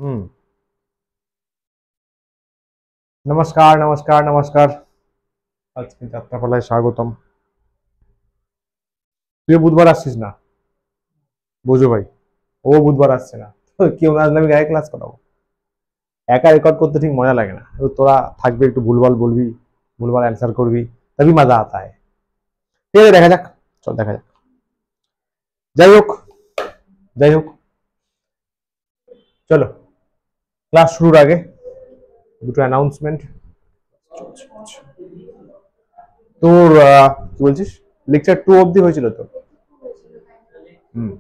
हम्म। नमस्कार नमस्कार नमस्कार। আজকে যাত্রাপালায় স্বাগতম। তুই বুধবার আসছিস না? বুঝো ভাই, ও বুধবার আসছে না। তো কেউ না আসলে আমি গায়ে ক্লাস করাবো? একা রেকর্ড করতে ঠিক মজা লাগে না। তো তোরা থাকবে, একটু ভুলভাল বলবি, ভুলভাল অ্যান্সার করবি, তবে মজা আতা है। ঠিক আছে, দেখা যাক। চল দেখা যাক। যাই হোক, যাই হোক, চলো ক্লাস শুরুর আগে দুটো অ্যানাউন্সমেন্ট। তোর কি বলছিস, লেকচার 2 অবধি হয়েছিল তো? হুম,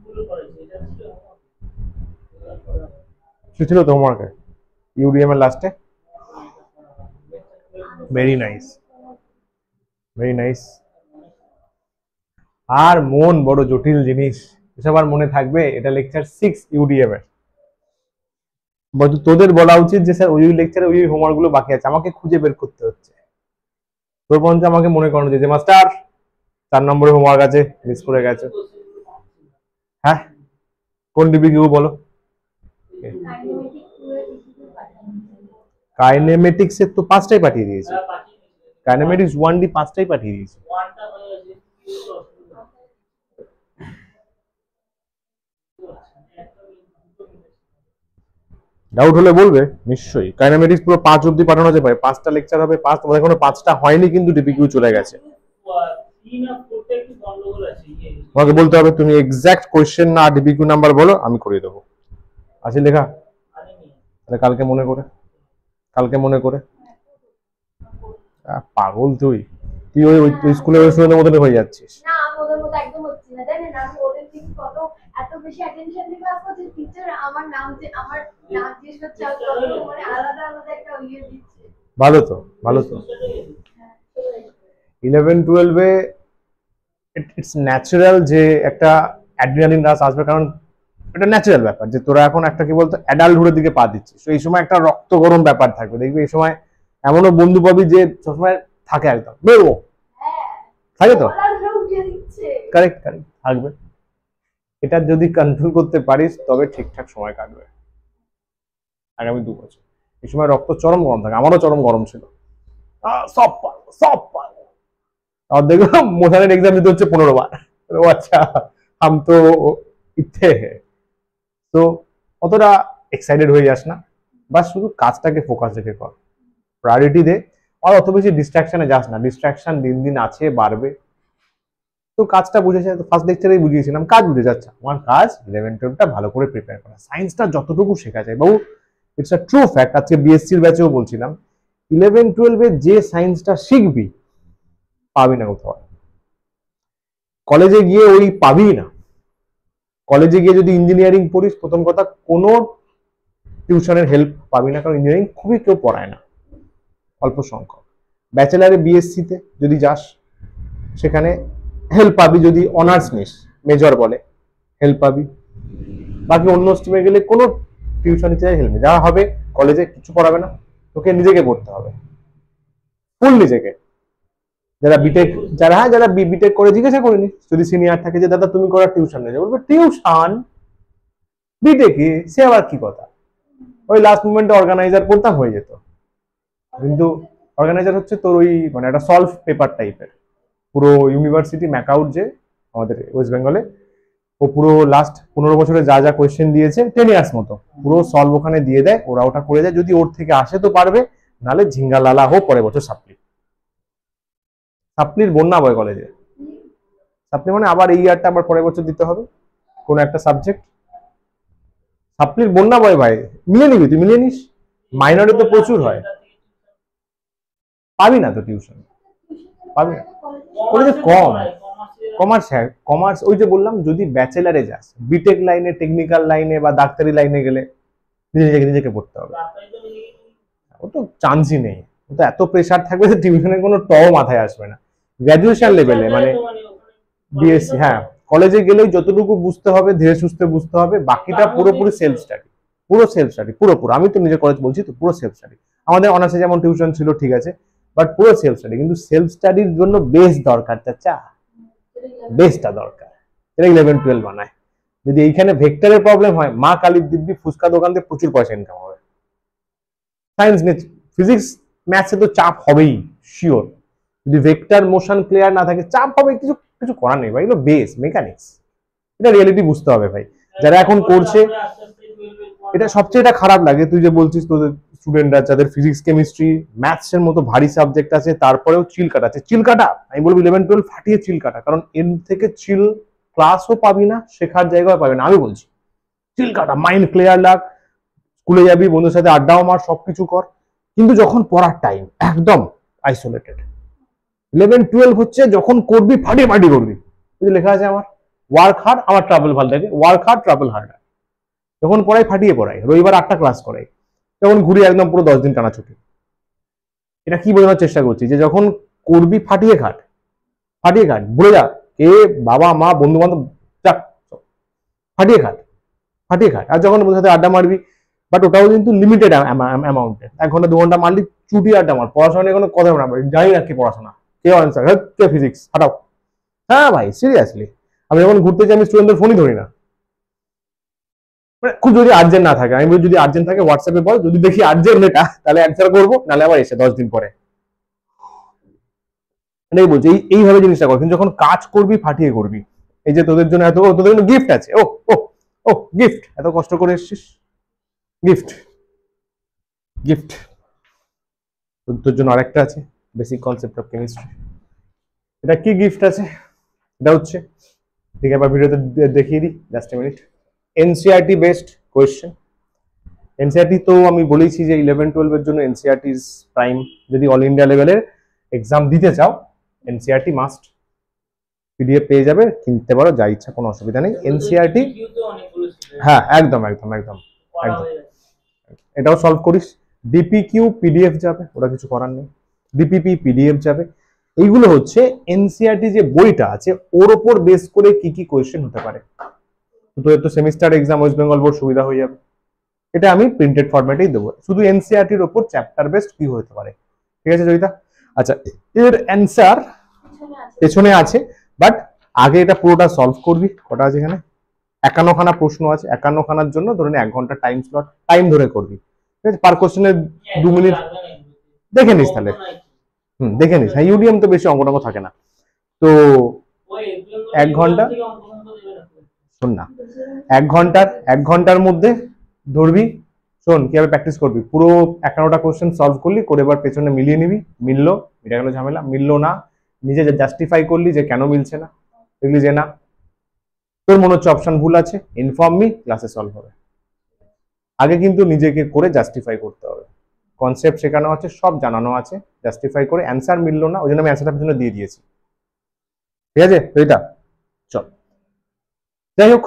কি ছিল তো হোমওয়ার্কে? ইউডিএম এর লাস্টে? Very nice, very nice. আর মন বড় জটিল জিনিস, এসব আর মনে থাকবে? এটা লেকচার 6 ইউডিএম এর। বলতো তোদের বলা উচিত যে স্যার ওই লেকচারে ওই হোমওয়ার্ক গুলো বাকি আছে, আমাকে খুঁজে বের করতে হচ্ছে। তোর পর্যন্ত আমাকে মনে করানো যে মাস্টার 4 নম্বরের হোমওয়ার্ক আছে, মিস করে গেছে। হ্যাঁ, কোন ডিবি কিউ বলো? কাইনেমেটিক্স এর তো 5টাই পাঠিয়ে দিয়েছি। কাইনেমেটিক্স 1D 5টাই পাঠিয়ে দিয়েছি। ডাউট হলে বলবে নিশ্চয়ই। কাইনেমেটিক্স পুরো 5 অবধি পাঠানো যেতে পারে, 5টা লেকচার হবে। 5 তোমাদের এখনো 5টা হয়নি, কিন্তু ডিপিকিউ চলে গেছে। তোমাকে বলতে হবে তুমি এক্সাক্ট কোয়েশ্চেন না ডিপিকিউ নাম্বার বলো, আমি করিয়ে দেবো। আছে লেখা? তাহলে কালকে মনে করে, কালকে মনে করে। পাগল তুই, তুই ওই স্কুলের ওই স্টুডেন্টের মতন হয়ে যাচ্ছিস। না, আমি ওদের মতো একদম হচ্ছি না, জানেন? আমি ওদের থেকে কত এত বেশি অ্যাটেনশন দিতে আসবো যে টিচার আমার নাম জিজ্ঞেস করছে, আর কত মানে আলাদা আলাদা একটা ইয়ে দিচ্ছে। ভালো তো, ভালো তো। 11-12 এ ইটস ন্যাচারাল যে একটা অ্যাড্রিনালিন রাশ আসবে, কারণ এটা ন্যাচারাল ব্যাপার যে তোরা এখন একটা কি বলতো অ্যাডাল্টহুডের দিকে পা দিচ্ছিস। তো এই সময় একটা রক্ত গরম ব্যাপার থাকবে, দেখবি এই সময় এমনও বন্ধু পাবি যে সবসময় থাকে একদম বেরো, থাকে তো? কারেক্ট কারেক্ট থাকবে। এটা যদি কন্ট্রোল করতে পারিস তবে ঠিকঠাক সময় কাটবে আগামী 2 বছর। এই সময় রক্ত চরম গরম থাকে, আমারও চরম গরম ছিল। সব পারবো, সব পারবো। और देखो मोसाনের एग्जाम দিতে হচ্ছে 15 বার। ও আচ্ছা, हम तो ইচ্ছে है। তো অতটা এক্সাইটেড হয়ে যাস না, বাস শুধু কাজটাকে ফোকাস রেখে কর, প্রায়োরিটি দে। আর অত বেশি ডিস্ট্রাকশনে যাস না, ডিস্ট্রাকশন দিন দিন আছে, বাড়বে। তো কাজটা বুঝেছে, ফার্স্ট লেকচারেই বুঝিয়েছিলাম, কাজ বুঝে যাচ্ছে। আমার কাজ 11-12টা ভালো করে প্রিপেয়ার করা, সায়েন্সটা যতটুকু শেখা যায় বাবু। ইটস আ ট্রু ফ্যাক্ট, আজকে বিএসসির ব্যাচেও বলছিলাম, 11-12 যে সায়েন্সটা শিখবি পাবি না কোথাও। কলেজে গিয়ে ওই পাবি না। কলেজে গিয়ে যদি ইঞ্জিনিয়ারিং পড়িস, প্রথম কথা কোনো টিউশনের হেল্প পাবি না, কারণ ইঞ্জিনিয়ারিং খুবই কেউ পড়ায় না, অল্প সংখ্যক। ব্যাচেলারে বিএসসিতে যদি যাস, সেখানে হেল্প পাবি, যদি অনার্স নিস, মেজর বলে, হেল্প পাবি। বাকি অন্য স্ট্রিমে গেলে কোনো টিউশন টিচার হেল্প নেই, যা হবে কলেজে কিছু পড়াবে না, তোকে নিজেকে পড়তে হবে, ফুল নিজেকে। যারা বিটেক, যারা বিটেক করে জিজ্ঞাসা করিনি, যদি সিনিয়র থাকে যে দাদা তুমি করার টিউশন নেই, বলবে টিউশন বিটেকে, সে আবার কি কথা। ওই লাস্ট মোমেন্টে অর্গানাইজার পড়তাম, হয়ে যেত। কিন্তু অর্গানাইজার হচ্ছে তোর ওই মানে একটা সলভ পেপার টাইপের, পুরো ইউনিভার্সিটি ম্যাকআউট যে আমাদের ওয়েস্ট বেঙ্গলে, ও পুরো লাস্ট 15 বছরে যা যা কোয়েশ্চেন দিয়েছে 10 ইয়ার্স মতো পুরো সলভ ওখানে দিয়ে দেয়, ওরা ওটা করে দেয়। যদি ওর থেকে আসে তো পারবে, নালে ঝিঙ্গা লালা হোক পরের বছর সাপ্লি। সাপ্লির বন্যা বয় কলেজে। সাপ্লি মানে আবার এই ইয়ারটা আবার পরের বছর দিতে হবে কোন একটা সাবজেক্ট। সাপ্লির বন্যা বয় ভাই, মিলে নিবি, তুই মিলিয়ে নিস। মাইনরে তো প্রচুর হয়, পাবি না তো টিউশন, পাবি না। কলেজে কম কমার্স, হ্যাঁ কমার্স, ওই যে বললাম যদি ব্যাচেলারে যাস, বিটেক লাইনে, টেকনিক্যাল লাইনে বা ডাক্তারি লাইনে গেলে নিজেকে নিজেকে পড়তে হবে। ও তো চান্সই নেই, ও তো এত প্রেশার থাকবে যে টিউশনের কোনো টও মাথায় আসবে না। গ্র্যাজুয়েশন লেভেলে মানে বিএসসি, হ্যাঁ কলেজে গেলেই যতটুকু বুঝতে হবে ধীরে সুস্থে বুঝতে হবে, বাকিটা পুরোপুরি সেলফ স্টাডি, পুরো সেলফ স্টাডি, পুরোপুরি। আমি তো নিজের কলেজ বলছি তো, পুরো সেলফ স্টাডি। আমাদের অনার্সে যেমন টিউশন ছিল ঠিক আছে, বাট পুরো সেলফ স্টাডি। কিন্তু সেলফ স্টাডির জন্য বেস দরকার, চাচা, বেসটা দরকার, এটা 11-12 বানায়। যদি এইখানে ভেক্টরের প্রবলেম হয়, মা কালীর দিব্যি ফুচকা দোকান থেকে প্রচুর পয়সা ইনকাম হবে। সায়েন্স নিয়ে ফিজিক্স ম্যাথসে তো চাপ হবেই শিওর। যদি ভেক্টর মোশন ক্লিয়ার না থাকে চাপ হবে, কিছু কিছু করার নেই ভাই, এগুলো বেস মেকানিক্স, এটা রিয়েলিটি বুঝতে হবে ভাই যারা এখন করছে। এটা সবচেয়ে এটা খারাপ লাগে, তুই যে বলছিস তোদের স্টুডেন্টরা যাদের ফিজিক্স কেমিস্ট্রি ম্যাথস এর মতো ভারী সাবজেক্ট আছে তারপরেও চিল কাটাচ্ছে। চিল কাটা, আমি বলবো 11-12 ফাটিয়ে চিল কাটা, কারণ এর থেকে চিল ক্লাসও পাবি না, শেখার জায়গাও পাবি না। আমি বলছি চিল কাটা, মাইন্ড ক্লিয়ার লাগ, স্কুলে যাবি, বন্ধুর সাথে আড্ডাও মার, সবকিছু কর, কিন্তু যখন পড়ার টাইম একদম আইসোলেটেড। 11-12 হচ্ছে যখন করবি ফাটিয়ে ফাটি করবি। লেখা আছে আমার ওয়ার্ক হার্ড, আমার ট্রাভেল ভালো লাগে, ওয়ার্ক হার্ড ট্রাভেল হার্ড। যখন পড়াই ফাটিয়ে পড়াই, রবিবার 8টা ক্লাস করাই, তখন ঘুরি একদম পুরো 10 দিন টানা ছুটি। এটা কি বোঝানোর চেষ্টা করছি যে যখন করবি ফাটিয়ে খাট, ফাটিয়ে খাট, ভুলে যা কে বাবা মা বন্ধু বান্ধব, যাক ফাটিয়ে খাট, ফাটিয়ে খাট। আর যখন বন্ধুর সাথে আড্ডা মারবি, বাট ওটাও কিন্তু লিমিটেড অ্যামাউন্টে, 1 ঘন্টা 2 ঘন্টা মারলি চুটি আড্ডা মার, পড়াশোনা নিয়ে কোনো কথা না, জানি না কি পড়াশোনা, কে আনসার, কে ফিজিক্স, হাঁটাও। হ্যাঁ ভাই সিরিয়াসলি, আমি যখন ঘুরতে যাই আমি স্টুডেন্টদের ফোনই ধরি না, খুব যদি আর্জেন্ট না থাকে। আমি বলি যদি আর্জেন্ট থাকে হোয়াটসঅ্যাপে বল, যদি দেখি আর্জেন্ট এটা তাহলে অ্যান্সার করবো, নাহলে আবার এসে 10 দিন পরে। এটাই বলছি, এইভাবে জিনিসটা কর, কিন্তু যখন কাজ করবি ফাটিয়ে করবি। এই যে তোদের জন্য এত, তোদের জন্য গিফট আছে, ও ও ও গিফট, এত কষ্ট করে এসছিস, গিফট গিফট তোর জন্য আরেকটা আছে, বেসিক কনসেপ্ট অফ কেমিস্ট্রি। এটা কি গিফট আছে, এটা হচ্ছে ঠিক আছে ভিডিওতে দেখিয়ে দিই, just a minute. NCERT based question. NCERT তো আমি বলেছি যে 11-12 এর জন্য এনসিআরটি ইজ প্রাইম। যদি অল ইন্ডিয়া লেভেলের এক্সাম দিতে চাও এনসিআরটি মাস্ট। পিডিএফ পেয়ে যাবে, কিনতে পারো, যা ইচ্ছা, কোনো অসুবিধা নেই। এনসিআরটি হ্যাঁ একদম একদম একদম একদম, এটাও সলভ করিস। ডিপিকিউ পিডিএফ যাবে, ওটা কিছু করার নেই। ডিপিপি পিডিএফ যাবে। এইগুলো হচ্ছে এনসিআরটি যে বইটা আছে ওর ওপর বেস করে কি কি কোয়েশ্চেন হতে পারে। তো semester exam West Bengal board সুবিধা হয়ে যাবে। এটা আমি প্রিন্টেড ফরম্যাটেই দেবো, শুধু এনসিআরটির ওপর চ্যাপ্টার বেসড কি হতে পারে। ঠিক আছে জয়িতা? আচ্ছা, এর অ্যান্সার পেছনে আছে, বাট আগে এটা পুরোটা সলভ করবি। কটা আছে এখানে? 51 খানা প্রশ্ন আছে, 51 খানার জন্য ধরে 1 ঘন্টা টাইম স্লট, টাইম ধরে করবি। ঠিক আছে, পার কোশ্চেনে 2 মিনিট দেখে নিস তাহলে। দেখে নিস। হ্যাঁ, ইউডিএম তো বেশি অঙ্ক থাকে না, তো 1 ঘন্টা, শোন না, 1 ঘন্টার মধ্যে ধরবি। শোন কিভাবে প্র্যাকটিস করবি, পুরো 51টা কোশ্চেন সলভ করলি, করে এবার পেছনে মিলিয়ে নিবি, মিললো এটা গেল ঝামেলা, মিললো না নিজে জাস্টিফাই করলি যে কেন মিলছে না, দেখলি যে না তোর মনে হচ্ছে অপশন ভুল আছে, ইনফর্ম মি, ক্লাসে সলভ হবে। আগে কিন্তু নিজেকে করে জাস্টিফাই করতে হবে, কনসেপ্ট শেখানো আছে, সব জানানো আছে, জাস্টিফাই করে। অ্যান্সার মিললো না, ওই জন্য আমি অ্যান্সারটা পেছনে দিয়ে দিয়েছি। ঠিক আছে এটা চল, যাই হোক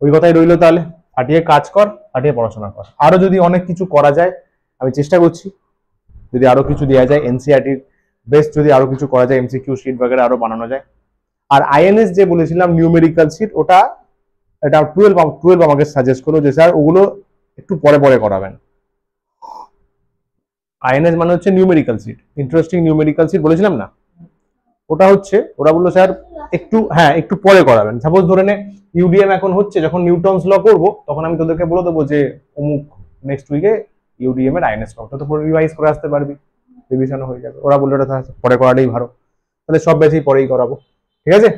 ওই কথাই রইলো। তাহলে ফাটিয়ে কাজ কর, ফাটিয়ে পড়াশোনা কর। আরো যদি অনেক কিছু করা যায় আমি চেষ্টা করছি, যদি আরো কিছু দেওয়া যায় এনসিআরটির বেস্ট, যদি আরো কিছু করা যায়, এমসিকিউ শিট বগেরা আরো বানানো যায়। আর আইএনএস যে বলেছিলাম নিউমেরিক্যাল শিট, ওটা এটা 12 আমাকে সাজেস্ট করলো যে স্যার ওগুলো একটু পরে পরে করাবেন। আইএনএস মানে হচ্ছে numerical sheet, interesting numerical sheet বলেছিলাম না, ওটা হচ্ছে ওরা বললো স্যার একটু, হ্যাঁ একটু পরে করাবেন। সাপোজ ধরে নে ইউডিএম এখন হচ্ছে, যখন নিউটনস ল করবো তখন আমি তোদেরকে বলে দেবো যে অমুক নেক্সট উইকে ইউডিএম এর আইএনএস ল, তো পুরো রিভাইজ করে আসতে পারবি, রিভিশনও হয়ে যাবে। ওরা বললো ওটা পরে করাটাই ভালো, তাহলে সব বেশি পরেই করাবো। ঠিক আছে,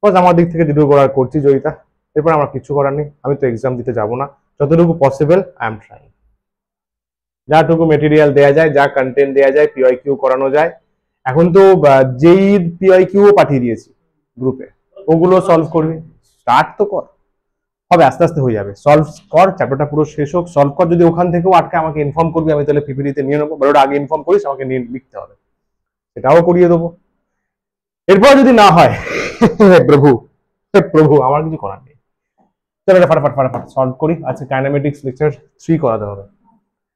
বস আমার দিক থেকে যেটুকু করার করছি জয়িতা, এরপর আমার কিছু করার নেই, আমি তো এক্সাম দিতে যাবো না, যতটুকু পসিবল আই এম ট্রাইং। যাটুকু মেটেরিয়াল দেওয়া যায়, যা কন্টেন্ট দেওয়া যায়, পিওয়াইকিউ করানো যায়। এখন তো যেই পিওয়াইকিউ পাঠিয়ে দিয়েছি গ্রুপে, ওগুলো সলভ করবি, স্টার্ট তো কর, হবে আস্তে আস্তে হয়ে যাবে। সলভ কর, চ্যাপ্টারটা পুরো শেষ হোক, সলভ কর। যদি ওখান থেকেও আটকে আমাকে ইনফর্ম করবি, আমি তাহলে পিপিটিতে নিয়ে নেবো, ওটা আগে ইনফর্ম করিস, আমাকে নিয়ে লিখতে হবে, সেটাও করিয়ে দেবো। এরপর যদি না হয় প্রভু প্রভু আমার কিছু করার নেই, চলো এটা ফাটাফাট ফাটাফাট সলভ করি। আজকে কাইনেমেটিক্স লেকচার 3 করাতে হবে।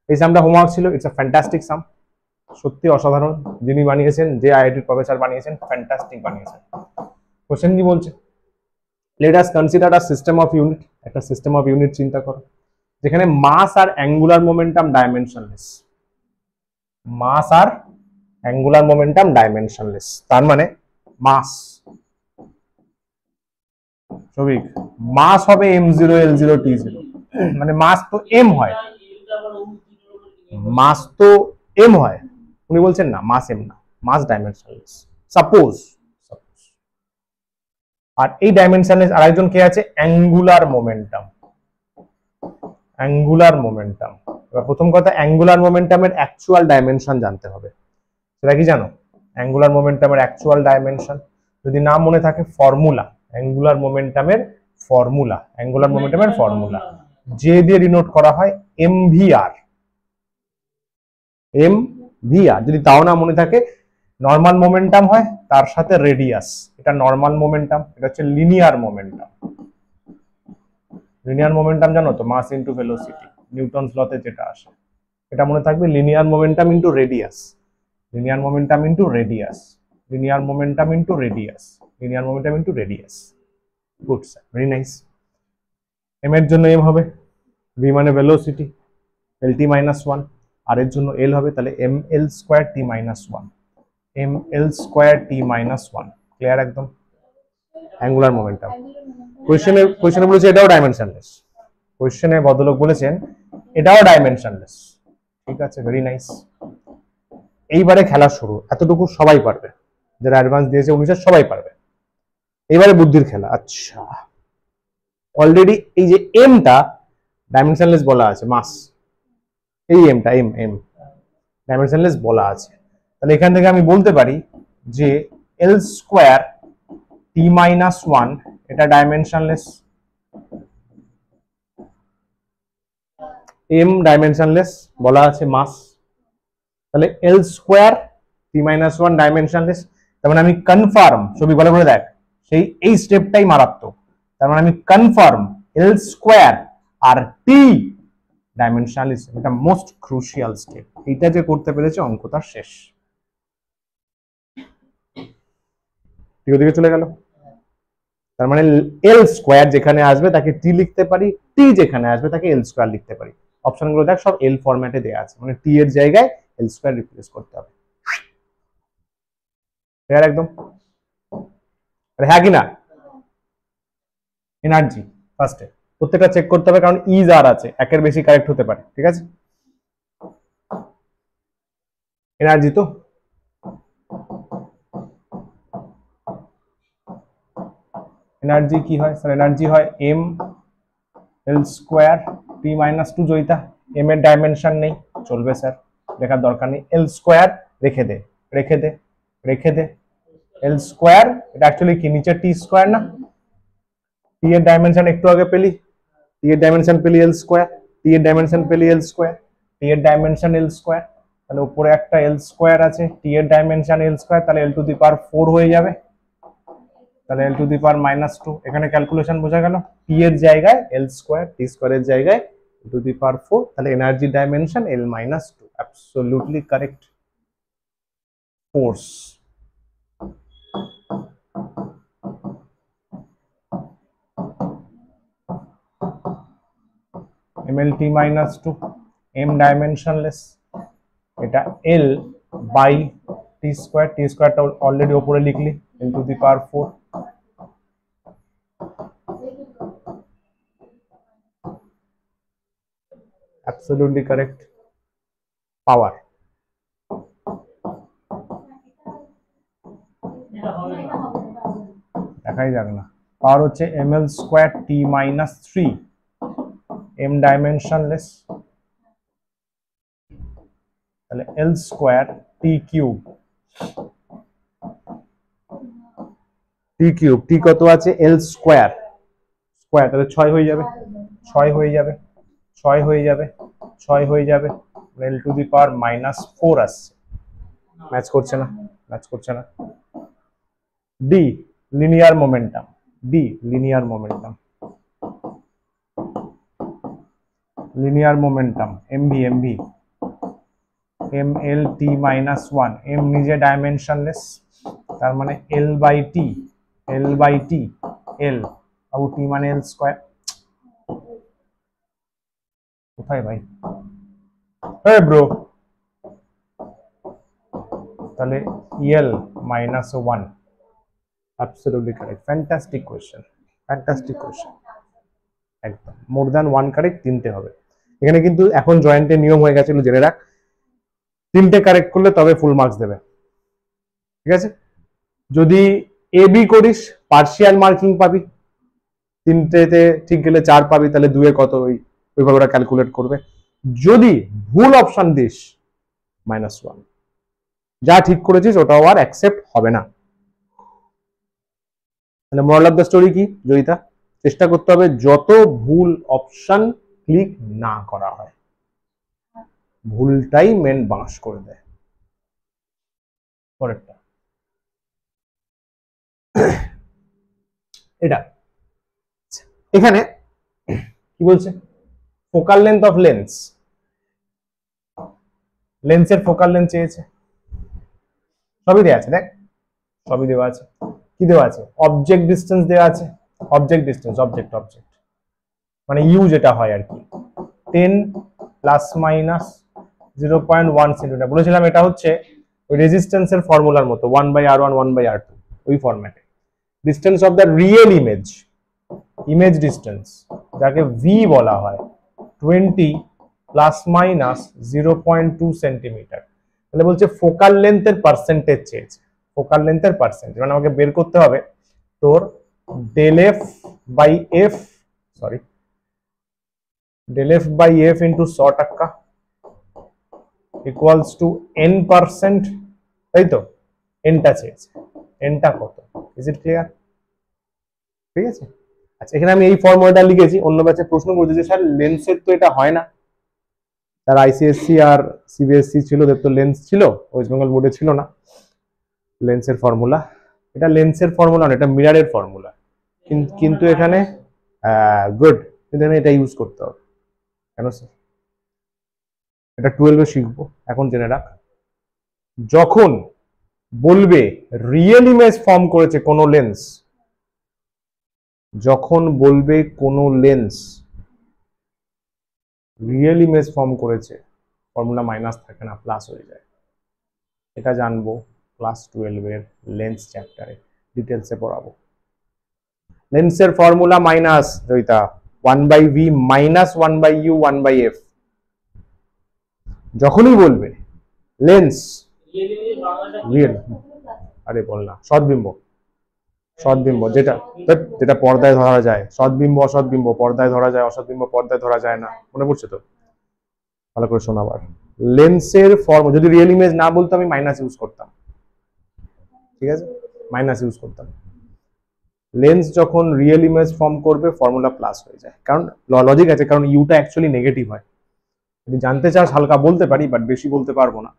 এই সামটা হোমওয়ার্ক ছিল, ইটস আ ফ্যান্টাস্টিক সাম, সত্যি অসাধারণ। যিনি বানিয়েছেন, যে আইআইটির প্রফেসর বানিয়েছেন, ফ্যান্টাস্টিক বানিয়েছেন। কোশ্চেন কি বলছে, let us consider a system of unit. একটা সিস্টেম অফ ইউনিট চিন্তা করো, যেখানে মাস আর অ্যাঙ্গুলার মোমেন্টাম ডাইমেনশনলেস, মাস আর অ্যাঙ্গুলার মোমেন্টাম ডাইমেনশনলেস, তার মানে মাস সবিক মাস হবে m0 l0 t0, মানে মাস তো m হয়, মাস তো m হয়, উনি বলছেন না মাস m না, মাস ডাইমেনশনলেস সাপোজ। আর এই ডাইমেনশনলেস আরেকজন কে আছে, অ্যাঙ্গুলার মোমেন্টাম। অ্যাঙ্গুলার মোমেন্টাম, এবার প্রথম কথা অ্যাঙ্গুলার মোমেন্টামের অ্যাকচুয়াল ডাইমেনশন জানতে হবে, সেটা কি জানো? অ্যাঙ্গুলার মোমেন্টামের অ্যাকচুয়াল ডাইমেনশন যদি না মনে থাকে, ফর্মুলা, অ্যাঙ্গুলার মোমেন্টামের ফর্মুলা, অ্যাঙ্গুলার মোমেন্টামের ফর্মুলা যে দিয়ে ডিনোট করা হয় mvr। mvr যদি তাও না মনে থাকে, নর্মাল মোমেন্টাম হয় তার সাথে রেডিয়াস, এটা নর্মাল মোমেন্টাম, এটা হচ্ছে লিনিয়ার মোমেন্টাম। লিনিয়ার মোমেন্টাম জানো তো, মাস ইনটু ভেলোসিটি, নিউটনস লতে যেটা আসে, এটা মনে থাকবে, linear momentum into radius, linear momentum into radius, linear momentum into radius, linear momentum into radius. Good sir, very nice. M এর জন্য এম হবে, ভি মানে velocity, L T minus one, আর এর জন্য এল হবে, তাহলে M L square T minus one, M L square T minus one. Clear একদম? Angular momentum. কোয়েশ্চেনে বলেছে এটাও ডাইমেনশনলেস, কোয়েশ্চেনে ভদ্রলোক বলেছেন এটাও ডাইমেনশনলেস। ঠিক আছে, ভেরি নাইস। এইবারে খেলা শুরু, এতটুকু সবাই পারবে, যারা অ্যাডভান্স দিয়েছে 19 সবাই পারবে। এবারে বুদ্ধির খেলা। আচ্ছা, অলরেডি এই যে এমটা ডাইমেনশনলেস বলা আছে, মাস, এই এমটা এম এম ডাইমেনশনলেস বলা আছে, তাহলে এখান থেকে আমি বলতে পারি যে এল স্কোয়ার টি মাইনাস ওয়ান এটা ডাইমেনশনলেস, এম ডাইমেনশনলেস বলা আছে মাস, তাহলে এল square T minus one dimensionless. তার মানে আমি কনফার্ম, ছবি ভালো করে দেখ, সেই এই স্টেপটাই মারাত্মক। তার মানে আমি কনফার্ম এল স্কোয়ার আর টি ডাইমেনশনলেস, এটা মোস্ট ক্রুশিয়াল স্টেপ। এইটা যে করতে পেরেছে অঙ্কটা শেষ। ঠিক ওদিকে চলে গেল। তার মানে এল স্কোয়ার যেখানে আসবে তাকে টি লিখতে পারি, টি যেখানে আসবে তাকে এল স্কোয়ার লিখতে পারি। অপশনগুলো দেখ সব এল ফরম্যাটে দেওয়া আছে, মানে টি এর জায়গায় এল স্কোয়ার রিপ্লেস করতে হবে। ক্লিয়ার একদম? হ্যাঁ কি না? এনার্জি ফার্স্টে প্রত্যেকটা চেক করতে হবে, কারণ ইজ আর আছে, একের বেশি কারেক্ট হতে পারে। ঠিক আছে, এনার্জি তো এনার্জি কি হয় স্যার? এনার্জি হয় M L square T minus two. Joyita, M এর ডাইমেনশন নেই, চলবে স্যার, দেখার দরকার নেই। এল স্কোয়ার রেখে দে, রেখে দে, রেখে দে। এল স্কোয়ার এটা অ্যাকচুয়ালি কি, নিচে টি স্কোয়ার না? টি এর ডাইমেনশন একটু আগে পেলি, টি এর ডাইমেনশন পেলি এল স্কোয়ার, টি এর ডাইমেনশন পেলি এল স্কোয়ার, টি এর ডাইমেনশন এল স্কোয়ার, তাহলে উপরে একটা এল স্কোয়ার আছে, টি এর ডাইমেনশন এল স্কোয়ার, তাহলে এল টু দি পাওয়ার 4 হয়ে যাবে, তাহলে L two the power minus 2। এখানে ক্যালকুলেশন বোঝা গেল, টি এর জায়গায় এল স্কোয়ার, টি স্কোয়ারের জায়গায় এল টু দি পাওয়ার 4, তাহলে energy dimension L minus 2। Absolutely correct. Force, ml t minus 2, m dimensionless, এটা l by T square, T স্কোয়ারটা অলরেডি উপরে লিখলি, l to the power 4। Absolutely correct. Power, দেখাই যাক না, পাওয়ার হচ্ছে ml square T minus 3, m dimensionless, তাহলে l square T cube, T cube, T কত আছে? l স্কোয়ার, স্কোয়ার তাহলে 6 হয়ে যাবে, 6 হয়ে যাবে, 6 হয়ে যাবে, 6 হয়ে যাবে, l to the power minus 4 আসছে। ম্যাচ করছে না, ম্যাচ করছে না। D linear momentum, D linear momentum, linear momentum MV, MV M L T minus 1, M নিজে ডাইমেনশনলেস, তার মানে L by T, L by T, এল আর টি মানে এল স্কোয়ার। কোথায় ভাই? এই ব্রো, তাহলে L minus 1। Absolutely correct. Fantastic question. Fantastic question, একদম more than one correct, তিনটে হবে এখানে। কিন্তু এখন জয়েন্টের নিয়ম হয়ে গেছিল, জেনে রাখ, তিনটে কারেক্ট করলে তবে ফুল মার্কস দেবে, ঠিক আছে? যদি এ বি করিস পার্শিয়াল মার্কিং পাবি, তিনটেতে ঠিক গেলে 4 পাবি, তাহলে 2 কত ওইভাবে ওরা ক্যালকুলেট করবে। যদি ভুল অপশন দিস -1, যা ঠিক করেছিস ওটাও আর অ্যাকসেপ্ট হবে না। তাহলে মোরাল অফ দ্য স্টোরি কি জয়িতা? চেষ্টা করতে হবে যত ভুল অপশন ক্লিক না করা হয়, ভুলটাই মেন বাঁশ করে দেয়। পরেরটা এটা, এখানে কি বলছে? ফোকাল লেন্থ অফ লেন্স, লেন্সের ফোকাল লেন্থ চেয়েছে, সবই দেওয়া আছে, দেখ সবই দেওয়া আছে। কি দেওয়া আছে? অবজেক্ট ডিস্টেন্স দেওয়া আছে, অবজেক্ট ডিস্টেন্স, অবজেক্ট মানে ইউ যেটা হয় আর কি, 10 ± 0.1 সেন্টিমিটার। বলেছিলাম এটা হচ্ছে ওই রেজিস্ট্যান্সের ফর্মুলার মতো, 1/r1 1/r2 ওই ফরম্যাটে। Distance of the real image distance, যাকে ভি বলা হয়, 20 ± 0.2 সেন্টিমিটার। তাহলে বলছে ফোকাল লেন্থের পার্সেন্টেজ চেয়েছে, ফোকাল লেন্থের পার্সেন্টেজ মানে আমাকে বের করতে হবে তোর del f by f into 100 টাকা ইকুয়ালস টু n%, তাই তো? এনটা চেয়েছে, এনটা কত? Is it clear? ঠিক আছে, আচ্ছা এখানে আমি এই ফর্মুলাটা লিখেছি। অন্য ব্যাচে প্রশ্ন করছে যে স্যার লেন্সের তো এটা হয় না, তার আইসিএসসি আর সিবিএসসি ছিল, ওদের তো লেন্স ছিল, ওয়েস্ট বেঙ্গল বোর্ডে ছিল না লেন্সের ফর্মুলা। এটা লেন্সের ফর্মুলা না, এটা মিরারের ফর্মুলা, কিন্তু এখানে গুড, কিন্তু এখানে এটা ইউজ করতে হবে। কেন স্যার? এটা 12-এ শিখবো, এখন জেনে রাখ। যখন বলবে রিয়েল ইমেজ ফর্ম করেছে কোনো লেন্স, যখন বলবে কোনো লেন্স রিয়েল ইমেজ ফর্ম করেছে, ফর্মুলা মাইনাস থাকে না, প্লাস হয়ে যায়। এটা জানবো ক্লাস 12-এর লেন্স চ্যাপ্টারে, ডিটেলসে পড়াবো। লেন্সের formula minus Joyita 1/v - 1/u 1/f। যখনই বলবে লেন্স রিয়েল, আরে বল না, সদ্বিম্ব, যেটা পর্দায় ধরা যায়, সদ্বিম্ব অসদ্বিম্ব পর্দায় ধরা যায়, অসদ্বিম্ব পর্দায় ধরা যায় না, মনে পড়ছে তো? ভালো করে শোনা। আবার লেন্সের ফর্ম যদি রিয়েল ইমেজ না বলতো আমি মাইনাস ইউজ করতাম, ঠিক আছে, মাইনাস ইউজ করতাম। লেন্স যখন রিয়েল ইমেজ ফর্ম করবে ফর্মুলা প্লাস হয়ে যায়, কারণ লজিক আছে, কারণ ইউটা অ্যাকচুয়ালি নেগেটিভ হয়। যদি জানতে চাস হালকা বলতে পারি, বাট বেশি বলতে পারবো না।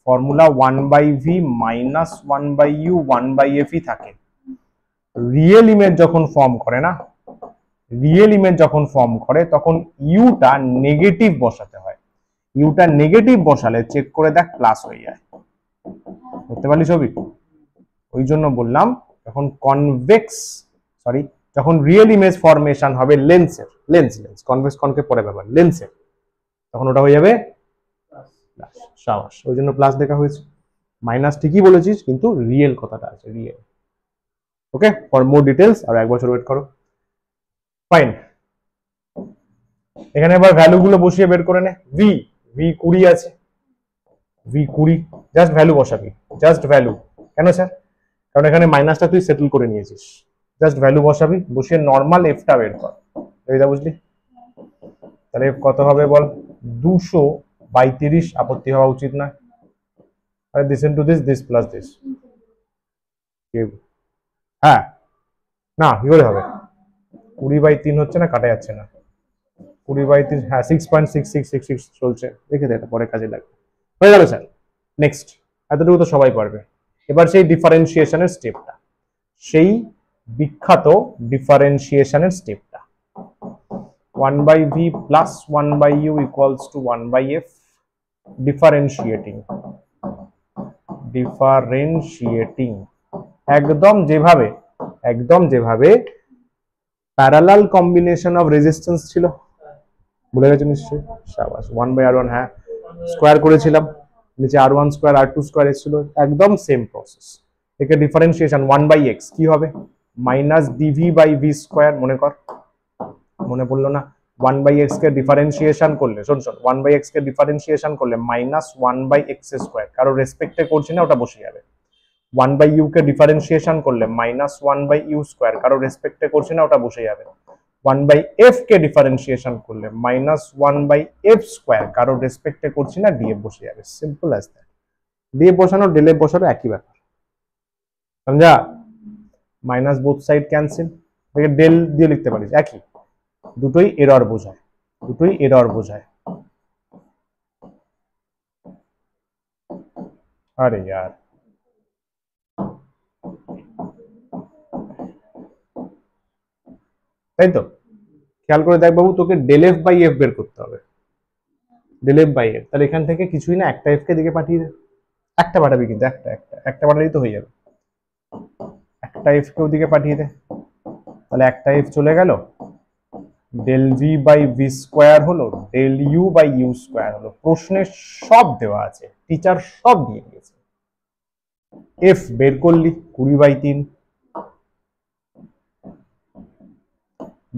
ফর্মুলা 1/v - 1/u 1/f ই থাকে। রিয়েল ইমেজ যখন ফর্ম করে না, রিয়েল ইমেজ যখন ফর্ম করে তখন ইউটা নেগেটিভ বসাতে হয়। ইউটা নেগেটিভ বসালে চেক করে দেখ প্লাস হয়ে যায়, বুঝতে পারলি ছবি? ওই জন্য বললাম যখন যখন রিয়েল ইমেজ ফরমেশন হবে লেন্সের, লেন্স কনভেক্স কনকেভ পরে ব্যাপার, লেন্সের, তখন ওটা হয়ে যাবে সাবাস, ওই জন্য প্লাস দেখা হয়েছে। মাইনাস ঠিকই বলেছিস, কিন্তু রিয়েল কথাটা আছে, real. Okay, for more details আর 1 বছর ওয়েট করো। ফাইন, এখানে এবার ভ্যালু গুলো বসিয়ে বের করে নে। ভি 20 আছে, ভি 20, জাস্ট ভ্যালু বসাবি, জাস্ট ভ্যালু। কেন স্যার? কারণ এখানে মাইনাসটা তুই সেটেল করে নিয়েছিস, জাস্ট ভ্যালু বসাবি, বসিয়ে নর্মাল এফটা বের কর। এইটা বুঝলি? তাহলে এফ কত হবে বল? 232, আপত্তি হওয়া উচিত না। আর this into this plus this, হ্যাঁ না কি করে হবে? 20/3 হচ্ছে না, কাটা যাচ্ছে না। 20/3, হ্যাঁ 6.6666 চলছে, দেখে দে, এটা পরে কাজে লাগবে। হয়ে গেল স্যার, নেক্সট। এতটুকু তো সবাই পারবে। এবার সেই ডিফারেন্সিয়েশনের স্টেপটা, সেই বিখ্যাত ডিফারেন্সিয়েশনের স্টেপটা, 1/v + 1/u = 1/f। ডিফারেন্সিয়েটিং একদম যেভাবে প্যারালাল কম্বিনেশন অফ রেজিস্ট্যান্স ছিল, ভুলে গেছো নিশ্চয়ই? সাবাস, 1/r1, হ্যাঁ স্কোয়ার করেছিলাম, নিচে r1² r2² এসেছিল, একদম সেম প্রসেস। একে ডিফারেন্সিয়েশন 1/x কি হবে? Minus dv by V square, মনে কর, মনে পড়লো না? 1/x কে ডিফারেন্সিয়েশন করলে, শোন শোন, 1/x কে ডিফারেন্সিয়েশন করলে মাইনাস 1/x স্কোয়ার, কারো রেসপেক্টে করছি না, ওটা বসে যাবে। 1/u কে ডিফারেন্সিয়েশন করলে মাইনাস 1/u স্কোয়ার, কারো রেসপেক্টে করছি না, ওটা বসে যাবে। 1/f কে ডিফারেন্সিয়েশন করলে মাইনাস 1/f স্কোয়ার, কারো রেসপেক্টে করছি না, ডিএফ বসে যাবে। Simple as that. ডিএফ বসানো ডেলএফ বসানো একই ব্যাপার, সমঝা? Minus both side cancel, del দিয়ে লিখতে পারিস, একই, দুটোই এরর বোঝায়, দুটোই এরর বোঝায়। আরে यार, তাই তো? খেয়াল করে দেখ বাবু, তোকে ডেল এফ বাই এফ বের করতে হবে, ডেল এফ বাই এফ। তাহলে এখান থেকে কিছুই না, একটা এফ কে দিকে পাঠিয়ে দে, একটা পাঠাবি কিন্তু, একটা একটা একটা পাঠালেই তো হয়ে যাবে। একটা এফ কে ওদিকে পাঠিয়ে দে, তাহলে একটা এফ চলে গেল, del V by V square হলো, del U by U square হলো। প্রশ্নে সব দেওয়া আছে, টিচার সব দিয়ে দিয়েছে। এফ বের করলি 20/3,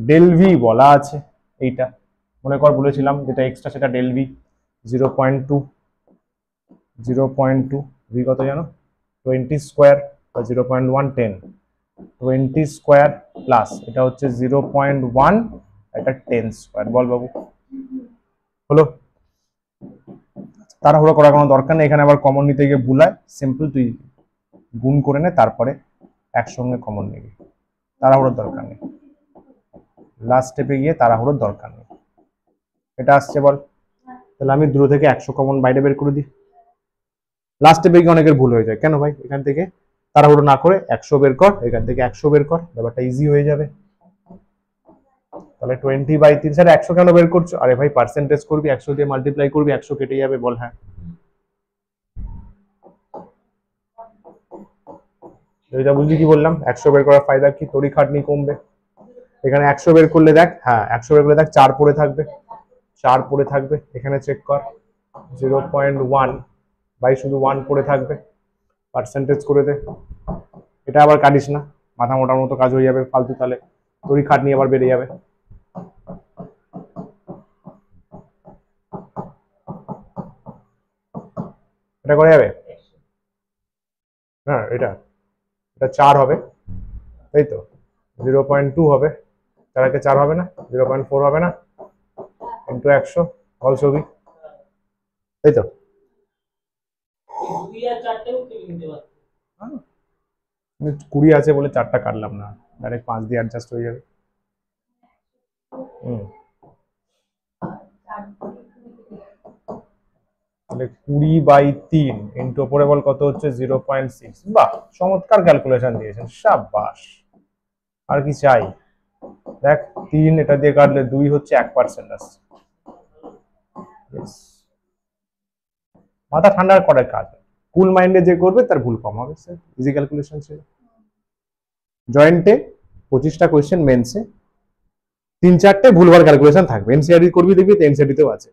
ডেল ভি বলা আছে এইটা, মনে কর বলেছিলাম যেটা এক্সট্রা সেটা ডেল ভি 0.2, 0.2, ভি কত জানো? 20 স্কোয়ার বা 0.110, 20 স্কোয়ার প্লাস এটা হচ্ছে 0.1, এটা 10 স্কোয়ার। বল বাবু, হলো? তাড়াহুড়ো করার কোনো দরকার নেই, এখানে আবার কমন নিতে গিয়ে ভুলায়। সিম্পল, তুই গুণ করে নে, তারপরে একসঙ্গে কমন নিবি, তাড়াহুড়োর দরকার নেই, লাস্ট স্টেপে গিয়ে তাড়াহুড়োর দরকার নেই। এটা আসছে, বল। তাহলে আমি দূর থেকে 100 কমন বাইরে বের করে দিই। লাস্ট স্টেপে গিয়ে অনেকের ভুল হয়ে যায়, কেন ভাই? এখান থেকে তাড়াহুড়ো না করে 100 বের কর, এখান থেকে 100 বের কর, ব্যাপারটা ইজি হয়ে যাবে। তাহলে 20/3, স্যার 100 কেন বের করছো? আরে ভাই পার্সেন্টেজ করবি, 100 দিয়ে মাল্টিপ্লাই করবি, 100 কেটে যাবে। বল হ্যাঁ। এটা বুঝলি কি বললাম? 100 বের করার ফায়দা কি? তোরই খাটনি কমবে। এখানে 100 বের করলে দেখ, হ্যাঁ 100 বের করলে দেখ 4 পড়ে থাকবে, 4 পড়ে থাকবে। এখানে চেক কর 0.1 বাই শুধু 1 পড়ে থাকবে, পার্সেন্টেজ করে দে। এটা আবার কাটিস না, মাথা মোটার মতো কাজ হয়ে যাবে ফালতু, তাহলে তোরই খাটনি আবার বেড়ে যাবে। এটা করা যাবে? হ্যাঁ, এটা এটা 4 হবে, তাই তো? 0.2 হবে, 4 4 হবে না? 0.4 হবে না? ইন্টু 100 অল ছবি, তাই তো? 20 আছে বলে 4টা কাটলাম না, ডাইরেক্ট 5 দিয়ে অ্যাডজাস্ট হয়ে যাবে। তাহলে 20/3 ইন্টু ওপরে বল কত হচ্ছে? 0.6। বাহ, চমৎকার ক্যালকুলেশন দিয়েছেন, সাবাস। আর কি চাই? দেখ 3 এটা দিয়ে কাটলে 2 হচ্ছে 1% আসছে। মাথা ঠান্ডা করার কাজ, কুল মাইন্ডে যে করবে তার ভুল কম হবে। স্যার ইজি ক্যালকুলেশন ছিল। জয়েন্টে 25টা কোয়েশ্চেন, মেন্সে 3-4টে ভুলভাল ক্যালকুলেশন থাকবে। এনসিআরটি করবি দেখবি, তো এনসিআরটিতেও আছে,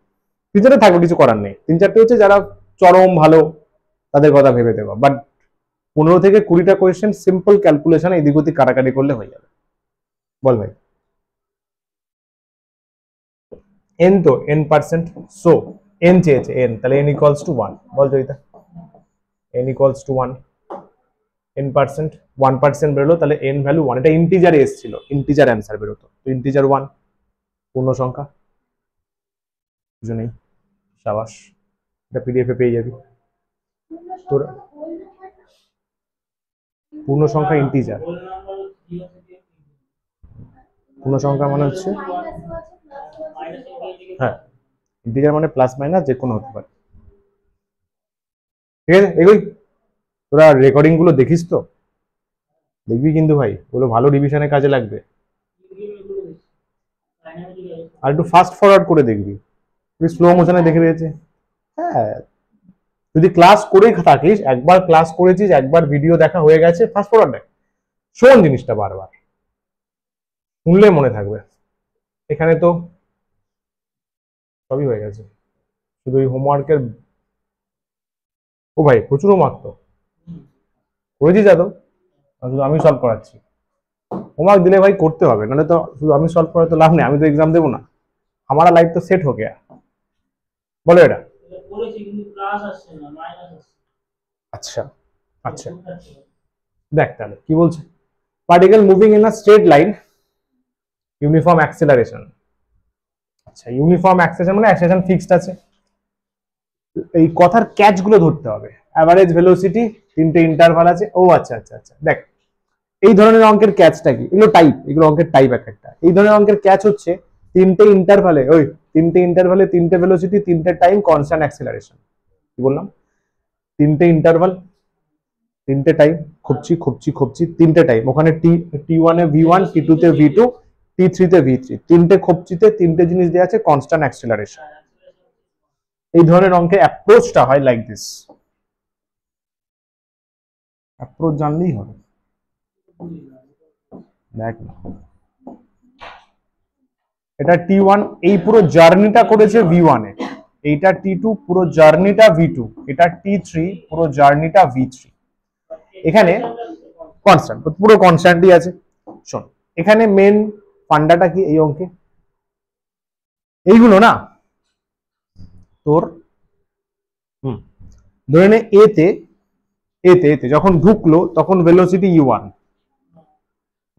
ফিউচারে থাকবে, কিছু করার নেই। 3-4টে হচ্ছে যারা চরম ভালো তাদের কথা ভেবে দেবো, বাট 15 থেকে 20টা কোয়েশ্চেন সিম্পল ক্যালকুলেশন এদিক ওদিক কাটাকাটি করলে হয়ে যাবে। বল ভাই, এন তো n%, সো এন চেয়েছে এন, তাহলে n equals to 1। Ball Joyita, n equals to 1, n%, 1% বেরোলো, তাহলে n ভ্যালু 1। এটা ইন্টিজারে এসেছিল, ইন্টিজার অ্যান্সার বেরোতো, তো ইন্টিজার 1 পূর্ণ সংখ্যা, কিছু নেই, সাবাস। এটা পিডিএফ এ পেয়ে যাবি তোর। পূর্ণ সংখ্যা ইন্টিজার, পূর্ণ সংখ্যা মানে হচ্ছে, হ্যাঁ ইন্টিজার মানে প্লাস মাইনাস যে কোনো হতে পারে। ঠিক আছে, এগুলোই তোরা রেকর্ডিং গুলো দেখিস তো, দেখবি কিন্তু ভাই, ওগুলো ভালো রিভিশনে কাজে লাগবে। আর একটু ফাস্ট ফরওয়ার্ড করে দেখবি, তুই স্লো মোশনে দেখে রয়েছে। হ্যাঁ, যদি ক্লাস করে থাকিস, একবার ক্লাস করেছিস, একবার ভিডিও দেখা হয়ে গেছে, ফাস্ট ফরওয়ার্ড দেখ, শোন জিনিসটা বারবার, শুনলে মনে থাকবে। এখানে তো সবই হয়ে গেছে, শুধু ওই হোমওয়ার্কের। ও ভাই প্রচুর হোমওয়ার্ক তো করেছিস, এত শুধু আমি সলভ করাচ্ছি। होमवर्क दिले भाई करते হবে, নাহলে তো শুধু আমি সলভ করে তো লাভ নেই, আমি তো এক্সাম দেবো না। हमारा लाइफ तो सेट हो गया। बोलो এটা। করেছি কিন্তু প্লাস আসছে না, মাইনাস আসছে। আচ্ছা আচ্ছা দেখ তাহলে কি বলছে, particle moving in a straight line, uniform acceleration. আচ্ছা ইউনিফর্ম অ্যাক্সেলারেশন মানে অ্যাক্সেলারেশন ফিক্সড আছে। এই কথার ক্যাচ গুলো ধরতে হবে। অ্যাভারেজ ভেলোসিটি, তিনটে ইন্টারভাল আছে। ও আচ্ছা আচ্ছা আচ্ছা দেখ, এই ধরনের অঙ্কের ক্যাচটা কি, এগুলো টাইপ, এগুলো অঙ্কের টাইপ এক একটা। এই ধরনের অঙ্কের ক্যাচ হচ্ছে তিনটে ইন্টারভালে, ওই তিনটে ইন্টারভালে তিনটে ভেলোসিটি, তিনটে টাইম, কনস্ট্যান্ট অ্যাক্সেলারেশন। কি বললাম, তিনটে ইন্টারভাল, তিনটে টাইম, খুঁজছি খুঁজছি খুঁজছি, তিনটে টাইম, ওখানে T1 এ V1, T2 তে V2, T3 তে V3, তিনটে খোপচিতে তিনটে জিনিস দেওয়া আছে, কনস্ট্যান্ট অ্যাক্সেলারেশন। এই ধরনের অঙ্কে অ্যাপ্রোচটা হয় লাইক দিস। অ্যাপ্রোচ জানলেই হবে। দেখ না, এটা T1, এই পুরো জার্নিটা করেছে V1 এ, এইটা T2 পুরো জার্নিটা V2, এটা T3 পুরো জার্নিটা V3। এখানে কনস্ট্যান্ট, পুরো কনস্ট্যান্টই আছে। শোন এখানে মেন ফান্ডাটা কি এই অঙ্কে, এইগুলো না তোর ধরে নে এতে এতে এতে যখন ঢুকলো তখন ভেলোসিটি U1,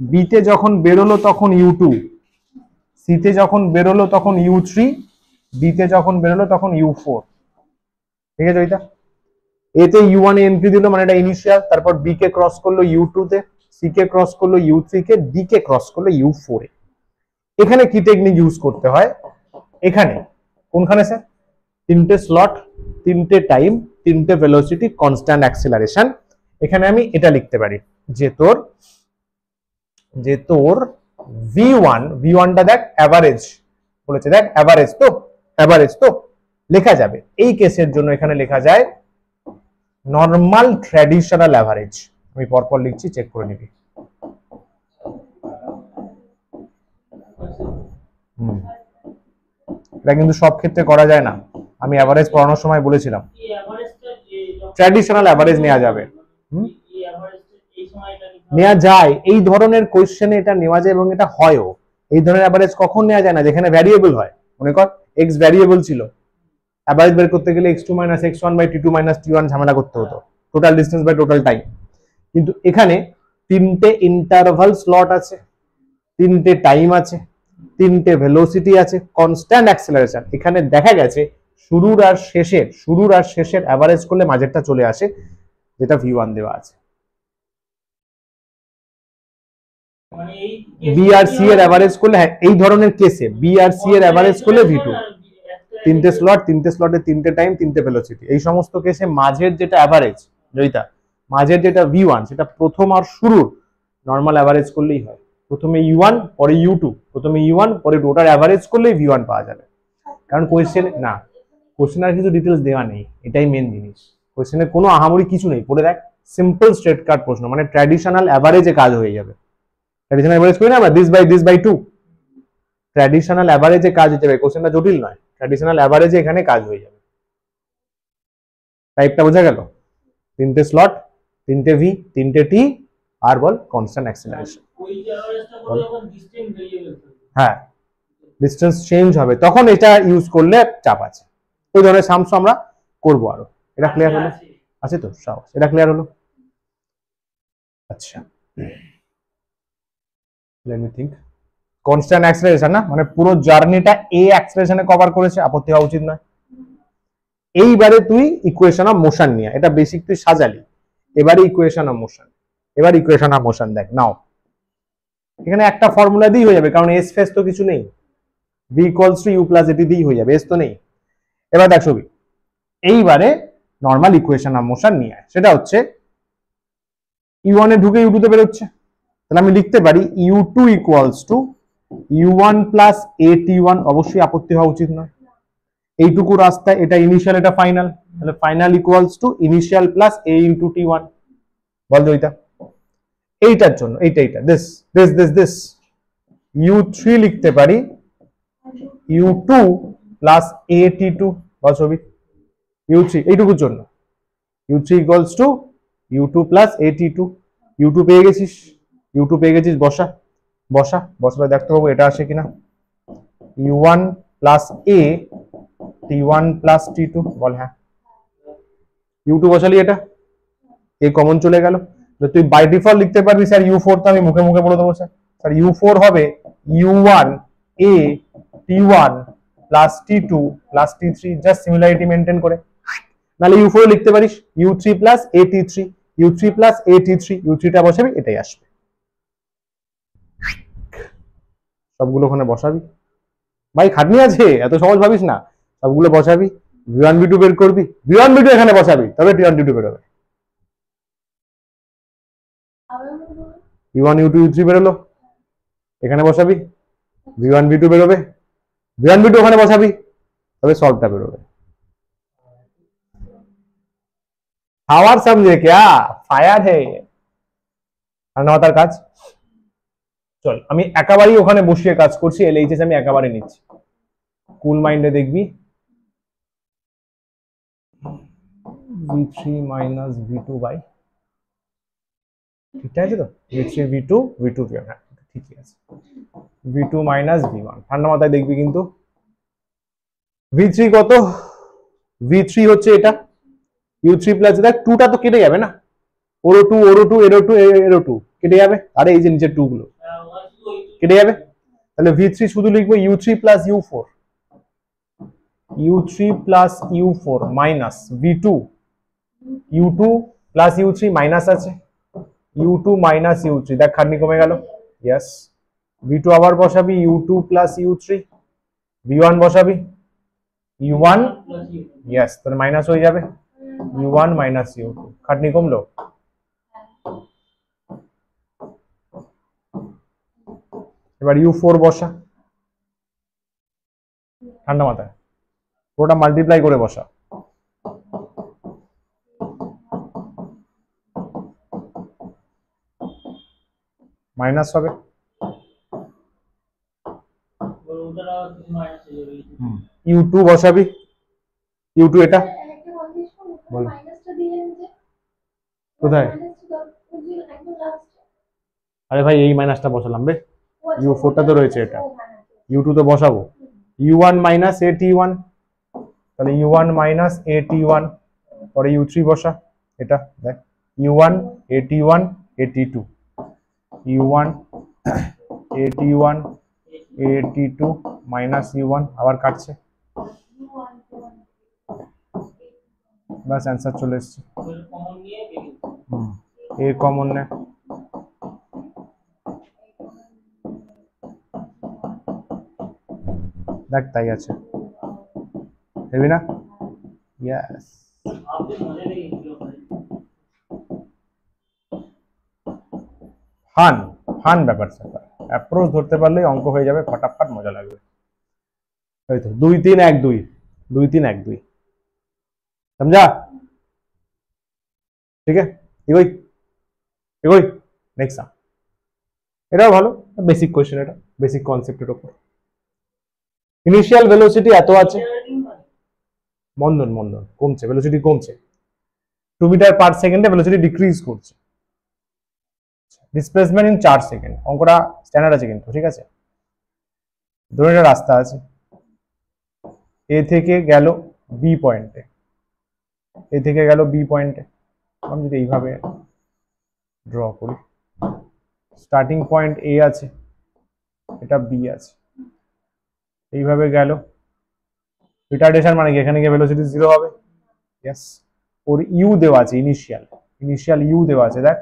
বিতে যখন বেরোলো তখন U2, সিতে যখন বেরোলো তখন U3, ডিতে যখন বেরোলো তখন U4। ঠিক আছে ওইটা, এতে U1 এ এন্ট্রি দিল মানে এটা ইনিশিয়াল, তারপর বি কে ক্রস করলো U2 তে, সি কে ক্রস করলো U3 কে, ডি কে ক্রস করলো U4 এ। এখানে কি টেকনিক ইউজ করতে হয়, এখানে কোনখানে স্যার, তিনটে স্লট, তিনটে টাইম, তিনটে ভেলোসিটি, কনস্ট্যান্ট অ্যাক্সেলারেশন। এখানে আমি এটা লিখতে পারি যে তোর V1টা দেখ অ্যাভারেজ বলেছে, দেখ অ্যাভারেজ তো লেখা যাবে এই কেসের জন্য, এখানে লেখা যায় নর্মাল ট্র্যাডিশনাল অ্যাভারেজ। আমি পরপর লিখছি, চেক করে নিবি। এটা কিন্তু সব ক্ষেত্রে করা যায় না, আমি অ্যাভারেজ পড়ানোর সময় বলেছিলাম ট্র্যাডিশনাল অ্যাভারেজ নেওয়া যাবে। নেওয়া যায়, এই ধরনের কোয়েশ্চেনে এটা নেওয়া যায় এবং এটা হয়ও। এই ধরনের অ্যাভারেজ কখন নেওয়া যায় না, যেখানে ভ্যারিয়েবল হয়। মনে কর এক্স ভ্যারিয়েবল ছিল, অ্যাভারেজ বের করতে গেলে x2 - x1 / t2 - t1 ঝামেলা করতে হতো, total distance by total time. কিন্তু এখানে তিনটে ইন্টারভাল স্লট আছে, তিনটে টাইম আছে, তিনটে ভেলোসিটি আছে, কনস্ট্যান্ট অ্যাক্সেলারেশন। এখানে দেখা গেছে শুরুর আর শেষের অ্যাভারেজ করলে মাঝেরটা চলে আসে, যেটা V1 দেওয়া আছে। বি আর সি এর অ্যাভারেজ করলে, হ্যাঁ এই ধরনের কেসে বি আর সি এর অ্যাভারেজ করলে V2, তিনটে স্লটে তিনটে টাইম, তিনটে ভেলোসিটি, এই সমস্ত কেসে মাঝের যেটা অ্যাভারেজ, যেটা মাঝের যেটা V1 সেটা প্রথম আর শুরুর নর্মাল অ্যাভারেজ করলেই হয়। প্রথমে U1 পরে U2, প্রথমে U1 পরে ওটার অ্যাভারেজ করলেই V1 পাওয়া যাবে। কারণ কোয়েশ্চেন আর কিছু ডিটেলস দেওয়া নেই, এটাই মেন জিনিস। কোয়েশ্চেনে কোনো আহামরি কিছু নেই, পড়ে দেখ, সিম্পল স্ট্রেট কাট প্রশ্ন, মানে ট্র্যাডিশনাল অ্যাভারেজে কাজ হয়ে যাবে। ট্র্যাডিশনাল অ্যাভারেজ করি না আমরা, this by 2, ট্র্যাডিশনাল অ্যাভারেজে কাজ হয়ে যাবে। কোশ্চেনটা জটিল নয়, ট্র্যাডিশনাল অ্যাভারেজে এখানে কাজ হয়ে যাবে। টাইপটা বোঝা গেল, তিনটে স্লট, তিনটে ভি, তিনটে টি, আর বল কনস্ট্যান্ট অ্যাক্সেলারেশন। হ্যাঁ ডিসটেন্স চেঞ্জ হবে তখন এটা ইউজ করলে চাপ আছে। ওই ধরনের সামস আমরা করবো আরো। এটা ক্লিয়ার হলো? আছে তো সাহস, এটা ক্লিয়ার হলো? আচ্ছা let me think. Constant acceleration না, মানে পুরো জার্নিটা এ অ্যাক্সেলারেশনে কভার করেছে, আপত্তি হওয়া উচিত নয়। এইবারে তুই ইকুয়েশন অফ মোশন নিয়ে, এটা বেসিক তুই সাজালি, এবারে ইকুয়েশন অফ মোশন। এবার ইকুয়েশন অফ মোশন দেখ নাও, এখানে একটা ফর্মুলা দিয়েই হয়ে যাবে, কারণ এস ফেস তো কিছু নেই, v = u + at দিয়েই হয়ে যাবে, এস তো নেই। এবার দেখ ছবি, এইবারে নর্মাল ইকুয়েশন অফ মোশন নিয়ে আয়, সেটা হচ্ছে u1 এ ঢুকে u2 তে বেরোচ্ছে, তাহলে আমি লিখতে পারি u2 = u1 + at1, অবশ্যই আপত্তি হওয়া উচিত নয়। এইটুকু রাস্তায় এটা ইনিশিয়াল, এটা ফাইনাল, তাহলে ফাইনাল = ইনিশিয়াল + a × t1। বল জয়িতা, এইটার জন্য এইটা দিস u3 লিখতে পারি u2 + at2। বল ছবি, u3 এইটুকুর জন্য u3 = u2 + at2। u2 পেয়ে গেছিস, বসা, বসালে দেখতে পাবো এটা আসে কিনা। u1 plus a t1 plus t2, বল হ্যাঁ। u2 বসালি, এটা a কমন চলে গেল। তুই বাই ডিফল্ট লিখতে পারবি স্যার u4, তো আমি মুখে মুখে বলে দেবো স্যার। স্যার u4 হবে u1 a t1 plus t2 plus t3, just similarity maintain করে। নাহলে u4 লিখতে পারিস u3 plus at3, u3 plus at3, u3 টা বসাবি, এটাই আসবে। সবগুলো ওখানে বসাবি ভাই, খাটনি আছে, এত সহজ ভাবিস না। সবগুলো বসাবি, v1 v2 বের করবি, v1 v2 এখানে বসাবি, তবে t1 t2 বেরোবে। u1 u2 u3 বেরোলো, এখানে বসাবি, v1 v2 বেরোবে, v1 v2 ওখানে বসাবি, তবে সলভটা বেরোবে। হাওয়ার সমঝে ক্যা, ফায়ার হে। আর না তার কাজ। চল আমি একেবারেই ওখানে বসিয়ে কাজ করছি, এলএইচএস আমি একেবারে নিচ্ছি, কুল মাইন্ডে দেখবি v3 মাইনাস v2 বাই, ঠিক আছে তো, v3 v2 v2 v1, হ্যাঁ ঠিকই আছে, v2 মাইনাস v1। ঠান্ডা মাথায় দেখবি কিন্তু v3 কত, v3 হচ্ছে এটা, u3 প্লাস, দেখ 2 টা তো কেটে যাবে না, ওরো 2 ওরো 2 এরো 2 এরো 2 কেটে যাবে, আরে এই যে নিচের 2 গুলো কেটে যাবে, তাহলে v3 শুধু লিখবো u3 plus u4, u3 plus u4 minus v2, u2 plus u3 minus আছে, u2 মাইনাস u3, দেখ খাটনি কমে গেল, ইয়েস। v2 আবার বসাবি u2 plus u3, v1 বসাবি u1, yes, তাহলে মাইনাস হয়ে যাবে u1 মাইনাস u2, খাটনি কমলো। এবার u4 বসা, ঠান্ডা মাথায় পুরোটা মাল্টিপ্লাই করে বসা, মাইনাস হবে, u2 বসাবি, u2 এটা বলো কোথায়, আরে ভাই এই মাইনাসটা বসালাম বে, u4 টা তো রয়েছে, এটা u2 তো বসাবো, u1 মাইনাস at1, তাহলে u1 মাইনাস at1, পরে u3 বসা, এটা দেখ u1 at1 at2, u1 at1 at2 minus u1, আবার কাটছে, বাস অ্যান্সার চলে এসছে। এ কমন নে, দেখ তাই আছে, হেবি না, ইয়েস। ফান ফান ব্যাপার স্যাপার, অ্যাপ্রোচ ধরতে পারলেই অঙ্ক হয়ে যাবে, ফটাফট মজা লাগবে। এই তো 2 3 1 2, 2 3 1 2, समझा, ঠিক আছে, এগোই এগোই, নেক্সট সাম। এটাও ভালো, বেসিক কোশ্চেন, এটা বেসিক কনসেপ্টের উপর। ইনিশিয়াল ভেলোসিটি এত আছে, মন্দন মন্দন কমছে, ভেলোসিটি কমছে, 2 মিটার পার সেকেন্ডে ভেলোসিটি ডিক্রিজ করছে, ডিসপ্লেসমেন্ট ইন 4 সেকেন্ড। অঙ্কটা স্ট্যান্ডার্ড আছে কিন্তু, ঠিক আছে। ধরুন একটা রাস্তা আছে, এ থেকে গেল বি পয়েন্টে, এ থেকে গেল বি পয়েন্টে, আমি যদি এইভাবে ড্র করি, স্টার্টিং পয়েন্ট এ আছে, এটা বি আছে, এইভাবে গেল, রিটার্ডেশন মানে কি, এখানে গিয়ে ভেলোসিটি 0 হবে, ইয়েস। ওর ইউ দেওয়া আছে, ইনিশিয়াল ইউ দেওয়া আছে, দেখ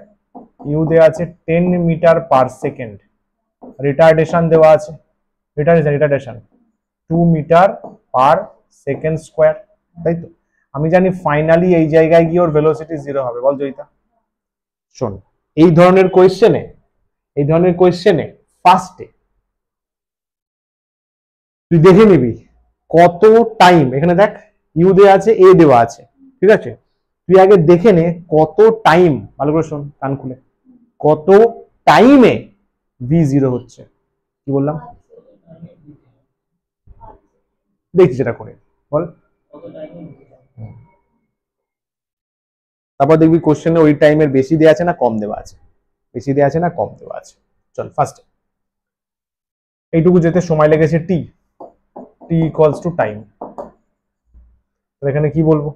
ইউ দেওয়া আছে 10 মিটার পার সেকেন্ড, রিটার্ডেশন দেওয়া আছে, retardation 2 metre per second square, তাই তো। আমি জানি ফাইনালি এই জায়গায় গিয়ে ওর ভেলোসিটি 0 হবে, বল জয়িতা। শোন, এই ধরনের কোয়েশ্চেনে ফার্স্টে তুই দেখে নিবি কত টাইম, এখানে দেখ ইউ দেওয়া আছে, এ দেওয়া আছে, ঠিক আছে। তুই আগে দেখে নে কত টাইম, ভালো করে শোন কান খুলে, কত টাইমে v0 হচ্ছে, কি বললাম, দেখছি সেটা করে বল। তারপর দেখবি কোশ্চেনে ওই টাইমের বেশি দেওয়া আছে না কম দেওয়া আছে, বেশি দেওয়া আছে না কম দেওয়া আছে। চল ফার্স্টে এইটুকু যেতে সময় লেগেছে টি, টি ইকুয়ালস টু টাইম। এখানে কি বলবো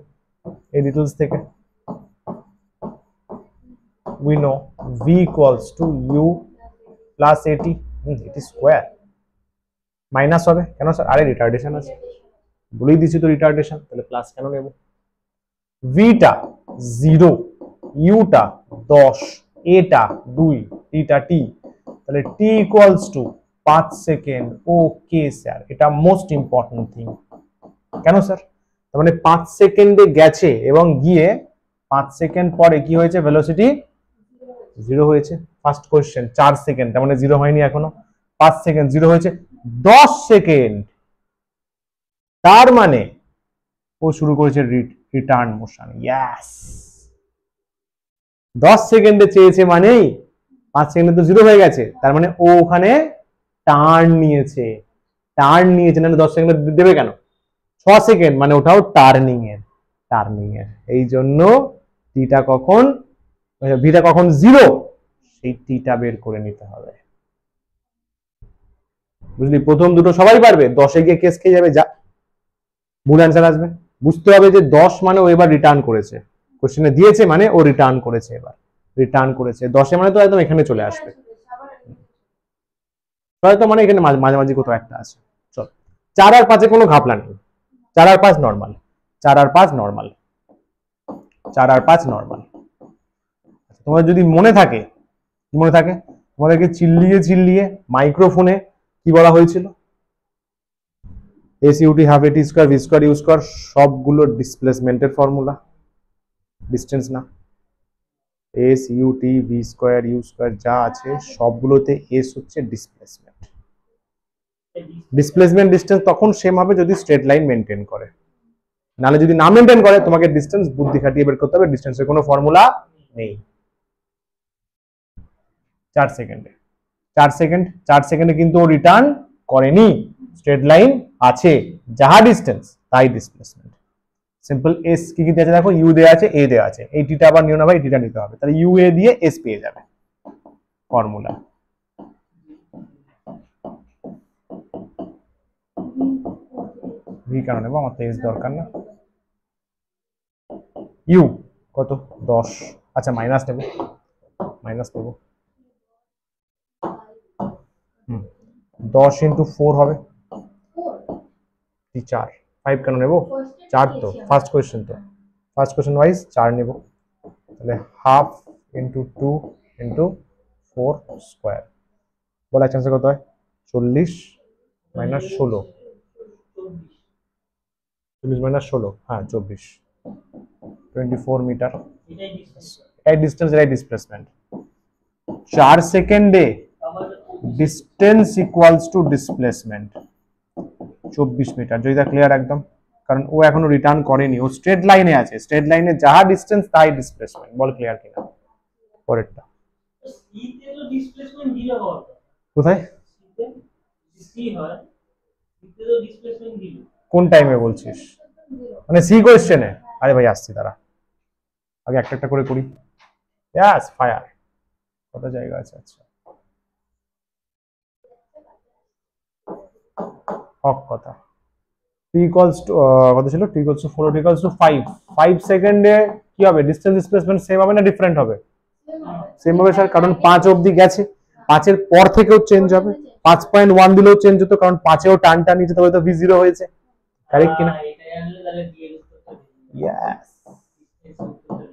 এই ডিটেলস থেকে? we know v equals to u plus at, এটি স্কোয়ার মাইনাস হবে কেন স্যার? আরে রিটার্ডেশন আছে, বলেই দিচ্ছি তো রিটার্ডেশন, তাহলে প্লাস কেন নেব? v টা 0, u টা 10, a টা 2, t টা t, তাহলে t equals to 5 second. Okay sir, এটা মোস্ট ইম্পর্টেন্ট থিং। কেন স্যার? তার মানে 5 সেকেন্ডে গেছে এবং গিয়ে 5 সেকেন্ড পরে কি হয়েছে? ভেলোসিটি 0 হয়েছে। ফার্স্ট কোশ্চেন 4 সেকেন্ড, তার মানে 0 হয়নি এখনো। 5 সেকেন্ড 0 হয়েছে, 10 সেকেন্ড, তার মানে ও শুরু করেছে রিটার্ন মোশন। ইয়েস, 10 সেকেন্ডে চেয়েছে মানেই 5 সেকেন্ডে তো 0 হয়ে গেছে, তার মানে ও ওখানে টার্ন নিয়েছে। টার্ন নিয়েছে, না 10 সেকেন্ড দেবে কেন? 6 সেকেন্ড মানে ওটাও টার্নিং এর। এই জন্য টিটা কখন, ভিটা কখন 0, সেই টিটা বের করে নিতে হবে। বুঝলি? প্রথম দুটো সবাই পারবে, 10-এ গিয়ে কেস খেয়ে যাবে, যা ভুল অ্যান্সার আসবে। বুঝতে হবে যে 10 মানে ও এবার রিটার্ন করেছে, কোশ্চেনে দিয়েছে মানে ও রিটার্ন করেছে, এবার রিটার্ন করেছে। 10-এ মানে তো একদম এখানে চলে আসবে, হয়তো মানে এখানে মাঝামাঝি কোথাও একটা আছে। চল, 4 আর 5-এ কোনো ঘাপলা নেই, 4 আর 5 নর্মাল, 4 আর 5 নর্মাল, 4 আর 5 নর্মাল। তোমাদের যদি মনে থাকে, তোমাদেরকে চিল্লিয়ে মাইক্রোফোনে কি বলা হয়েছিল? S ut half at square v square u square সবগুলো ডিসপ্লেসমেন্টের ফর্মুলা, ডিস্টেন্স না। S ut v square u square যা আছে সবগুলোতে এস হচ্ছে ডিসপ্লেসমেন্ট। ডিসপ্লেসমেন্ট ডিস্টেন্স তখন সেম হবে যদি স্ট্রেট লাইন মেনটেন করে, নাহলে যদি না মেনটেন করে তোমাকে ডিস্টেন্স বুদ্ধি খাটিয়ে বের করতে হবে। ডিস্টেন্সের কোনো ফর্মুলা নেই। 4 সেকেন্ডে কিন্তু ও রিটার্ন করেনি, স্ট্রেট লাইন আছে, যাহা ডিস্টেন্স তাই ডিসপ্লেসমেন্ট। সিম্পল। এস কি কি দেওয়া আছে দেখো, ইউ দেওয়া আছে, এ দেওয়া আছে, এই টিটা আবার নিও না ভাই, টিটা নিতে হবে, তাহলে ইউ এ দিয়ে এস পেয়ে যাবে ফর্মুলা। ভি কেন নেবো, আমার তো এস দরকার না। ইউ কত? 10, আচ্ছা মাইনাস নেবো, 10 ইন্টু 4 হবে 4। 5 কেন নেবো? 4 তো ফার্স্ট কোয়েশ্চেন, তো ফার্স্ট কোয়েশ্চেন ওয়াইজ 4 নেবো, তাহলে হাফ ইন্টু 2 ইন্টু 4 স্কোয়ার। বলা চান্স কত হয়? 40 মাইনাস 16, 40 মাইনাস 16, হ্যাঁ 24, 24 মিটার। এটাই ডিস্টেন্স, এটাই ডিসপ্লেসমেন্ট। 4 সেকেন্ডে ডিস্টেন্স ইকুয়ালস টু ডিসপ্লেসমেন্ট 24 মিটার। যদি তা ক্লিয়ার একদম, কারণ ও এখনো রিটার্ন করেনি, ও স্ট্রেট লাইনে আছে, স্ট্রেট লাইনে যাহা ডিস্টেন্স তাই ডিসপ্লেসমেন্ট। বল ক্লিয়ার কিনা? পরেরটা কোথায়? কোন টাইমে বলছিস? মানে সি কোয়েশ্চেনে? আরে ভাই আসছি, তারা আগে একটা একটা করে করি। ইয়াস, ফায়ার। কত জায়গা আছে? আচ্ছা, হক কথা। টি ইকুয়ালস টু কত ছিল? T equals to 4, T equals to 5। 5 সেকেন্ডে কি হবে? ডিসটেন্স ডিসপ্লেসমেন্ট সেম হবে না ডিফারেন্ট হবে? সেম হবে স্যার, কারণ 5 অবধি গেছে, 5-এর পর থেকেও চেঞ্জ হবে। 5.1 দিলেও চেঞ্জ হতো, কারণ 5-এও টানটা নিচে, তবে তো v0 হয়েছে। কারেক্ট কিনা? ইয়েস।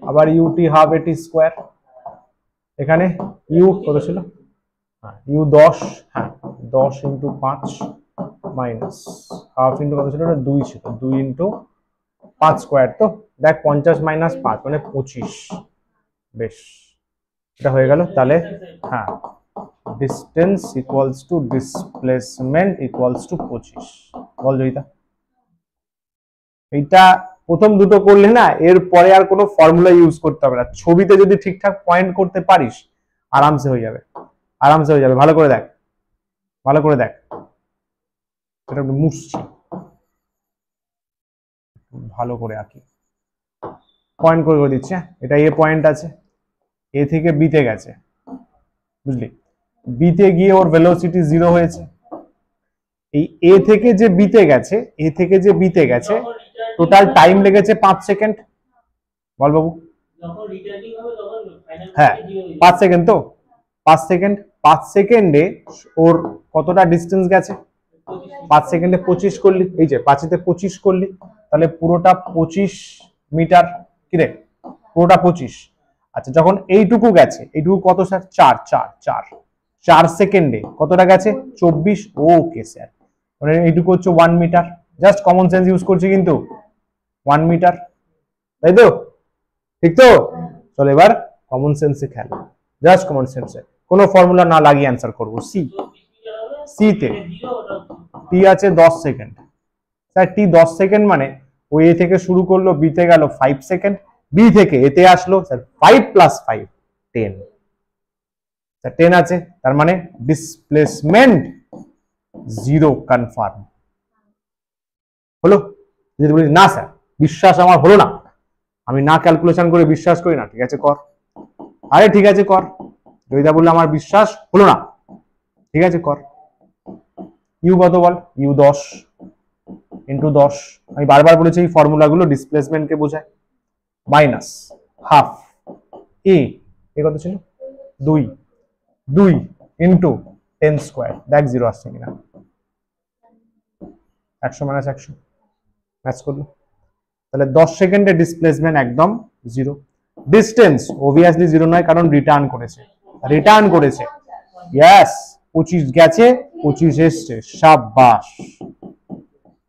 আবার ইউটি হাফ এটি স্কোয়ার, এখানে ইউ কত ছিল? হ্যাঁ ইউ 10, হ্যাঁ 10 ইন্টু 5 মাইনাস হাফ ইন্টু কত ছিল? 2 ছিল, 2 ইন্টু 5 স্কোয়ার। তো দেখ 50 মাইনাস 5 মানে 25। বেশ, এটা হয়ে গেল। তাহলে হ্যাঁ, distance equals to displacement equals to 25। বল জয়িতা, এইটা প্রথম দুটো করলে না, এর পরে আর কোনো ফর্মুলা ইউজ করতে হবে না। ছবিতে যদি ঠিকঠাক পয়েন্ট করতে পারিস আরামসে হয়ে যাবে, আরামসে হয়ে যাবে। ভালো করে দেখ, ভালো করে দেখ, এটা মুছছি, ভালো করে আঁকি, পয়েন্ট করে দিচ্ছি। এটা এ পয়েন্ট আছে, এ থেকে বিতে গেছে, বুঝলি? বিতে গিয়ে ওর ভেলোসিটি 0 হয়েছে, এই এ থেকে যে বিতে গেছে, এ থেকে যে বিতে গেছে যখন returning টোটাল হবে, টাইম লেগেছে 5 সেকেন্ড। বল বাবু। যখন রিটার্নিং হবে তখন ফাইনাল হ্যাঁ 5 সেকেন্ড তো, 5 সেকেন্ড, 5 সেকেন্ডে ওর কতটা ডিস্টেন্স গেছে? 5 সেকেন্ডে 25 করলি, এই যে 5 তে 25 করলি, তাহলে পুরোটা 25 মিটার। কি রে, পুরোটা 25। আচ্ছা যখন এইটুকু গেছে, এইটুকু কত স্যার? 4 সেকেন্ডে কতটা গেছে? 24। ওকে স্যার, মানে এইটুকু হচ্ছে 1 মিটার। জাস্ট কমন সেন্স ইউজ করছি কিন্তু, 1 মিটার, তাই তো? ঠিক তো? চলো এবার কমন সেন্সে খেল, জাস্ট কমন সেন্সে, কোনো ফর্মুলা না লাগিয়ে অ্যান্সার করবো। সি তে টি আছে 10 সেকেন্ড। স্যার টি 10 সেকেন্ড মানে ও এ থেকে শুরু করলো, বি তে গেল 5 সেকেন্ড, বি থেকে এতে আসলো, স্যার 5 + 5 10। স্যার 10 আছে, তার মানে ডিসপ্লেসমেন্ট 0 কনফার্ম হলো। যদি বলি না স্যার বিশ্বাস আমার হলো না, আমি না ক্যালকুলেশন করে বিশ্বাস করি না, ঠিক আছে কর। আরে ঠিক আছে কর। জয়দা বললে আমার বিশ্বাস হলো না, ঠিক আছে কর। ইউ কত বল? You 10 into 10। আমি বারবার বলেছি এই ফর্মুলাগুলো ডিসপ্লেসমেন্টকে বোঝায়। মাইনাস হাফ এ, এ কত ছিল? 2 ইন্টু 10 স্কোয়ার। দেখ 0 আসছে কিনা। 100 - 100 ম্যাচ করলো। তাহলে 10 সেকেন্ডে ডিসপ্লেসমেন্ট একদম 0। ডিস্টেন্স অবভিয়াসলি 0 নয়, কারণ রিটার্ন করেছে, ইয়েস। 25 গেছে, 25 এসছে, শাবাশ,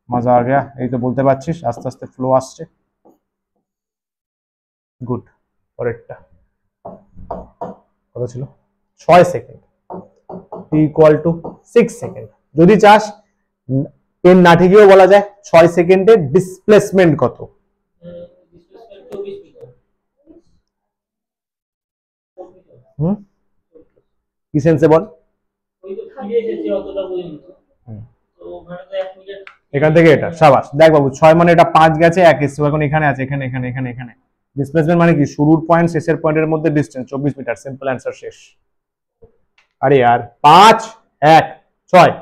মজা আ গয়া। এই তো বলতে পারছিস, আস্তে আস্তে ফ্লো আসছে, গুড। পরেরটা কত ছিল? 6 second, T equal to 6 second. যদি চাস পেন না ঠিকইও বলা যায় 6 সেকেন্ডে ডিসপ্লেসমেন্ট কত? Displacement 24 metre. কি সেন্সে বল? ওই তো ফিরে এসেছে অতটা পর্যন্ত, তো ওখানে তো 1 মিটার এখান থেকে এটা, সাবাস। দেখ বাবু 6 মানে এটা 5 গেছে, 1 এসছে, এখন এখানে আছে, এখানে এখানে এখানে এখানে। ডিসপ্লেসমেন্ট মানে কি? শুরুর পয়েন্ট শেষের পয়েন্টের মধ্যে ডিসটেন্স 24 মিটার। সিম্পল অ্যান্সার, শেষ। আরে यार 5 1 6,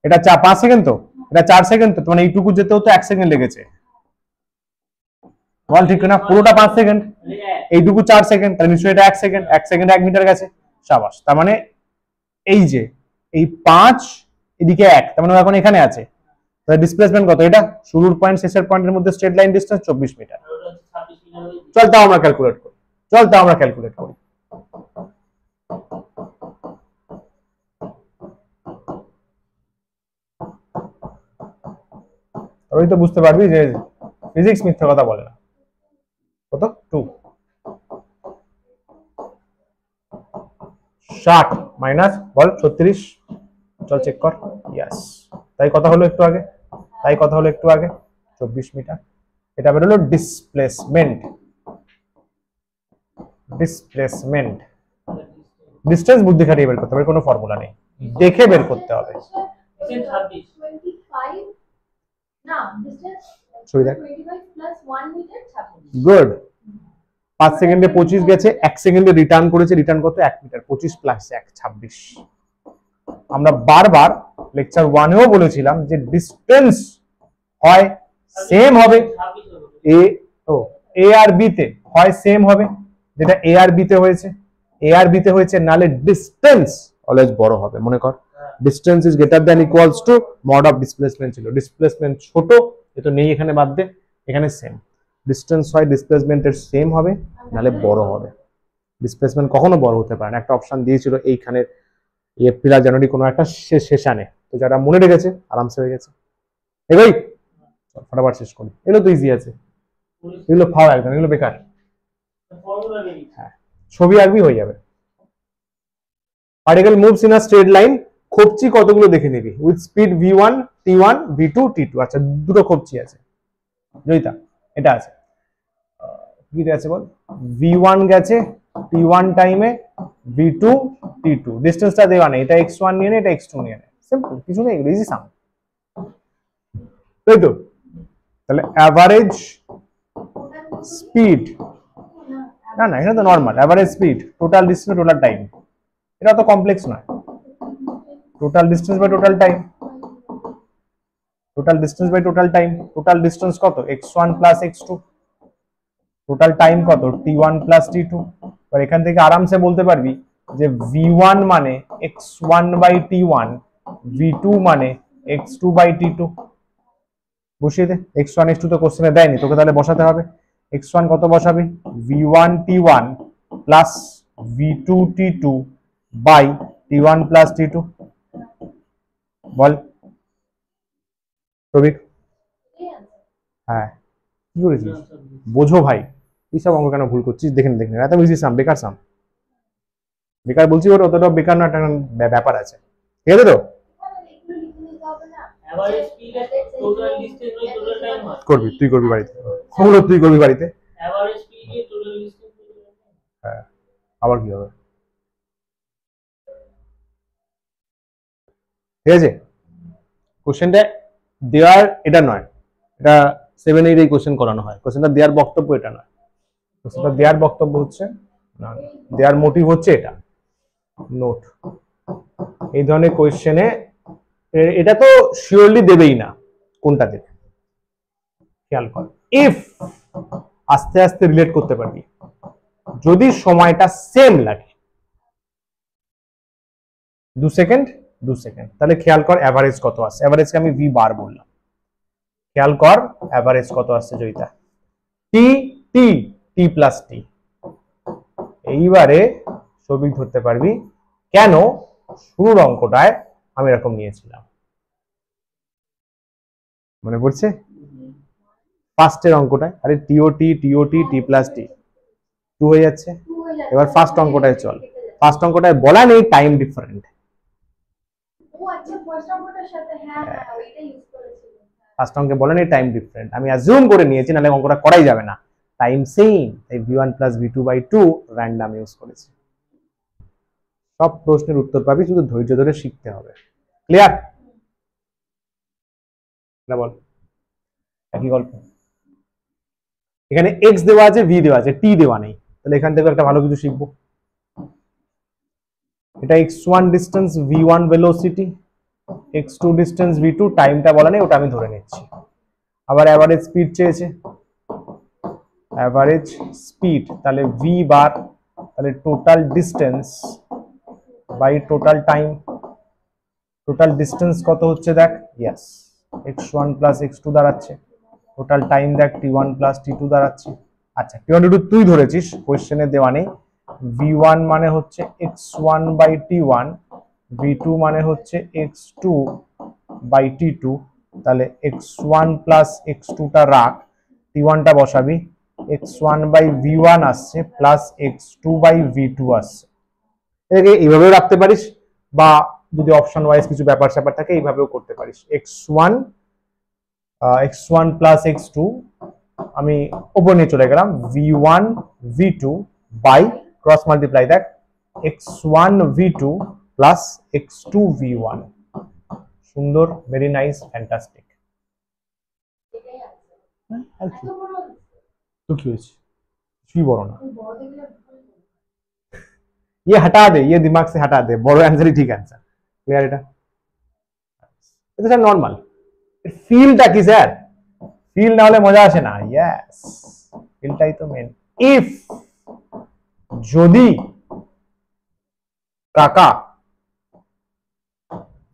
এটা 5 সেকেন্ড তো, এটা 4 সেকেন্ড তো, মানে এইটুকু যেতেও তো 1 সেকেন্ড লেগেছে। বল ঠিক না? পুরোটা 5 সেকেন্ড, এইটুকু 4 সেকেন্ড, তাহলে নিশ্চয়ই এটা 1 সেকেন্ড। 1 সেকেন্ডে 1 মিটার গেছে, সাবাস। তার মানে এই যে এই 5 এদিকে 1, তার মানে এখন এখানে আছে। তাহলে ডিসপ্লেসমেন্ট কত? এটা শুরুর পয়েন্ট শেষের পয়েন্টের মধ্যে স্ট্রেট লাইন ডিসটেন্স 24 মিটার। ওটা 26 মিটার হয়ে চল তাও আমরা ক্যালকুলেট করি, তবেই তো বুঝতে পারবি যে ফিজিক্স মিথ্যে কথা বলে না। কত? 2 60 মাইনাস বল 36। চল চেক কর, ইয়েস। তাই কথা হলো একটু আগে, 24 মিটার। এটা বেরোলো ডিসপ্লেসমেন্ট। ডিস্টেন্স বুদ্ধি খাটিয়ে বের করতে হবে, কোনো ফর্মুলা নেই, দেখে বের করতে হবে। 26 25 না ডিসটেন্স সুবিধা 25 প্লাস 1 মিটার 26। গুড। 5 সেকেন্ডে 25 গেছে, 1 সেকেন্ডে রিটার্ন করেছে, রিটার্ন কত? 1 মিটার। 25 প্লাস 1 26। আমরা বারবার লেকচার 1 এও বলেছিলাম যে ডিসটেন্স হয় সেম হবে, 26 হবে। এ আর বি তে হয় সেম হবে, যেটা এ আর বি তে হয়েছে, নালে ডিসটেন্স অলওয়েজ বড় হবে। মনে কর distance is greater than equals to mod of displacement ছিল, ডিসপ্লেসমেন্ট ছোট, এটা নেই এখানে, বাদ দে, এখানে সেম। ডিসটেন্স হয় ডিসপ্লেসমেন্টের সেম হবে, নালে বড় হবে। ডিসপ্লেসমেন্ট কখনো বড় হতে পারে না। একটা অপশন দিয়েছিল এইখানে, এপ্রিল আর জানুয়ারি কোনো একটা সেশনে, তো যারা মনে রেখেছে আরামসে হয়ে গেছে। এগোই, ফটাফট শেষ করি। এগুলো তো ইজি আছে, এগুলো ফাও একদম, এগুলো বেকার। ফর্মুলা বেরিয়েছে। হ্যাঁ, ছবি আঁকবি হয়ে যাবে। Particle moves in a straight line, খোপচি কতগুলো দেখে নিবি, with speed v1 t1 v2 t2। আচ্ছা দুটো খোপচি আছে জয়িতা, এটা আছে কি আছে বল? v1 গেছে t1 টাইমে, v2 t2, ডিসটেন্সটা দেওয়া নেই, এটা x1 নিয়ে নে, এটা x2 নিয়ে নে, সিম্পল, কিছু নেই, ইজি সাম, তাই তো? তাহলে অ্যাভারেজ স্পিড, না না এটা তো normal, average speed, total distance, total time, এটা তো কমপ্লেক্স নয়, total distance by total time. Total distance by total time, total distance কত x1 plus x2, total time কত t1 প্লাস t2। এবার এখান থেকে আরামসে বলতে পারবি যে v1 মানে x1 বাই t1, v2 মানে x2 বাই t2। বসিয়ে দে, x1 x2 তো কোশ্চেনে দেয়নি, তোকে তাহলে বসাতে হবে। x1 কত বসাবি, v1 t1 plus v2 t2 by t1 plus t2। বল প্রবীর। হ্যাঁ কি করেছিস, বোঝো ভাই, এইসব অঙ্ক কেন ভুল করছিস, দেখে নে এত বুঝি সাম বেকার সাম, বেকার বলছি ওর অতটা বেকার না, একটা ব্যাপার আছে, ঠিক আছে তো। Average speed total distance by total time হয়। করবি তুই, করবি বাড়িতে, ওগুলো তুই করবি বাড়িতে। Average speed total distance by total time. হ্যাঁ আবার কি হবে, ঠিক আছে। কোশ্চেনটা দেওয়ার এটা নয়, এটা 7-8 এই কোশ্চেন করানো হয়, কোশ্চেনটা দেওয়ার বক্তব্য এটা নয়, কোশ্চেনটা দেওয়ার বক্তব্য হচ্ছে না, দেওয়ার মোটিভ হচ্ছে এটা নোট। এই ধরনের কোশ্চেনে এটা তো শিওরলি দেবেই না, কোনটা দেবে খেয়াল কর। ইফ আস্তে আস্তে রিলেট করতে পারবি, যদি সময়টা সেম লাগে 2 সেকেন্ড 2 সেকেন্ড, তাহলে খেয়াল কর অ্যাভারেজ কত আসছে, অ্যাভারেজকে আমি ভি বার বললাম, খেয়াল কর অ্যাভারেজ কত আসছে জয়িতা, টি টি টি প্লাস টি। এইবারে ছবি ধরতে পারবি কেন শুরুর অঙ্কটায় আমি এরকম নিয়েছিলাম, মনে পড়ছে ফার্স্টের অঙ্কটায়, আরে টিওটি টিওটি টি প্লাস টি 2 হয়ে যাচ্ছে। এবার ফার্স্ট অঙ্কটায় চল, ফার্স্ট অঙ্কটায় বলা নেই টাইম ডিফারেন্ট, ফার্স্ট অঙ্কে বলা নেই টাইম ডিফারেন্ট, আমি অ্যাজিউম করে নিয়েছি, নাহলে অঙ্কটা করাই যাবে না, টাইম সেম, তাই v1 plus v2 by 2 random use করেছি। সব প্রশ্নের উত্তর পাবি, শুধু ধৈর্য ধরে শিখতে হবে। ক্লিয়ার না, বল একই গল্প। এখানে x দেওয়া আছে, v দেওয়া আছে, t দেওয়া নেই, তাহলে এখান থেকে একটা ভালো কিছু শিখবো। এটা x1 distance, v1 velocity, x2 distance, v2 টাইমটা বলা নেই, ওটা আমি ধরে নিচ্ছি। আবার অ্যাভারেজ স্পিড চেয়েছে, অ্যাভারেজ স্পিড, তাহলে v বার, তাহলে total distance by total time, total distance কত হচ্ছে দেখ, ইয়েস x1 প্লাস x2 দাঁড়াচ্ছে, টোটাল টাইম দেখ t1 প্লাস t2 দাঁড়াচ্ছে। আচ্ছা t1 t2 তুই ধরেছিস, কোশ্চেনে দেওয়া নেই। v1 মানে হচ্ছে x1 বাই t1, v2 মানে হচ্ছে x2 বাই t2, তাহলে x1 প্লাস x2 টা রাখ, t1 টা বসাবি, x1 বাই v1 আসছে প্লাস x2 বাই v2 আসছে। এটাকে এইভাবেও রাখতে পারিস, বা যদি অপশন ওয়াইজ কিছু ব্যাপার স্যাপার থাকে এইভাবেও করতে পারিস। x1 প্লাস x2 আমি উপর নিয়ে চলে গেলাম, v1 v2 by cross multiply দেখ x1 v2 plus x2 v1। সুন্দর, ভেরি নাইস, ফ্যান্টাস্টিক। তো কি হয়েছে, কিছুই বড় না, ये हटा दे, ये दिमाग से हटा दे, বড় आंसर ही ठीक आंसर। क्लियर এটা, এটা স্যার নরমাল, ফিলটা কি স্যার, ফিল না হলে মজা আসে না, ইয়েস ফিলটাই তো মেন। ইফ যদি কাকা,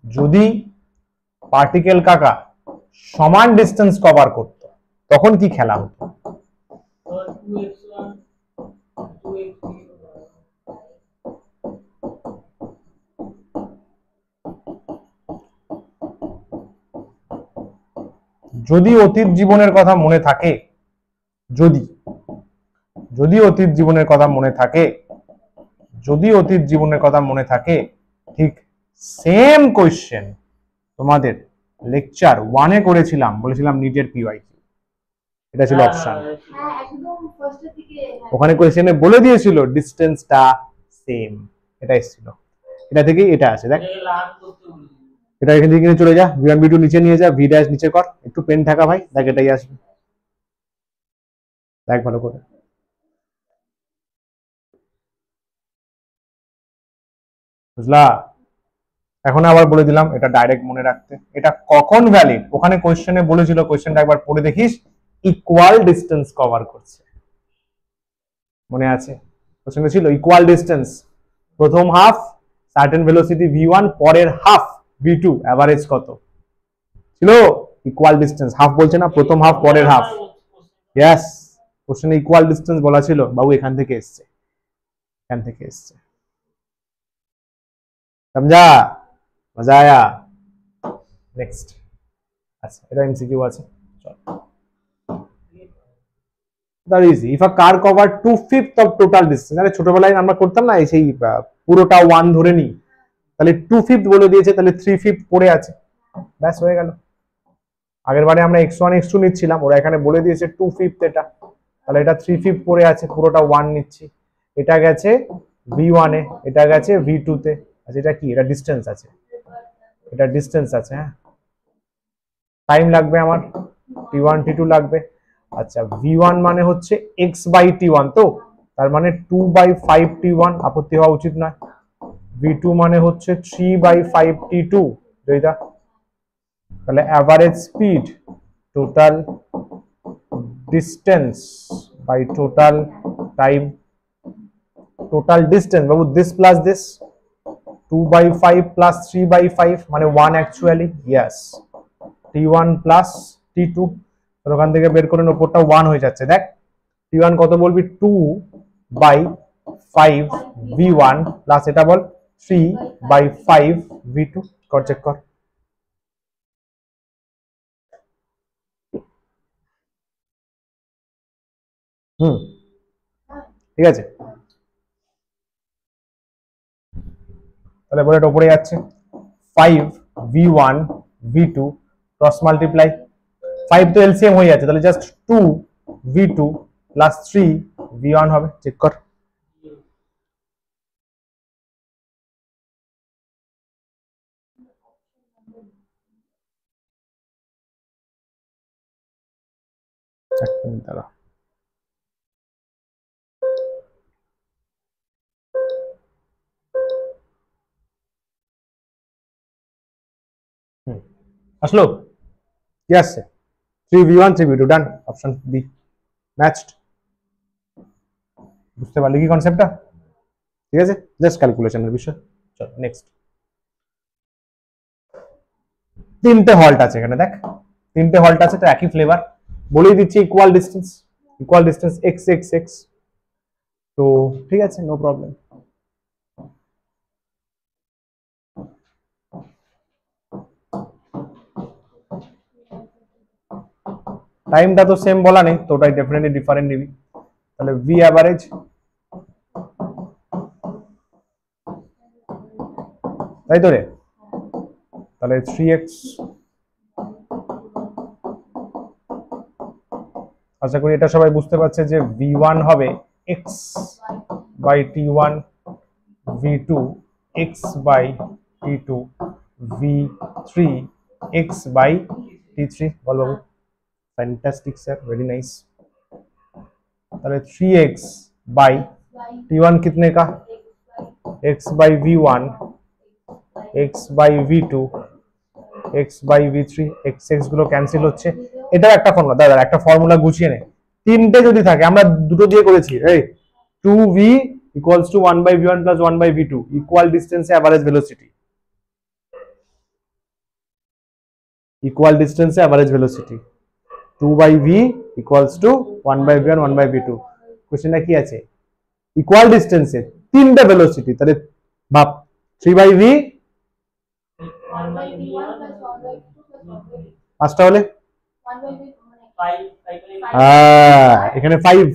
যদি পার্টিকেল কাকা সমান ডিস্টেন্স কভার করত, তখন কি খেলা হতো, 2x1 2x2 যদি অতীত জীবনের কথা মনে থাকে, যদি অতীত জীবনের কথা মনে থাকে, যদি অতীত জীবনের কথা মনে থাকে, ঠিক সেম কোয়েশ্চেন তোমাদের লেকচার 1-এ করেছিলাম, বলেছিলাম নিটের পিওয়াইকিউ, এটা ছিল অপশন। ওখানে কোয়েশ্চেনে বলে দিয়েছিল ডিস্টেন্সটা সেম, এটা এসেছিল, এটা থেকে এটা আছে দেখ, এটাকে লার্ন করতে বলেছি। এটা এখান থেকে নিয়ে চলে যা, v1 v2 নিচে নিয়ে যা, v ড্যাশ নিচে কর, একটু পেন থাকা ভাই, দেখ এটাই আসবে, দেখ ভালো করে, বুঝলা। এখন আবার বলে দিলাম, এটা ডাইরেক্ট মনে রাখতে। এটা কখন ভ্যালিড, ওখানে কোশ্চেনে বলেছিল, কোশ্চেনটা একবার পড়ে দেখিস, ইকুয়াল ডিস্টেন্স কভার করছে, মনে আছে? কোশ্চেনটা ছিল ইকুয়াল ডিস্টেন্স, প্রথম হাফ সার্টেন ভেলোসিটি v1, পরের হাফ v2, এভারেজ কত ছিল? ইকুয়াল ডিস্টেন্স, হাফ বলছে না, প্রথম হাফ পরের হাফ। ইয়েস, কোশ্চেনে ইকুয়াল ডিস্টেন্স বলা ছিল বাবু, এখান থেকে এসছে, এখান থেকে এসছে। समझा? मजा आया? नेक्स्ट। अच्छा, এটা এমসিকিউ আছে, চল। That is, if a car cover 2/5 of total distance, আরে ছোটবেলায় আমরা করতাম না, এই সেই পুরোটা 1 ধরে নি, তাহলে 2/5 বলে দিয়েছে, তাহলে 3/5 পড়ে আছে, ব্যাস হয়ে গেল। আগের বারে আমরা x1 x2 নিচ্ছিলাম, ওরা এখানে বলে দিয়েছে 2/5 এটা, তাহলে এটা 3/5 পড়ে আছে, পুরোটা 1 নিচ্ছি। এটা গেছে v1 এ, এটা গেছে v2 তে। আচ্ছা, এটা কি? এটা ডিসটেন্স আছে, এটা ডিসটেন্স আছে। হ্যাঁ, টাইম লাগবে আমার, t1 t2 লাগবে। আচ্ছা, v1 মানে হচ্ছে x/t1, তো তার মানে 2/5 t1, আপত্তি হওয়া উচিত নয়। v2 মানে হচ্ছে 3/5 t2, যেটা তাহলে average speed, total distance by total time. Total distance বাবু, দিস প্লাস দিস, 2/5 প্লাস 3/5 মানে 1 actually. Yes, t1 plus t2, ওখান থেকে বের করে ওপরটা 1 হয়ে যাচ্ছে। দেখ t1 কত বলবি, 2/5 v1 প্লাস এটা বল 3/5 v2, কর চেক কর। ঠিক আছে, তাহলে বলে এটা উপরে যাচ্ছে, 5 v1 v2 ক্রস মাল্টিপ্লাই, 5 তো এলসিএম হয়ে যাচ্ছে, তাহলে জাস্ট 2 v2 প্লাস 3 v1 হবে, চেক কর। দাঁড়া, আসলো? কি আসছে? 3v1 3v2, ডান, অপশন বি ম্যাচড। বুঝতে পারলি কি কনসেপ্টটা? ঠিক আছে, জাস্ট ক্যালকুলেশনের বিষয়। চল নেক্সট। তিনটে হল্ট আছে এখানে, দেখ তিনটে হল্ট আছে, তো একই ফ্লেভার বলেই দিচ্ছি, equal distance x x x, তো ঠিক আছে, নো প্রবলেম। টাইমটা তো সেম বলা নেই, তো ওটাই ডেফিনেটলি ডিফারেন্ট নিবি। তাহলে ভি অ্যাভারেজ, তাই তো রে, তাহলে 3x, আশা করি এটা সবাই বুঝতে পারছে যে v1 হবে x/t1, v2 x/t2, v3 x/t3। বল বাবু। Fantastic sir, very nice. তাহলে 3x/t1 कितने का, x/v1 x/v2 x/v3, x x গুলো ক্যান্সেল হচ্ছে। এটা একটা ফর্মুলা, দাদা একটা ফর্মুলা গুছিয়ে নে, তিনটে যদি থাকে, আমরা দুটো দিয়ে করেছি, এই 2v equals to 1/v1 plus 1/v2 equal distance average velocity, equal distance average velocity 2/v equals to 1/v1 1/v2। কোশ্চেনটা কি আছে, ইকুয়াল ডিস্টেন্সে তিনটা ভেলোসিটি, তাহলে ভাব 3/v, পাঁচটা হলে এখানে 5,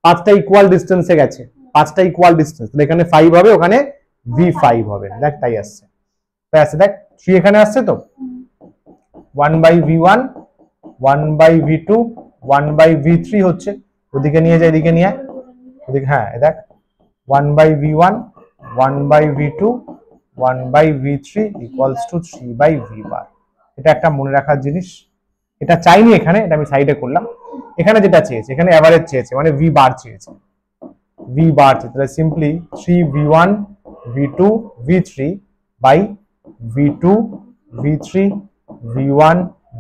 পাঁচটা ইকুয়াল ডিস্টেন্সে গেছে, পাঁচটা ইকুয়াল ডিস্টেন্স, তাহলে এখানে 5 হবে, ওখানে v5 হবে। দেখ তাই আসছে, তাই আসছে, দেখ 3 এখানে আসছে, তো 1/v1 1/v2 1/v3 হচ্ছে, ওদিকে নিয়ে যায়, এদিকে নিয়ে ওদিকে, হ্যাঁ দেখ 1/v1 1/v2 1/v3 equals to 3/v bar। এটা একটা মনে রাখার জিনিস, এটা চাইনি এখানে, এটা আমি সাইডে করলাম। এখানে যেটা চেয়েছে, এখানে এভারেজ চেয়েছে, মানে v বার চেয়েছে, v বার চেয়েছে, তাহলে simply 3v1 v2 v3 by V2 V3 V1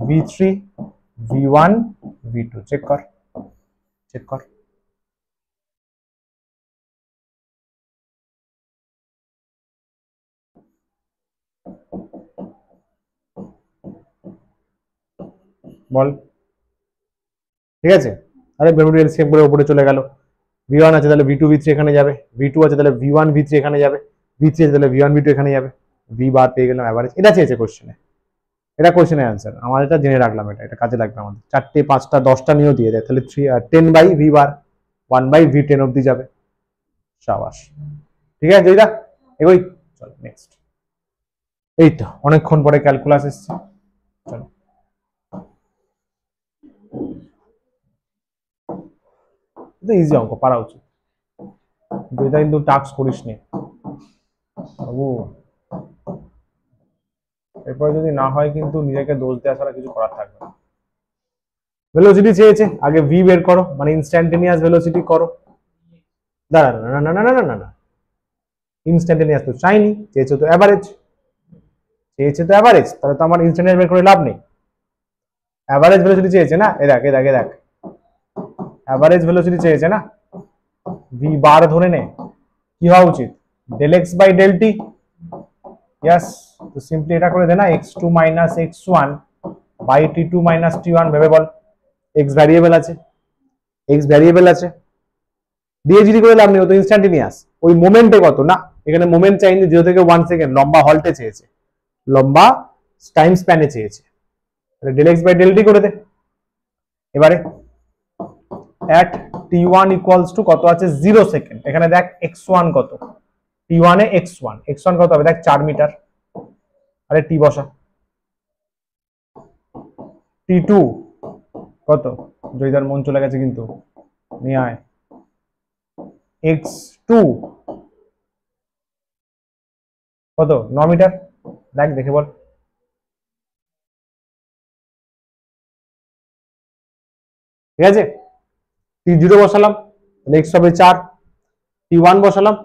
V3 V1 V2 check কর বল, ঠিক আছে। আরে বেরোটি এলসিএম করে উপরে চলে গেল। V1 আছে তাহলে V2 V3 এখানে যাবে, V2 আছে তাহলে V1 V3 এখানে যাবে, V3 আছে তাহলে V1 V2 এখানে যাবে, V বার পেয়ে গেলাম অ্যাভারেজ। এটা চেয়েছে কোশ্চেনে, এটা কোশ্চেনের অ্যান্সার। আমাদের এটা জেনে রাখলাম, এটা কাজে লাগবে আমাদের। 4টে 5টা 10টা নিয়েও দিয়ে দেয়, তাহলে 10 by V bar 1 by V10 অব্দি যাবে। সাবাস, ঠিক আছে জয়দা, এগোই। চলো নেক্সট। এই তো অনেকক্ষণ পরে ক্যালকুলাস এসছে, চলো। ইজি অঙ্ক, পারা উচিত। জয়দা কিন্তু টাস্ক করিস নি বাবু, এরপরে যদি না হয় কিন্তু নিজেকে দোষ দেওয়া ছাড়া কিছু করার থাকবে না। ভেলোসিটি চেয়েছে, আগে ভি বের করো, মানে ইনস্ট্যান্টেনিয়াস ভেলোসিটি করো। দাঁড়া না না না না না না না, ইনস্ট্যান্টেনিয়াস তো চাইনি, চেয়েছে তো অ্যাভারেজ, তাহলে তো আমার ইনস্ট্যান্টেনিয়াস বের করে লাভ নেই। অ্যাভারেজ ভেলোসিটি চেয়েছে না, এ দেখ অ্যাভারেজ ভেলোসিটি চেয়েছে না, ভি বার ধরে নে, কি হওয়া উচিত, del x by del T. Yes, তো সিম্পলি এটা করে দে না, x2 minus x1 by t2 minus t1, ভেবে বল। এক্স ভ্যারিয়েবল আছে, দিয়ে জিডি করে লাভ নেই, ও তো ইনস্ট্যান্টেনিয়াস। ওই মোমেন্টে কত না, এখানে মোমেন্ট চাইনি, 0 থেকে 1 সেকেন্ড, লম্বা হল্টে চেয়েছে, লম্বা টাইম স্প্যানে চেয়েছে, তাহলে del x by del t করে দে। এবারে at t1 ইকুয়ালস টু কত আছে, 0 সেকেন্ড। এখানে দেখ x1 কত, t1 এ x1 কত হবে, দেখ 4 মিটার। আরে টি বসা, t2 কত, জয়দার মন চলে গেছে কিন্তু, নিয়ে আয়। x2 কত, 9 মিটার। দেখ, দেখে বল। ঠিক আছে, t0 বসালাম, তাহলে x হবে 4, t1 বসালাম,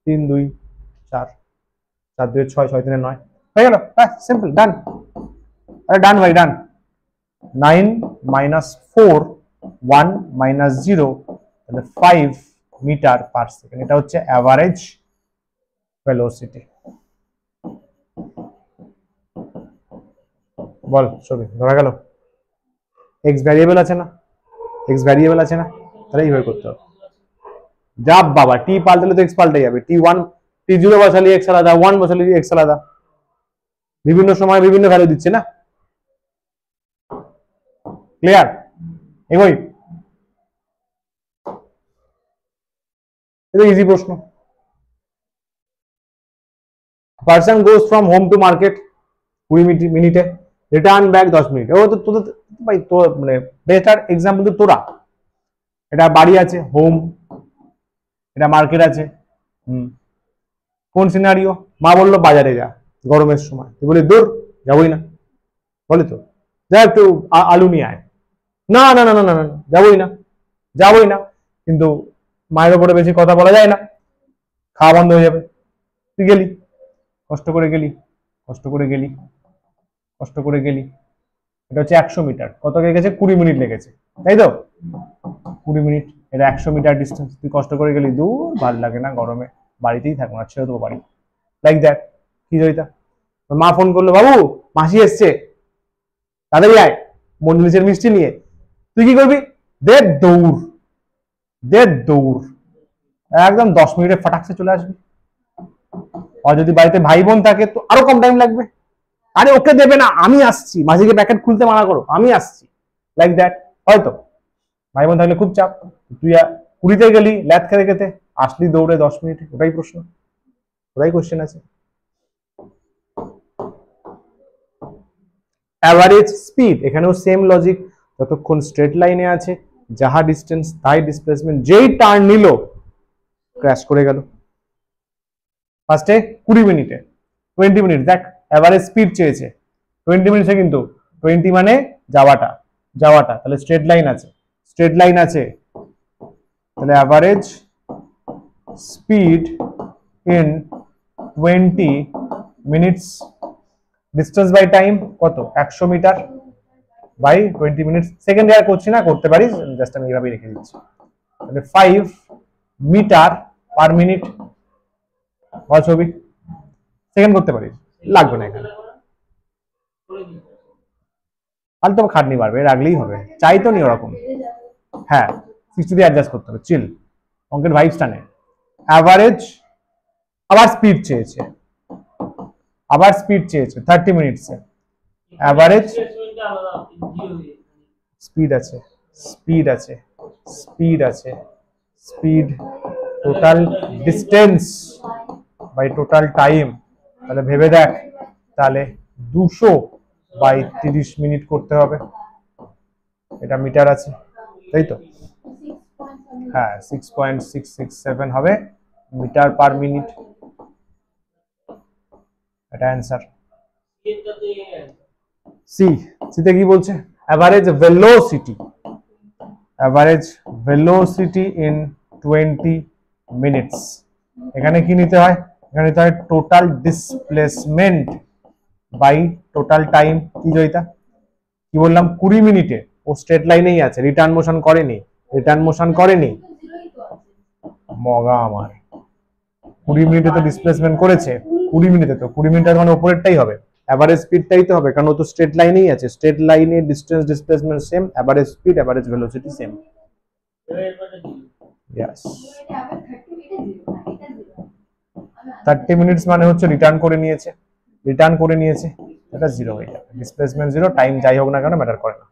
3 2 4, 4 2 6, 6 3 9, হয়ে গেল। হ্যাঁ, সিম্পল, ডান। আরে ডান ভাই, ডান। 9 মাইনাস 4 1 মাইনাস 0, তাহলে 5 মিটার পার সেকেন্ড। এটা হচ্ছে অ্যাভারেজ ভেলোসিটি। বল ছবি ধরা গেল। এক্স ভ্যারিয়েবল আছে না, তাহলে এইভাবে করতে হবে। যা বাবা, টি পাল্টালে তো এক্স পাল্টে যাবে। t1 t0 বসালে এক্স আলাদা, 1 বসালে এক্স আলাদা, বিভিন্ন সময় বিভিন্ন ভ্যালু দিচ্ছে না। ক্লিয়ার, এগোই। এটা ইজি প্রশ্ন। Person goes from home to market 20 মিনিটে, রিটার্ন ব্যাক 10 মিনিট। ও তো তোদের ভাই, তোর মানে বেটার এক্সাম্পল তো তোরা। এটা বাড়ি আছে, হোম, এটা মার্কেট আছে। কোন সিনারিও, মা বললো বাজারে যা গরমের সময়, তুই বলি দূর যাবোই না, বলি তো যা একটু আলু নিয়ে আয়, না না না না না যাবোই না। কিন্তু মায়ের ওপরে বেশি কথা বলা যায় না, খাওয়া বন্ধ হয়ে যাবে। তুই গেলি, কষ্ট করে গেলি, এটা হচ্ছে 100 মিটার। কত লেগেছে, 20 মিনিট লেগেছে, তাই তো 20 মিনিট। এটা 100 মিটার ডিস্টেন্স, তুই কষ্ট করে গেলি, দূর ভালো লাগে না, গরমে বাড়িতেই থাকবো না, ছেড়ে দেবো বাড়ি। Like that. কি জয়িতা, মা ফোন করলো, বাবু মাসি এসছে, তাড়াতাড়ি আয় মন্ডলিসের মিষ্টি নিয়ে। তুই কি করবি, দে দৌড়, একদম 10 মিনিটে ফাটাকসে চলে আসবি। আর যদি বাড়িতে ভাই বোন থাকে তো আরো কম টাইম লাগবে। আরে ওকে দেবে না, আমি আসছি, মাঝিকে প্যাকেট খুলতে মানা করো, আমি আসছি, লাইক দ্যাট। হয়তো ভাই বোন থাকলে খুব চাপ, তুই 20-তে গেলি ল্যাথ খেতে আসলি দৌড়ে 10 মিনিটে। ওটাই প্রশ্ন, ওটাই কোশ্চেন আছে। অ্যাভারেজ স্পিড, এখানেও সেম লজিক, যতক্ষণ স্ট্রেট লাইনে আছে, যাহা ডিস্টেন্স তাই ডিসপ্লেসমেন্ট, যেই টার্ন নিল ক্র্যাশ করে গেল। ফার্স্টে 20 মিনিটে, 20 মিনিট, দেখ অ্যাভারেজ স্পিড চেয়েছে 20 মিনিটে, কিন্তু 20 মানে যাওয়াটা, তাহলে স্ট্রেট লাইন আছে, তাহলে average speed in 20 minutes, distance by time কত 100 মিটার বাই 20 মিনিটস, সেকেন্ড ইয়ার করছি না, করতে পারিস, জাস্ট আমি এইভাবেই রেখে দিচ্ছি। তাহলে 5 মিটার পার মিনিট, বল ছবি, সেকেন্ড করতে পারিস, লাগবে না এখানে, আর তো খাটনি বাড়বে, রাখলেই হবে, চাই তো নি ওরকম। হ্যাঁ 60 দিয়ে অ্যাডজাস্ট করতে হবে, চিল, অঙ্কের ভাইবসটা নেই। অ্যাভারেজ, আবার স্পিড চেয়েছে, 30 মিনিটসে, অ্যাভারেজ স্পিড আছে, speed total distance by total time, তাহলে ভেবে দেখ, তাহলে 200 বাই 30 মিনিট করতে হবে, এটা মিটার আছে তাই তো, হ্যাঁ 6.667 হবে মিটার পার মিনিট, এটা অ্যান্সার। সিতে কি বলছে, অ্যাভারেজ ভেলোসিটি ইন 20 মিনিটস, এখানে কি নিতে হয়, এখানে নিতে হয় total displacement by total time, কি জয়িতা কি বললাম 20 মিনিটে ও স্ট্রেট লাইনেই আছে, রিটার্ন মোশন করেনি, মগা আমার 20 মিনিটে তো ডিসপ্লেসমেন্ট করেছে, 20 মিনিটে তো 20 মিনিটের মানে উপরেরটাই হবে, অ্যাভারেজ স্পিডটাই তো হবে, কারণ ও তো স্ট্রেট লাইনেই আছে, স্ট্রেট লাইনে distance displacement same, average speed average velocity same. Yes 30 minutes মানে হচ্ছে রিটার্ন করে নিয়েছে, এটা 0 হয়ে যাবে, ডিসপ্লেসমেন্ট 0, টাইম যাই হোক না কেন ম্যাটার করে না,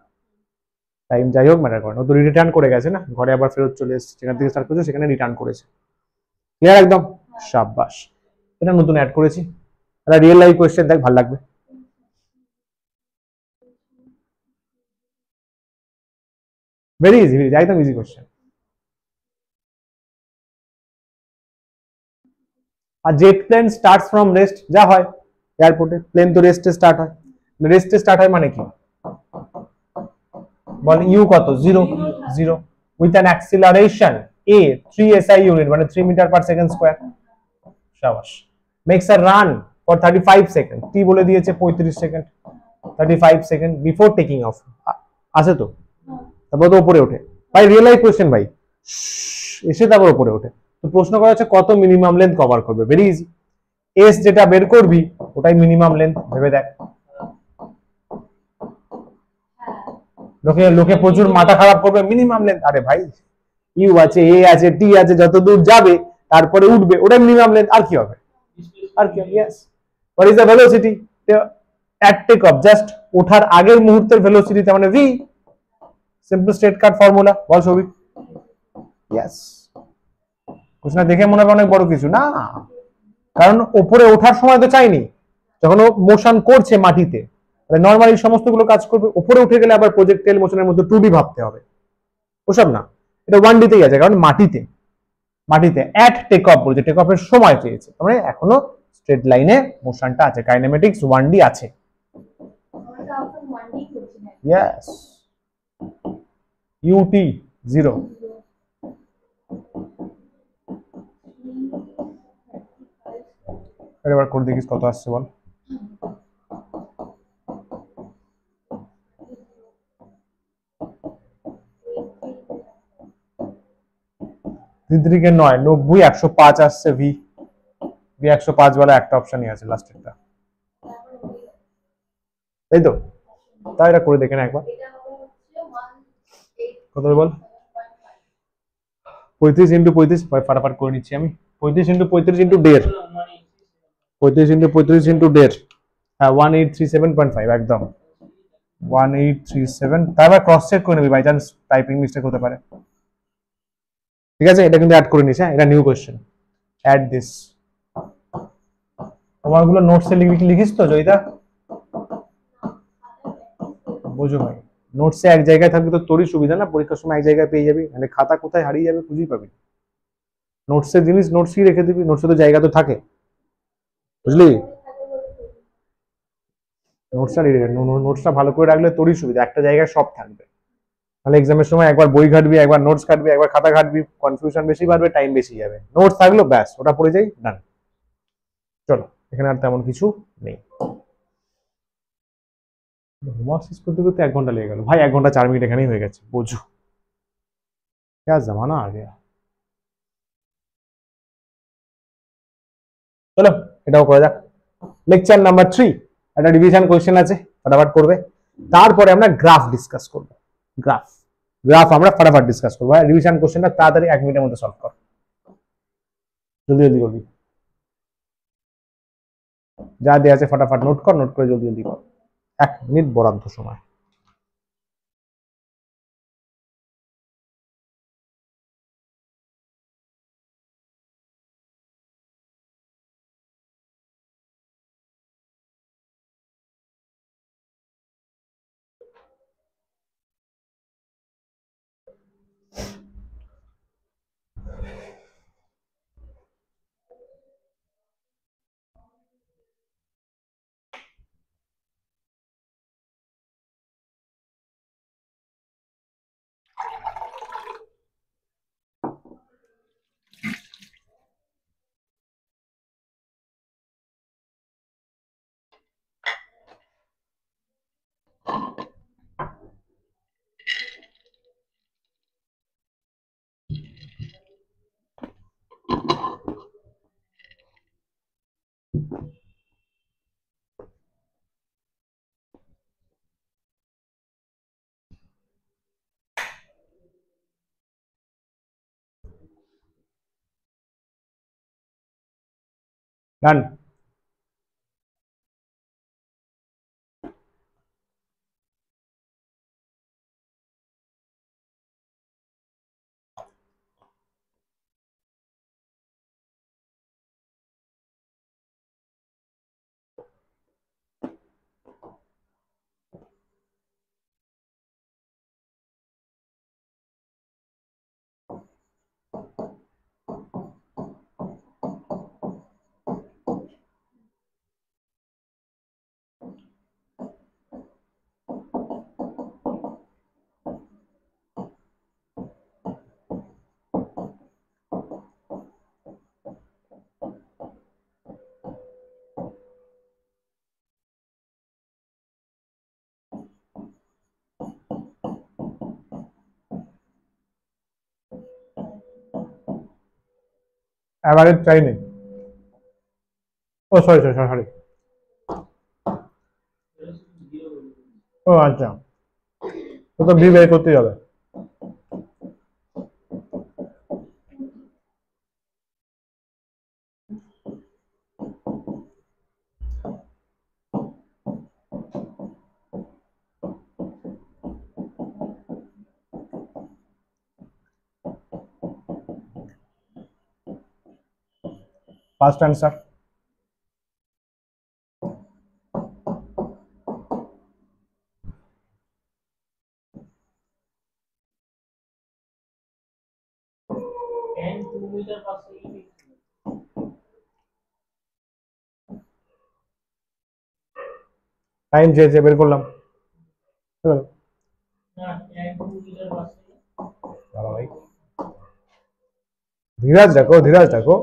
ও তো রিটার্ন করে গেছে না, ঘরে আবার ফেরত চলে এসেছে, যেখান থেকে স্টার্ট করেছে সেখানে রিটার্ন করেছে, ক্লিয়ার একদম, শাবাশ, এটা নতুন অ্যাড করেছি, এটা রিয়েল লাইফ কোয়েশ্চেন, দেখ ভালো লাগবে, ভেরি ইজি, একদম ইজি কোয়েশ্চেন। আর jet plane starts from rest, যা হয় এয়ারপোর্টে, প্লেন তো রেস্টে স্টার্ট হয়, মানে কি বল, ইউ কত 0 with an acceleration a 3 SI unit, মানে 3 মিটার পার সেকেন্ড স্কয়ার, শাবাশ, makes a run for 35 second, T বলে দিয়েছে 35 second, 35 second before taking off, আছে তো, তারপর তো উপরে ওঠে, ভাই রিয়েল লাইফ কোয়েশ্চেন ভাই, এসে তারপর উপরে ওঠে, তো প্রশ্ন করা হচ্ছে কত মিনিমাম লেন্থ কভার করবে, ভেরি ইজি, এস যেটা বের করবি ওটাই মিনিমাম লেন্থ, ভেবে দেখ, লোকে প্রচুর মাথা খারাপ করবে, মিনিমাম লেন্থ, আরে ভাই ইউ আছে, এ আছে, টি আছে, যত দূর যাবে তারপরে উঠবে, ওটাই মিনিমাম লেন্থ, আর কি হবে, yes, what is the velocity at take off, জাস্ট ওঠার আগের মুহূর্তের ভেলোসিটি, তার মানে V, simple straight cut formula, বল সবই, ইয়েস, কোশ্চেন দেখে মনে হবে অনেক বড় কিছু না, কারণ উপরে ওঠার সময় তো চাইনি, যখন ও মোশন করছে মাটিতে, তাহলে নরমালি সমস্তগুলো কাজ করবে, উপরে উঠে গেলে আবার প্রজেক্টাইল মোশনের মধ্যে 2D ভাবতে হবে, ওসব না, এটা 1D তেই আছে, কারণ মাটিতে অ্যাট টেক অফ বলছে, টেক অফের সময় চেয়েছে, মানে এখনো স্ট্রেট লাইনে মোশনটা আছে, কাইনেমেটিক্স 1D আছে, ইয়েস, UT 0, এবার করে দেখিস কত আসছে বল, তিনকে 9 90 105 আসছে, ভি 105 বলা একটা অপশনই আছে লাস্টেরটা, তাই তো, তাই এটা করে দেখে না একবার, কত বল, 35 ইন্টু 35, ফাটাফাট করে নিচ্ছি আমি, 35 ইন্টু 35 ইন্টু 1.5, 35 ইন্টু 35 ইন্টু 1.5, হ্যাঁ 1837.5, একদম 1837, তারপর ক্রস চেক করে নিবি, বাই চান্স টাইপিং মিস্টেক হতে পারে, ঠিক আছে, এটা কিন্তু অ্যাড করে নিস, হ্যাঁ এটা নিউ কোশ্চেন, অ্যাড দিস, তোমারগুলো নোটসে লিখিস তো জয়িতা, বুঝো ভাই, নোটসে এক জায়গায় থাকবে তো তোরই সুবিধা না, পরীক্ষার সময় এক জায়গায় পেয়ে যাবি, মানে খাতা কোথায় হারিয়ে যাবে খুঁজেই পাবি, নোটসের জিনিস নোটসই রেখে দিবি, নোটসে তো জায়গা তো থাকে, বুঝলি, নোটসটা ভালো করে রাখলে তোরই সুবিধা, একটা জায়গায় সব থাকবে, তাহলে এক্সামের সময় একবার বই ঘাটবি, একবার নোটস ঘাটবি, একবার খাতা ঘাটবি, কনফিউশন বেশি বাড়বে, টাইম বেশি যাবে, নোটস থাকলো ব্যাস, ওটা পড়ে যাই, ডান, চলো। এখানে আর তেমন কিছু নেই। হোমওয়ার্ক শেষ করতে করতে 1 ঘন্টা লেগে গেল ভাই, 1 ঘন্টা 4 মিনিট এখানেই হয়ে গেছে, বোঝো क्या जमाना आ गया। চলো এটাও করা যাক। লেকচার নাম্বার 3 একটা রিভিশন কোশ্চেন আছে, ফটাফট করবে। তারপরে আমরা গ্রাফ ডিসকাস করব। গ্রাফ গ্রাফ আমরা ফটাফট ডিসকাস করবো। রিভিশন কোশ্চেনটা তাড়াতাড়ি 1 মিনিটের মধ্যে সলভ কর, জলদি জলদি করবি, যা দেওয়া আছে ফটাফট নোট কর, নোট করে জলদি জলদি কর, 1 মিনিট বরাদ্দ সময়। ডান। এবারে ট্রাই নেই, ও সরি সরি সরি, ও আচ্ছা, তো বি বের করতেই হবে। First answer. tan 2 metre per second. Time চেয়েছে, বের করলাম। না tan 2 মিটার পার সেকেন্ড। ভালো ভাই, ধীরাজ রাখো, ধীরাজ রাখো।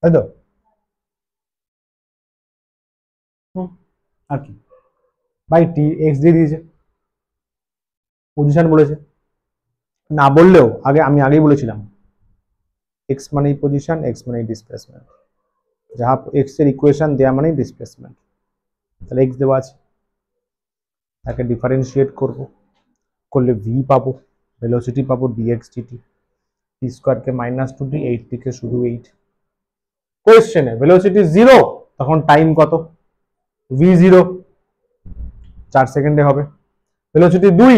তাই তো, আর কি ভাই, টি এক্স দিয়ে দিয়েছে, পজিশন বলেছে, না বললেও আগে আমি আগেই বলেছিলাম এক্স মানেই পজিশন, এক্স মানেই ডিসপ্লেসমেন্ট, যাহা এক্স এর ইকুয়েশন দেয়া মানেই ডিসপ্লেসমেন্ট। তাহলে এক্স দেওয়া আছে, তাকে ডিফারেন্সিয়েট করব, করলে ভি পাবো, ভেলোসিটি পাবো ডিএক্স ডিটি, টি স্কোয়ারকে -2d, 8 থেকে শুধু 8। কোয়েশ্চেনে ভেলোসিটি 0, তখন টাইম কত? v0, 4 সেকেন্ডে হবে। ভেলোসিটি 2,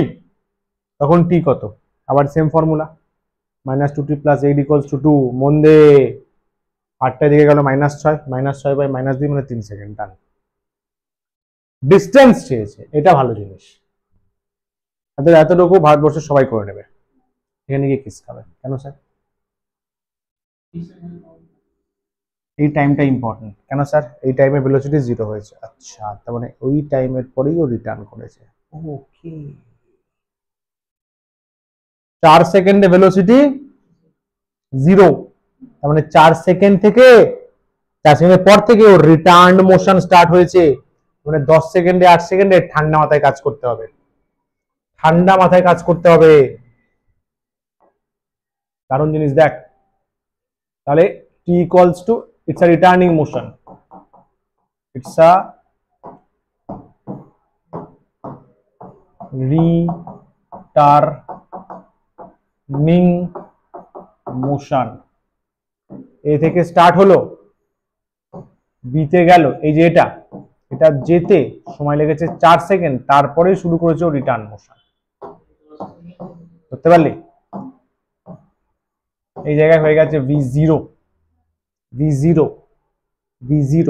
তখন টি কত? আবার সেম ফর্মুলা, -2t + 8 = 2। মন দে, 8টার দিকে গেল -6, -6 বাই -2 মানে 3 সেকেন্ড। ডান। ডিস্টেন্স চেয়েছে, এটা ভালো জিনিস, এতটুকু ভারতবর্ষের সবাই করে নেবে, এখানে গিয়ে কিস খাবে কেন স্যার? এই টাইমটা ইম্পর্টেন্ট কেন স্যার? এই টাইমে ভেলোসিটি 0 হয়েছে। আচ্ছা, তার মানে ওই টাইমের পরেই ও রিটার্ন করেছে। ওকে, 4 সেকেন্ডে ভেলোসিটি 0, তার মানে 4 সেকেন্ড থেকে 4 সেকেন্ডের পর থেকে ও রিটার্ন মোশন স্টার্ট হয়েছে। মানে 10 সেকেন্ডে 8 সেকেন্ডে ঠান্ডা মাথায় কাজ করতে হবে, ঠান্ডা মাথায় কাজ করতে হবে। কারণ জিনিস দেখ, তাহলে t equals to it's a returning motion, it's a returning motion। এ থেকে স্টার্ট হলো, বিতে গেল, এই যে এটা যেতে সময় লেগেছে 4 সেকেন্ড, তারপরে শুরু করেছে রিটার্ন মোশন। বুঝতে পারলি? এই জায়গায় হয়ে গেছে v0 v0 v0।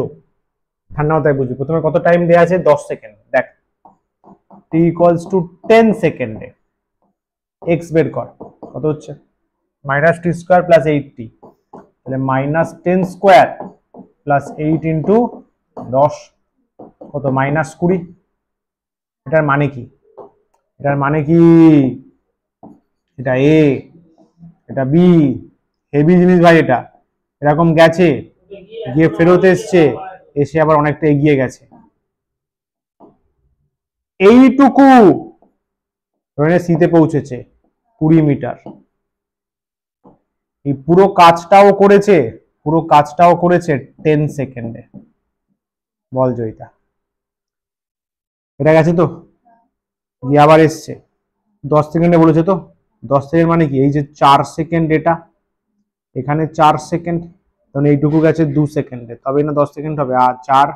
ঠান্ডা মাথায় বুঝি, প্রথমে কত টাইম দেয়া আছে? 10 সেকেন্ড। দেখ t equals to 10 সেকেন্ডে x বের কর, কত হচ্ছে? -t স্কয়ার প্লাস 8t, তাহলে -10 স্কয়ার প্লাস 8 ইন্টু 10 কত? -20। এটার মানে কি? এটার মানে কি? এটা এ, এটা বি। হেভি জিনিস ভাই, এটা এরকম গেছে, গিয়ে ফেরত এসছে, এসে আবার অনেকটা এগিয়ে গেছে। এইটুকু সিতে পৌঁছেছে 20 মিটার। এই পুরো কাজটাও করেছে, পুরো কাজটাও করেছে 10 সেকেন্ডে। বল জয়িতা, এটা গেছে তো, গিয়ে আবার এসছে 10 সেকেন্ডে বলেছে তো। 10 সেকেন্ড মানে কি? এই যে 4 সেকেন্ড, এটা এখানে 4 সেকেন্ড, তখন এইটুকু গেছে 2 সেকেন্ডে, তবে না 10 সেকেন্ড হবে। আর 4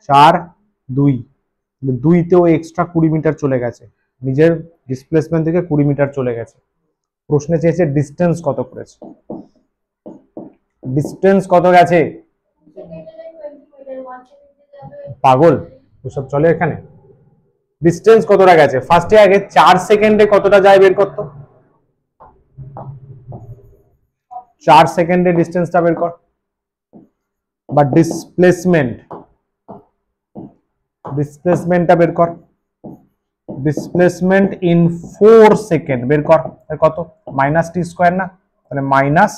4 2 2তেও এক্সট্রা 20 মিটার চলে গেছে, নিজের ডিসপ্লেসমেন্ট থেকে 20 মিটার চলে গেছে। প্রশ্নে চেয়েছে ডিস্টেন্স কত করেছে, ডিস্টেন্স কত গেছে? পাগল, ওসব চলে এখানে? ডিস্টেন্স কতটা গেছে? ফার্স্টে আগে 4 সেকেন্ডে কতটা যায় বের করতো, 4 সেকেন্ডে ডিস্টেন্সটা বের কর। বা ডিসপ্লেসমেন্টটা বের কর। ডিসপ্লেসমেন্ট ইন 4 সেকেন্ড বের কর, কত? -t স্কয়ার না, তাহলে মাইনাস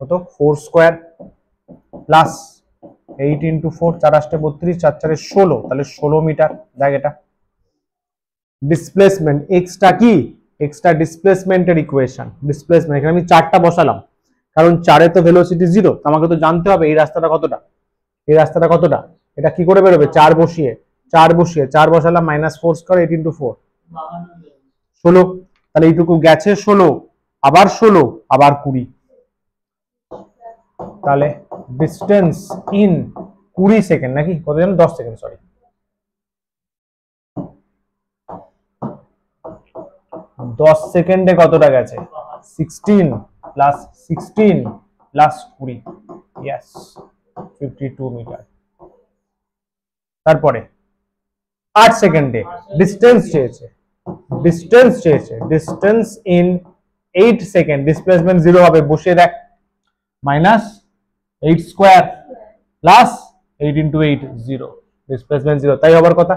কত? 4 স্কয়ার প্লাস 8 ইন্টু 4, 4 8 32, 4 4 16, তাহলে 16 মিটার। দেখ এটা ডিসপ্লেসমেন্ট, এক্সটা কি? এক্সটা ডিসপ্লেসমেন্টের ইকুয়েশন। ডিসপ্লেসমেন্ট এখানে আমি 4টা বসালাম, কারণ 4 এ তো ভেলোসিটি 0, আমাকে তো জানতে হবে এই রাস্তাটা কতটা, এই রাস্তাটা কতটা। এটা কি করে বেরোবে? 4 বসিয়ে 4 বসালাম, -4 স্কয়ার 8 ইন্টু 4 16, তাহলে এইটুকু গেছে 16, আবার 16, আবার 20। তাহলে ডিস্টেন্স ইন 20 সেকেন্ড, নাকি কত জানো? 10 সেকেন্ড, সরি 10 সেকেন্ডে কতটা গেছে? 16 প্লাস 16 প্লাস 20, ইয়েস 52 মিটার। তারপরে 8 সেকেন্ডে ডিস্টেন্স চেয়েছে, ডিস্টেন্স ইন 8 সেকেন্ড, ডিসপ্লেসমেন্ট 0 হবে, বসিয়ে দেখ, -8 স্কয়ার প্লাস 8 ইন্টু 8 0, ডিসপ্লেসমেন্ট 0। তাই হবার কথা,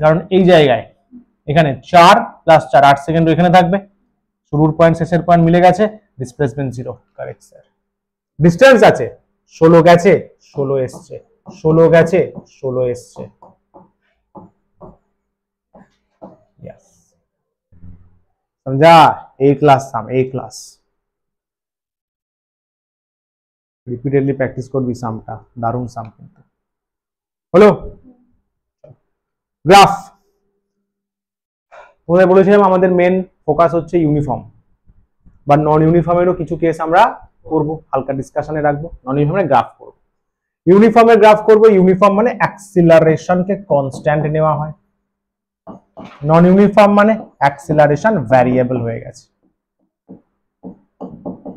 কারণ এই জায়গায় এখানে 4 প্লাস 4 8 সেকেন্ড এখানে থাকবে, শুরুর পয়েন্ট শেষের পয়েন্ট মিলে গেছে, ডিসপ্লেসমেন্ট 0। Correct sir. ডিস্টেন্স আছে 16 গেছে 16 এসছে, 16 গেছে 16 এসছে। यस, समझा? ए क्लास साम, ए क्लास রিপিটেডলি প্র্যাকটিস করবি সামটা, দারুণ সাম কিন্তু। হলো গ্রাফ। তোমাদের বলেছিলাম আমাদের মেন ফোকাস হচ্ছে ইউনিফর্ম বা নন ইউনিফর্মেরও কিছু কেস আমরা করব, হালকা ডিসকাশনে রাখবো। নন ইউনিফর্মের গ্রাফ করব, ইউনিফর্মের গ্রাফ করব। ইউনিফর্ম মানে অ্যাক্সিলারেশনকে কনস্ট্যান্ট নেওয়া হয়, নন ইউনিফর্ম মানে অ্যাক্সিলারেশন ভ্যারিয়েবল হয়ে গেছে,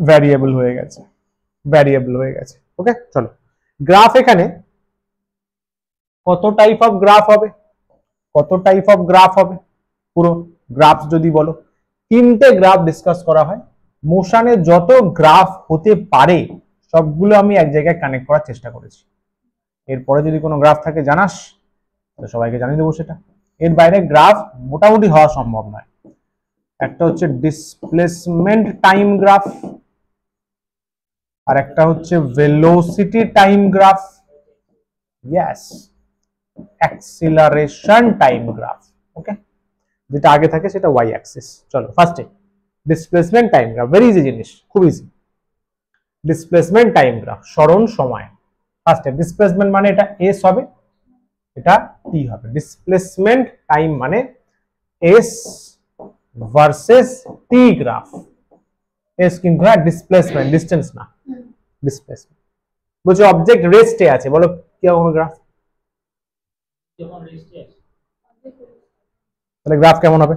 ভ্যারিয়েবল হয়ে গেছে, ভ্যারিয়েবল হয়ে গেছে। ওকে, চলো গ্রাফ। এখানে কত টাইপ অফ গ্রাফ হবে, কত টাইপ অফ গ্রাফ হবে? পুরো গ্রাফ যদি বলো 3টে গ্রাফ ডিসকাস করা হয়। মোশনে যত গ্রাফ হতে পারে সবগুলো আমি এক জায়গায় কানেক্ট করার চেষ্টা করেছি। এরপরে যদি কোনো গ্রাফ থাকে জানাস তাহলে সবাইকে জানিয়ে দেবো সেটা। এর বাইরে গ্রাফ মোটামুটি হওয়া সম্ভব নয়। একটা হচ্ছে ডিসপ্লেসমেন্ট টাইম গ্রাফ, আর একটা হচ্ছে velocity time graph, yes, acceleration time graph. Okay, যেটা আগে থাকে সেটা ওয়াই অ্যাক্সিস। চলো ফার্স্টে displacement time graph, very easy জিনিস, খুব ইজি। ডিসপ্লেসমেন্ট টাইম গ্রাফ, সরণ সময়। ফার্স্টে ডিসপ্লেসমেন্ট মানে এটা এস হবে, এটা টি হবে। ডিসপ্লেসমেন্ট টাইম মানে এস ভার্সেস টি গ্রাফ। এস কিন্তু হ্যাঁ ডিসপ্লেসমেন্ট, ডিস্টেন্স না, ডিসপ্লেসমেন্ট। বলছে অবজেক্ট রেস্টে আছে, বলো কি হবে গ্রাফ? যখন রেস্টে আছে তাহলে গ্রাফ কেমন হবে?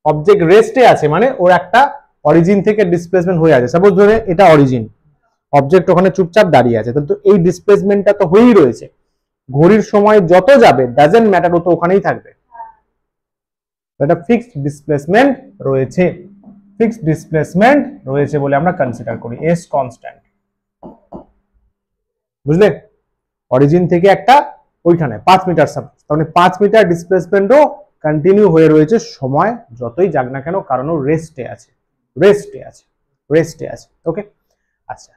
অবজেক্ট রেস্টে আছে মানে ওর একটা অরিজিন থেকে ডিসপ্লেসমেন্ট হয়ে আছে। সাপোজ ধরে এটা অরিজিন, অবজেক্ট ওখানে চুপচাপ দাঁড়িয়ে আছে, তো এই ডিসপ্লেসমেন্টটা তো হয়েই রয়েছে। ঘড়ির সময় যত যাবে ডাজেন্ট ম্যাটার, ও তো ওখানেই থাকবে। এটা ফিক্সড ডিসপ্লেসমেন্ট রয়েছে, ফিক্সড ডিসপ্লেসমেন্ট রয়েছে বলে আমরা কনসিডার করি, এস কনস্ট্যান্ট। বুঝলে? অরিজিন থেকে একটা ওইখানে 5 মিটার সাপোজ, তাহলে 5 মিটার ডিসপ্লেসমেন্টও কন্টিনিউ হয়ে রয়েছে সময় যতই যাক না কেন, কারণ ও রেস্টে আছে, রেস্টে আছে, রেস্টে আছে। ওকে, আচ্ছা,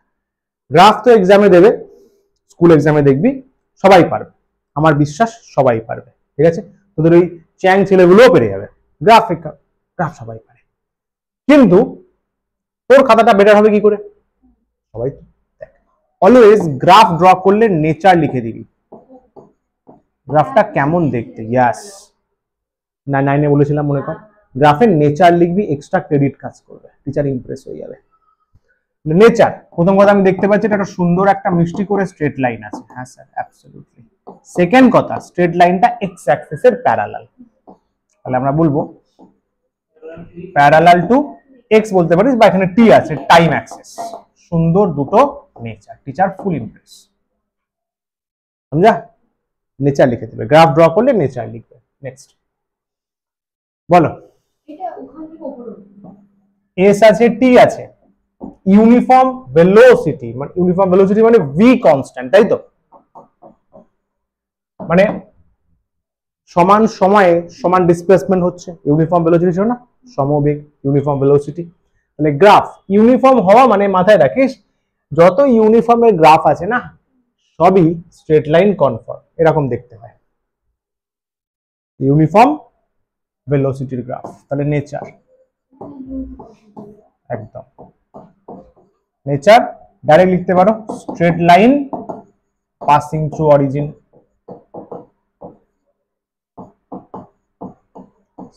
গ্রাফ তো এক্সামে দেবে, স্কুল এক্সামে দেখবি, সবাই পারবে, আমার বিশ্বাস সবাই পারবে। ঠিক আছে, তোদের ওই চ্যাং ছেলেগুলোও পেরে যাবে, গ্রাফ গ্রাফ সবাই পারে। কিন্তু তোর খাতাটা বেটার হবে কি করে? সবাই তো অলওয়েজ গ্রাফ ড্র করলে নেচার লিখে দিবি, গ্রাফটা কেমন দেখতে। ইয়াস, না 9-এ বলেছিলাম মনে কর, গ্রাফের নেচার লিখবি, এক্সট্রা ক্রেডিট কাজ করবে, টিচার ইমপ্রেস হয়ে যাবে। নেচার, প্রথম কথা আমি দেখতে পাচ্ছি এটা একটা সুন্দর একটা মিষ্টি করে স্ট্রেট লাইন আছে। হ্যাঁ স্যার, অ্যাবসলিউটলি। সেকেন্ড কথা, স্ট্রেট লাইনটা এক্স অ্যাক্সিসের প্যারালাল, তাহলে আমরা বলবো প্যারালাল টু এক্স বলতে পারিস, বা এখানে টি আছে, টাইম অ্যাক্সিস। সুন্দর দুটো নেচার, টিচার ফুল ইমপ্রেস। সমঝা? নেচার লিখে দেবে, গ্রাফ ড্র করলে নেচার লিখবে। নেক্সট বলো, এটা ওখান থেকে উপরে এস আছে, টি আছে, ইউনিফর্ম ভেলোসিটি, মানে ইউনিফর্ম ভেলোসিটি মানে ভি কনস্ট্যান্ট, তাই তো? মানে সমান সময়ে সমান ডিসপ্লেসমেন্ট হচ্ছে, ইউনিফর্ম ভেলোসিটি ছিল না, সমবেগ, ইউনিফর্ম ভেলোসিটি। তাহলে গ্রাফ ইউনিফর্ম হওয়া মানে মাথায় রাখিস যত ইউনিফর্মের গ্রাফ আছে না সবই স্ট্রেট লাইন কনফর্ম, এরকম দেখতে হয় ইউনিফর্ম ভেলোসিটির গ্রাফ। তাহলে নেচার, একদম নেচার ডাইরেক্ট লিখতে পারো, straight line passing through origin,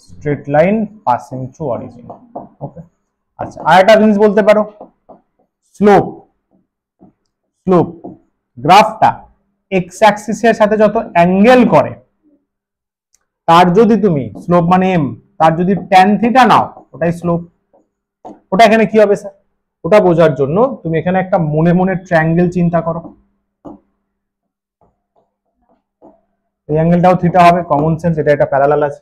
straight line passing through origin. Okay, আচ্ছা, আর একটা জিনিস বলতে পারো, স্লোপ। স্লোপ গ্রাফটা এক্স অ্যাক্সিসের সাথে যত অ্যাঙ্গেল করে তার যদি তুমি স্লোপ মানে এম, তার যদি ট্যান থিটা নাও ওটাই স্লোপ। ওটা এখানে কি হবে স্যার? ওটা বোঝার জন্য তুমি এখানে একটা মনে মনে ট্রায়াঙ্গেল চিন্তা করো, এই অ্যাঙ্গেলটাও থিটা হবে, কমন সেন্স, এটা প্যারালাল আছে।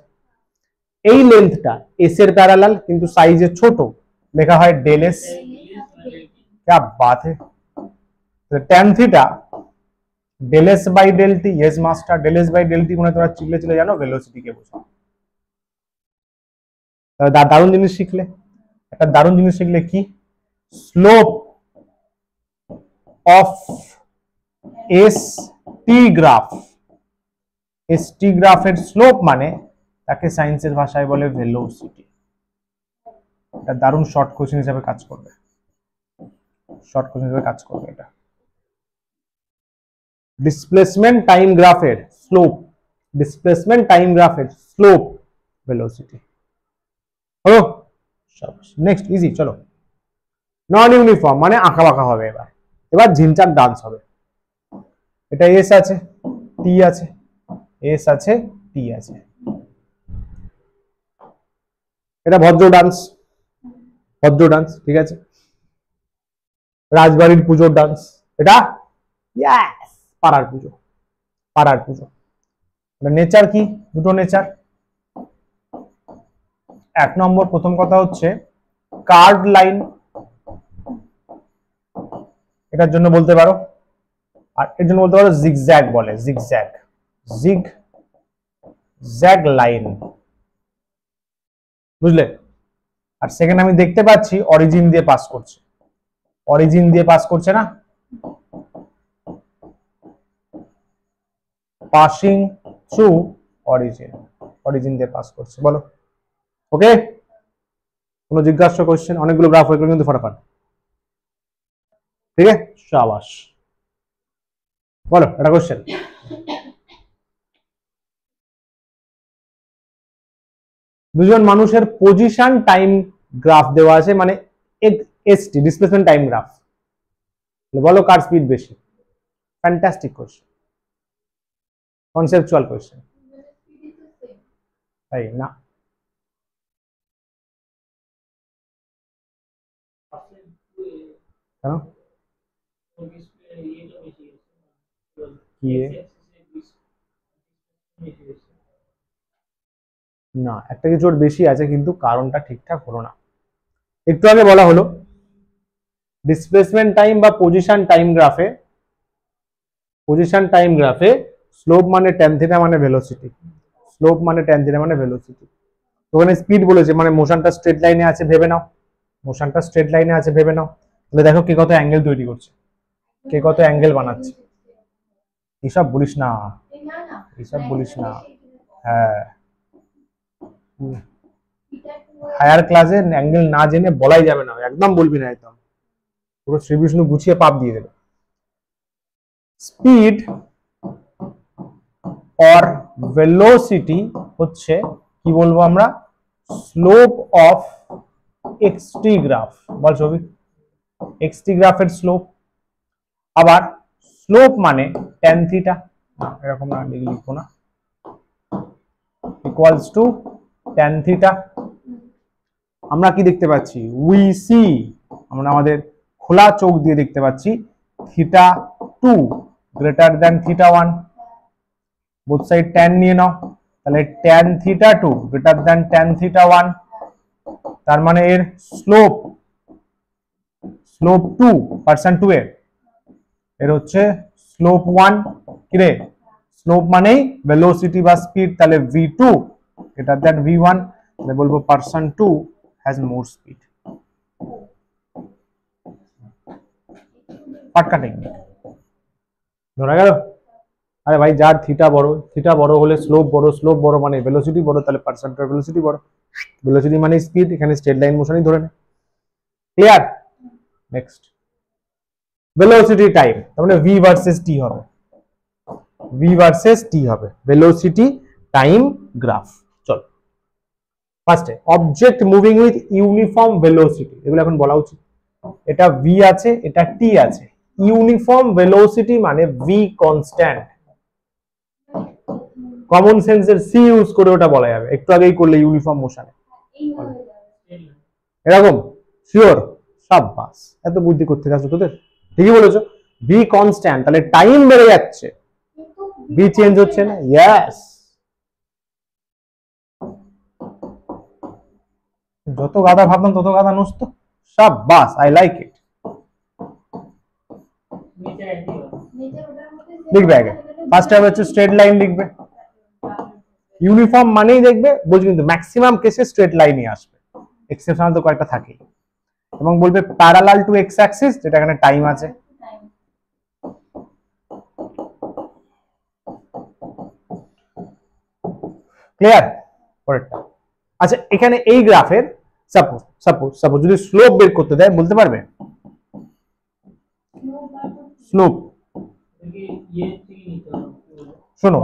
এই লেন্থটা এস এর প্যারালাল কিন্তু সাইজে ছোট, লেখা হয় ডেল এস। क्या बात है, tan theta del s by del t, yes master, del s by del t মানে তোমরা চিল্লে চিল্লে জানো ভেলোসিটি কে বোঝায়। দারুণ জিনিস শিখলে, একটা দারুণ জিনিস শিখলে কি, slope of S T graph, S T গ্রাফের স্লোপ মানে তাকে সায়েন্সের ভাষায় বলে ভেলোসিটি। এটা দারুণ শর্ট কোশ্চেন হিসেবে কাজ করবে, শর্ট কোশ্চেন হিসেবে কাজ করবে এটা। ডিসপ্লেসমেন্ট টাইম গ্রাফের স্লোপ, ডিসপ্লেসমেন্ট টাইম গ্রাফের স্লোপ ভেলোসিটি হলো। নেক্সট ইজি, চলো। নন ইউনিফর্ম মানে আঁকা বাঁকা হবে, এবার এবার ঝিনচাক ডান্স হবে। এটা এস আছে, টি আছে, এস আছে, টি আছে, এটা ভদ্র ডান্স, ভদ্র ডান্স, ঠিক আছে। রাজবাড়ির পুজোর ডান্স এটা, ইয়েস, পাড়ার পুজো, পাড়ার পুজো। নেচার কি, দুটো নেচার। এক নম্বর, প্রথম কথা হচ্ছে কার্ভ লাইন, এটার জন্য বলতে পারো, আর এর জন্য বলতে পারো জিগজ্যাগ বলে, জিগজ্যাগ, জিগজ্যাগ লাইন, বুঝলে। আর সেকেন্ড আমি দেখতে পাচ্ছি অরিজিন দিয়ে পাস করছে, অরিজিন দিয়ে পাস করছে না, পাসিং থ্রু অরিজিন, অরিজিন দিয়ে পাস করছে, বলো। ওকে, কোনো জিজ্ঞাসা কোশ্চেন? অনেকগুলো গ্রাফ হয়ে গেল কিন্তু ফটাফট, ঠিক আছে, শাবাশ, বলো একটা কোশ্চেন। দুজন মানুষের পজিশন টাইম গ্রাফ দেওয়া আছে, মানে এসটি ডিসপ্লেসমেন্ট টাইম গ্রাফ, বলো কার স্পিড বেশি? ফ্যান্টাস্টিক কোশ্চেন, কনসেপচুয়াল কোশ্চেন, তাই না? কেন? না, একটা কিছু ওর বেশি আছে কিন্তু কারণটা ঠিকঠাক হলো না। একটু আগে বলা হলো ডিসপ্লেসমেন্ট টাইম বা পজিশন টাইম গ্রাফে, পজিশন টাইম গ্রাফে স্লোপ মানে ট্যান থিটা মানে ভেলোসিটি, স্লোপ মানে ট্যান থিটা মানে ভেলোসিটি। ওখানে স্পিড বলেছে, মানে মোশনটা স্ট্রেট লাইনে আছে ভেবে নাও, মোশনটা স্ট্রেট লাইনে আছে ভেবে নাও, তাহলে দেখো কে কত অ্যাঙ্গেল তৈরি করছে, কে কত অ্যাঙ্গেল বানাচ্ছে। এইসব বলিস না, এইসব বলিস না, হ্যাঁ, হায়ার ক্লাসে অ্যাঙ্গেল না জেনে বলাই যাবে না, একদম বলবি না, একদম পুরো শ্রী বিষ্ণু গুছিয়ে পাপ দিয়ে দেবে। স্পিড অর ভেলোসিটি হচ্ছে কি বলবো আমরা, স্লোপ অফ এক্সটি গ্রাফ, বল ছবি, এক্সটি গ্রাফের স্লোপ। আবার স্লোপ মানে ট্যান থিটা, এরকম না লিখবো না, ইকুয়ালস টু ট্যান থিটা। আমরা কি দেখতে পাচ্ছি, উই সি, আমরা আমাদের খোলা চোখ দিয়ে দেখতে পাচ্ছি theta 2 greater than theta 1, both side tan নিয়ে নাও, তাহলে tan theta 2 greater than tan theta 1, তার মানে এর স্লোপ, স্লোপ 2 পার্সেন্ট 2 এর হচ্ছে স্লোপ 1, কি রে, স্লোপ মানেই ভেলোসিটি বা স্পিড, তাহলে v2 গ্রেটার দ্যান v1, তাহলে বলবো পার্সন 2 হ্যাজ মোর স্পিড। পাটকা টেকনিক ধরা গেল। আরে ভাই, যার থিটা বড়, থিটা বড় হলে স্লোপ বড়, স্লোপ বড় মানে ভেলোসিটি বড়, তাহলে পার্সেন্টের ভেলোসিটি বড়, ভেলোসিটি মানে স্পিড, এখানে স্ট্রেট লাইন মোশনই ধরে নে, ক্লিয়ার। নেক্সট, ভেলোসিটি টাইম, তার মানে v ভার্সেস t হবে, v ভার্সেস t হবে ভেলোসিটি টাইম গ্রাফ। চল ফার্স্টে object moving with uniform velocity, এগুলো এখন বলা উচিত। এটা v আছে, এটা t আছে, ইউনিফর্ম ভেলোসিটি মানে v কনস্ট্যান্ট, কমন সেন্সের সি ইউজ করে ওটা বলা যাবে, একটু আগেই করলে ইউনিফর্ম মোশনে, এরকম শিওর, সাব্বাস, এত বুদ্ধি করতে গেছো তোদের, ঠিকই বলেছো, ভি কনস্ট্যান্ট, তাহলে টাইম বেড়ে যাচ্ছে, ভি চেঞ্জ হচ্ছে না, ইয়েস, যত গাদা ভাবতাম তত গাদা নষ্ট, সাব্বাস, আই লাইক ইট। লিখবে আগে, ফার্স্ট টাইম হচ্ছে স্ট্রেট লাইন লিখবে, ইউনিফর্ম মানেই দেখবে বুঝবে, কিন্তু ম্যাক্সিমাম কেসে স্ট্রেট লাইনই আসবে, এক্সেপশনাল তো কয়েকটা থাকেই, এবং বলবে প্যারালাল টু এক্স অ্যাক্সিস, যেটা এখানে টাইম আছে, ক্লিয়ার। পরেরটা, আচ্ছা এখানে এই গ্রাফের সাপোজ সাপোজ সাপোজ যদি স্লোপ বের করতে দেয়, বলতে পারবে স্লোপ? শোনো,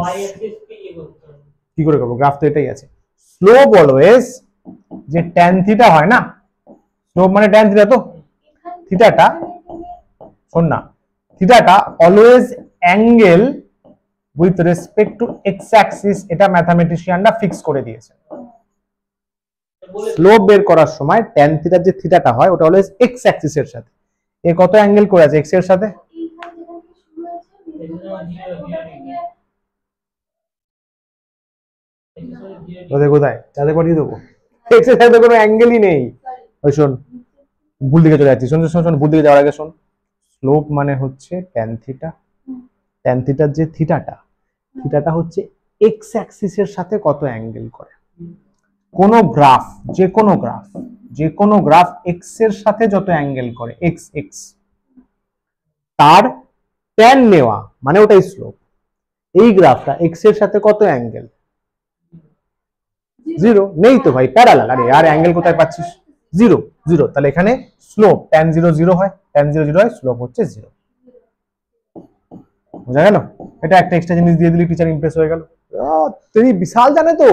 কি করে করবো, গ্রাফ তো এটাই আছে, স্লোপ অলওয়েজ যে ট্যান থিটা হয় না, স্লোপ মানে ট্যান থিটা, তো থিটাটা, শোন না, থিটাটা always angle with respect to X axis, এটা ম্যাথমেটিশিয়ানরা ফিক্স করে দিয়েছে। স্লোপ বের করার সময় ট্যান থিটার যে থিটাটা হয় ওটা অলওয়েজ এক্স অ্যাক্সিস এর সাথে, এ কত অ্যাঙ্গেল করে আছে এক্স এর সাথে, কোথায় চাঁদে পাঠিয়ে দেবো, এক্স এর সাথে কোনো অ্যাঙ্গেলই নেই। ওই শোন, ভুল দিকে চলে যাচ্ছি, শোন শোন শোন, ভুল দিকে যাওয়ার আগে শোন, স্লোপ মানে হচ্ছে ট্যান থিটা। ট্যান থিটার যে থিটাটা, থিটাটা হচ্ছে এক্স অ্যাক্সিসের সাথে কত অ্যাঙ্গেল করে। কোন গ্রাফ, যে কোনো গ্রাফ এক্স এর সাথে যত অ্যাঙ্গেল করে, এক্স এক্স, তার ট্যান নেওয়া মানে ওটাই স্লোপ। এই গ্রাফটা এক্স এর সাথে কত অ্যাঙ্গেল? জিরো। নেই তো ভাই, প্যারালাল। আরে আর অ্যাঙ্গেল কোথায় পাচ্ছিস? Zero zero. তাহলে এখানে স্লোপ ট্যান জিরো জিরো হয়, ট্যান জিরো জিরো হয়, স্লোপ হচ্ছে জিরো। বোঝা গেল? এটা একটা এক্সট্রা জিনিস দিয়ে দিলি, টিচার ইমপ্রেস হয়ে গেল, তুমি বিশাল জানে তো,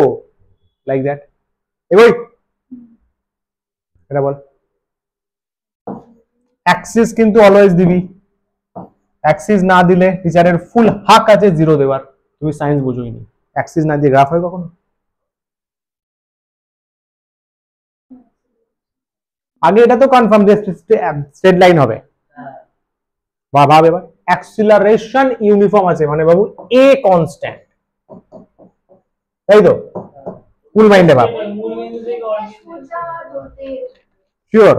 লাইক দ্যাট। এগোই, এটা বল। অ্যাক্সিস কিন্তু অলওয়েজ দিবি, অ্যাক্সিস না দিলে টিচারের ফুল হাক আছে জিরো দেওয়ার। তুমি সায়েন্স বুঝোইনি, অ্যাক্সিস না দিয়ে গ্রাফ হয় কখনো? আগে এটা তো কনফার্ম যে স্ট্রেট লাইন হবে। ভাব এবার, অ্যাক্সিলারেশন ইউনিফর্ম আছে মানে বাবু এ কনস্ট্যান্ট, তাই তো? ফুল মাইন্ডে ভাব। श्योर,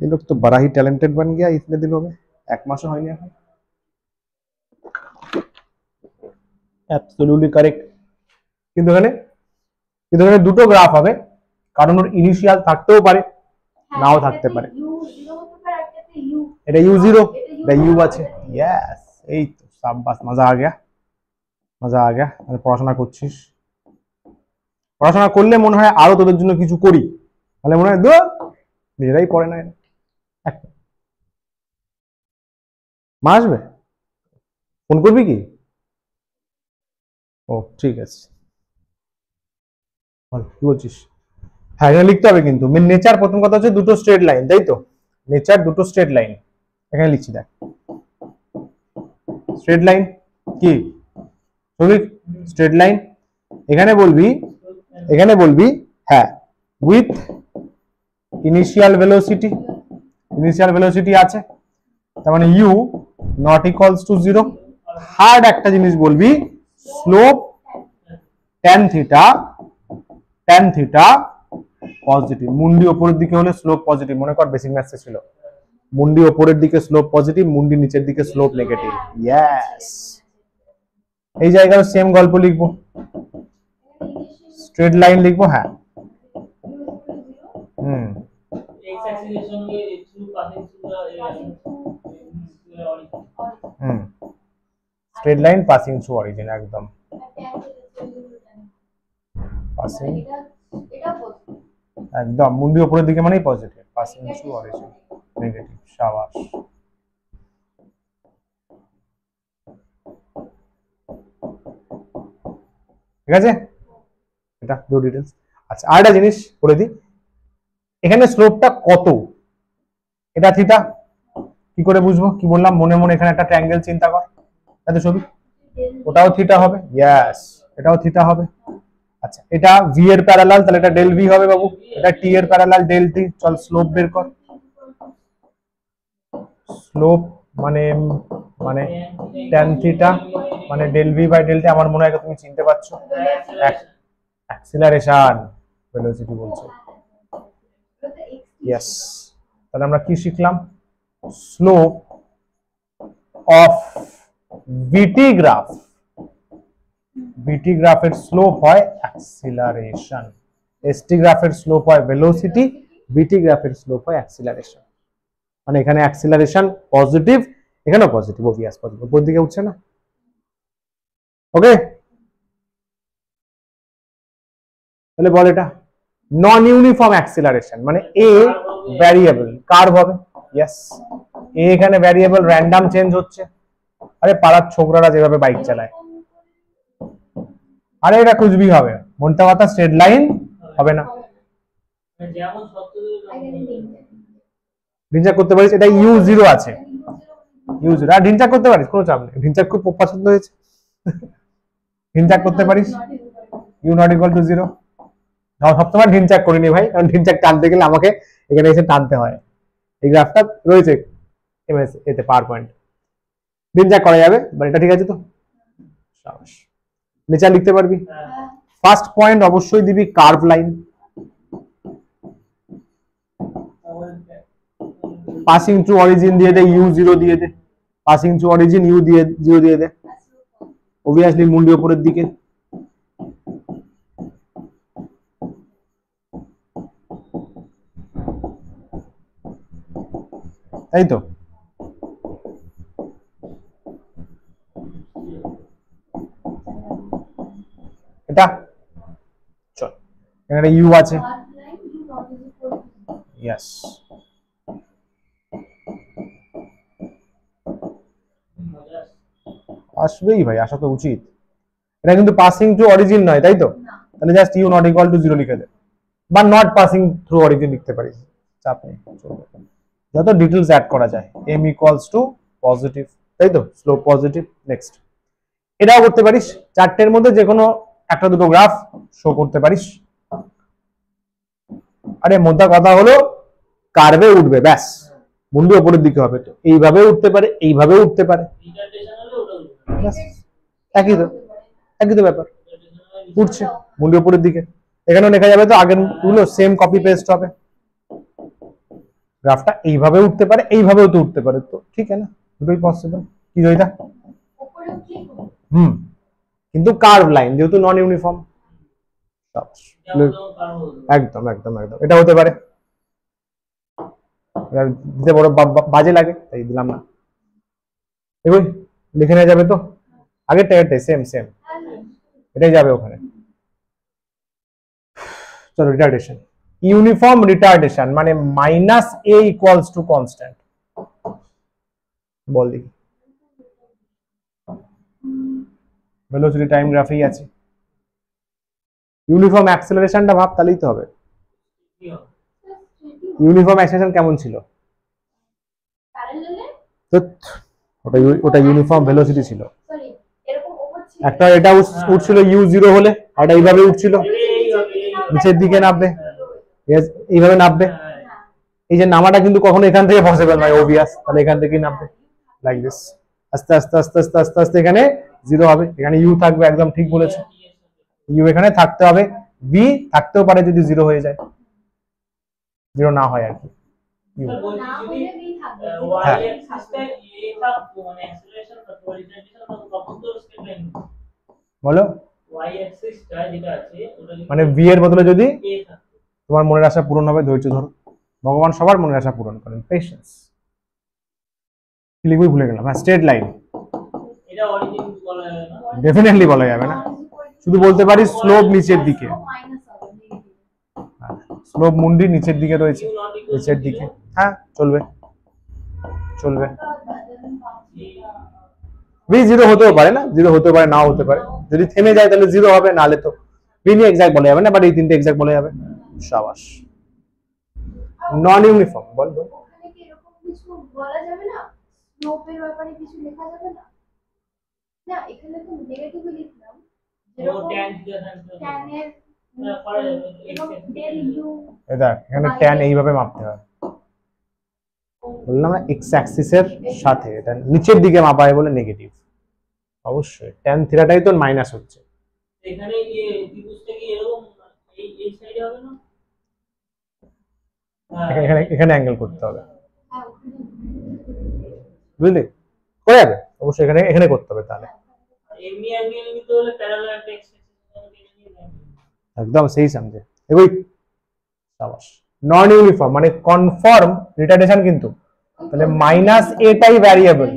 ये लोग तो बड़ा ही टैलेंटेड बन गया इतने दिनों में, एक मासও হয়নি এখন। Absolutely correct. কিন্তু এখানে দুটো গ্রাফ হবে, কারণ ওর ইনিশিয়াল থাকতেও পারে, নাও থাকতে পারে। এটা ইউ জিরো, এটা ইউ আছে। यस, এই তো শাবাশ, মজা আ গয়া, মজা আ গয়া। পড়াশোনা করছিস, পড়াশোনা করলে মনে হয় আরো তোদের জন্য কিছু করি, তাহলে মনে হয় নিজেরাই পড়ে না। মা আসবে, ফোন করবি কি? ও ঠিক আছে, বল কি বলছিস? হ্যাঁ এখানে লিখতে হবে কিন্তু নেচার। প্রথম কথা হচ্ছে দুটো স্ট্রেট লাইন, তাই তো? নেচার দুটো স্ট্রেট লাইন, এখানে লিখছি দেখ। স্ট্রেট লাইন কি স্ট্রেট লাইন, এখানে বলবি হ্যাঁ উইথ ইনিশিয়াল ভেলোসিটি আছে, তার মানে u not equals to zero. Hard একটা জিনিস বলবি, স্লোপ ট্যান থিটা পজিটিভ। মুন্ডি ওপরের দিকে হলে স্লোপ পজিটিভ, মনে কর বেসিক ম্যাথসে ছিল, মুন্ডি ওপরের দিকে স্লোপ পজিটিভ, মুন্ডি নিচের দিকে স্লোপ নেগেটিভ। ইয়েস, এই জায়গায় সেম গল্প লিখবো, স্ট্রেট লাইন লিখবো। হ্যাঁ straight line passing through origin, একদম পাসিং, একদম মুন্ডি উপরের দিকে মানেই positive, passing through origin negative. শাবাশ। ঠিক আছে, এটা দু ডিটেইলস। আচ্ছা আরেকটা জিনিস বলে দিই, এখানে স্লোপটা কত, এটা থিটা, কি করে বুঝবো? কি বললাম, মনে মনে এখানে একটা ট্রায়াঙ্গেল চিন্তা কর, তাই তো ছবি, ওটাও থিটা হবে। ইয়েস, এটাও থিটা হবে। আচ্ছা এটা ভি এর প্যারালাল, তাহলে এটা ডেল ভি হবে বাবু। এটা টি এর প্যারালাল ডেল টি। চল স্লোপ বের কর। স্লোপ মানে ট্যান থিটা মানে del V by del t. আমার মনে হয় তুমি চিনতে পারছো, অ্যাক্সিলারেশন ভেলোসিটি বলছে। ইয়েস, তাহলে আমরা কি শিখলাম? স্লোপ অফ ভিটি গ্রাফের স্লোপ হয় অ্যাক্সিলারেশন, এসটি গ্রাফের স্লোপ হয় ভেলোসিটি, ভিটি গ্রাফের স্লোপ হয় অ্যাক্সিলারেশন। মানে এখানে অ্যাক্সিলারেশন পজিটিভ, এখানেও পজিটিভ, অবভিয়াস পজিটিভ, উপর দিকে উঠছে না। ওকে, তাহলে বল এটা নন ইউনিফর্ম অ্যাক্সিলারেশন, মানে এ ভ্যারিয়েবল কার্ভ হবে। ইয়েস, এ এখানে ভ্যারিয়েবল, র্যান্ডম চেঞ্জ হচ্ছে। আরে পাড়ার ছোকরারা যেভাবে বাইক চালায়, আরে এটা কুচবি হবে, মনটা কথা স্ট্রেট লাইন হবে না। ঢিনচাক করতে পারিস, এটা ইউ জিরো আছে, ইউ জিরো। আর ঢিনচাক করতে পারিস, কোনো চাপ নেই, ঢিনচাক খুব পছন্দ হয়েছে। ঢিনচাক করতে পারিস, u not equal to zero. সবসময় ঢিনচাক করিনি ভাই, কারণ ঢিনচাক টানতে গেলে আমাকে এখানে এসে টানতে হয়। এই গ্রাফটা রয়েছে এমএস এতে, পাওয়ার পয়েন্ট, ঢিনচাক করা যাবে। বাট এটা ঠিক আছে তো? নেচার লিখতে পারবি। ফার্স্ট পয়েন্ট অবশ্যই দিবি curve line, passing to origin দিয়ে দে, u0 দিয়ে দে, পাসিং টু অরিজিন u দিয়ে 0 দিয়ে দে, অবভিয়াসলি মুন্ডি উপরের দিকে। তাই তো? এটা চল, এখানে ইউ আছে, ইয়েস। আসবেই ভাই, আসা তো উচিত। এটা কিন্তু পাসিং টু অরিজিন নয়, তাই তো? তাহলে just u not equal to 0 লিখে দে, বা নট পাসিং থ্রু অরিজিন লিখতে পারিস, চাপ নেই, যত ডিটেলস অ্যাড করা যায়। m ইকুয়ালস টু পজিটিভ, তাই তো? Slope positive. নেক্সট এটাও করতে পারিস, চারটের মধ্যে যে কোনো একটা দুটো গ্রাফ শো করতে পারিস। আরে মোদ্দা কথা হলো কার্ভে উঠবে, ব্যাস, মুন্ডু উপরের দিকে হবে। তো এইভাবে উঠতে পারে, এইভাবে উঠতে পারে, একই তো, একই তো ব্যাপার। উঠছে মুন্ডু উপরের দিকে, এখানেও লেখা যাবে। তো আগের গুলো সেম কপি পেস্ট হবে। গ্রাফটা এইভাবে উঠতে পারে, এইভাবেও তো উঠতে পারে। তো ঠিক আছে না, দুটোই পসিবল। কি জয়িতা? কিন্তু কার্ভ লাইন যেহেতু নন ইউনিফর্ম, একদম একদম একদম এটা হতে পারে। দিতে বড় বাজে লাগে, তাই দিলাম না। দেখুন লিখে নেওয়া যাবে তো, আগেরটা এটাই সেম সেম, এটাই যাবে ওখানে। চলো রিটার্ডেশন, ইউনিফর্ম রিটার্ডেশন মানে minus A equals to constant. বল দেখি, ভেলোসিটি টাইম গ্রাফেই আছে। ইউনিফর্ম অ্যাক্সেলারেশনটা ভাব, তাহলেই তো হবে। ইউনিফর্ম অ্যাক্সেলারেশন কেমন ছিল? ওটা ইউনিফর্ম ভেলোসিটি ছিল। একটা এটা উঠছিল u0 হলে, আর এটা এইভাবে উঠছিল, নিচের দিকে নামবে, এইভাবে নামবে। এই যে নামাটা কিন্তু কখনো এখান থেকে পসিবল নয়, অবভিয়াস। তাহলে এখান থেকেই নামবে, লাইক দিস। আস্তে আস্তে আস্তে আস্তে আস্তে আস্তে এখানে 0 হবে, এখানে u থাকবে, একদম ঠিক বলেছো। u এখানে থাকতে হবে, v থাকতেও পারে যদি 0 হয়ে যায়, 0 না হয় আর কি। বলো, মানে v এর বদলে যদি তোমার মনের আশা পূরণ হবে, ধৈর্য ধরো, ভগবান সবার মনের আশা পূরণ করেন, পেশেন্স। লিখবই ভুলে গেলাম, হ্যাঁ স্ট্রেট লাইন, এটা অরিজিন বলা যাবে না, ডেফিনেটলি বলা যাবে না, শুধু বলতে পারি স্লোপ নিচের দিকে, স্লোপ মুন্ডি নিচের দিকে রয়েছে, নিচের দিকে, হ্যাঁ চলবে চলবে। v 0 হতেও পারে না, 0 হতে পারে, নাও হতে পারে। যদি থেমে যায় তাহলে 0 হবে, নালে তো v নিয়ে এক্সাক্ট বলা যাবে না, বাট এই তিনটে এক্সাক্ট বলা যাবে। শাবাশ। নন ইউনিফর্ম, বল বল। ওখানে কি এরকম কিছু বলা যাবে না, স্লোপের ব্যাপারে কিছু লেখা যাবে না? না এখানে তো নেগেটিভই লিখলাম, যেরকম tan এর del u, এটা এখানে tan এইভাবে মাপতে হয়, বললাম না এক্স অ্যাক্সিসের সাথে, এটা নিচের দিকে মাপা হয় বলে নেগেটিভ। অবশ্যই tan থিটাটাই তো মাইনাস হচ্ছে। এখানে এই ত্রিভুজটা কি এরকম এই সাইডে হবে না? এখানে এখানে অ্যাঙ্গেল করতে হবে, বুঝলি? করে যাবে অবশ্যই, এখানে এখানে করতে হবে। তাহলে এমনি অ্যাঙ্গেল নিতে হলে প্যারালাল একটা এক্স একদম সেই সমঝে। এগুই শাবাশ। নন ইউনিফর্ম মানে কনফর্ম রিটার্ডেশন, কিন্তু তাহলে মাইনাস এটাই ভ্যারিয়েবল,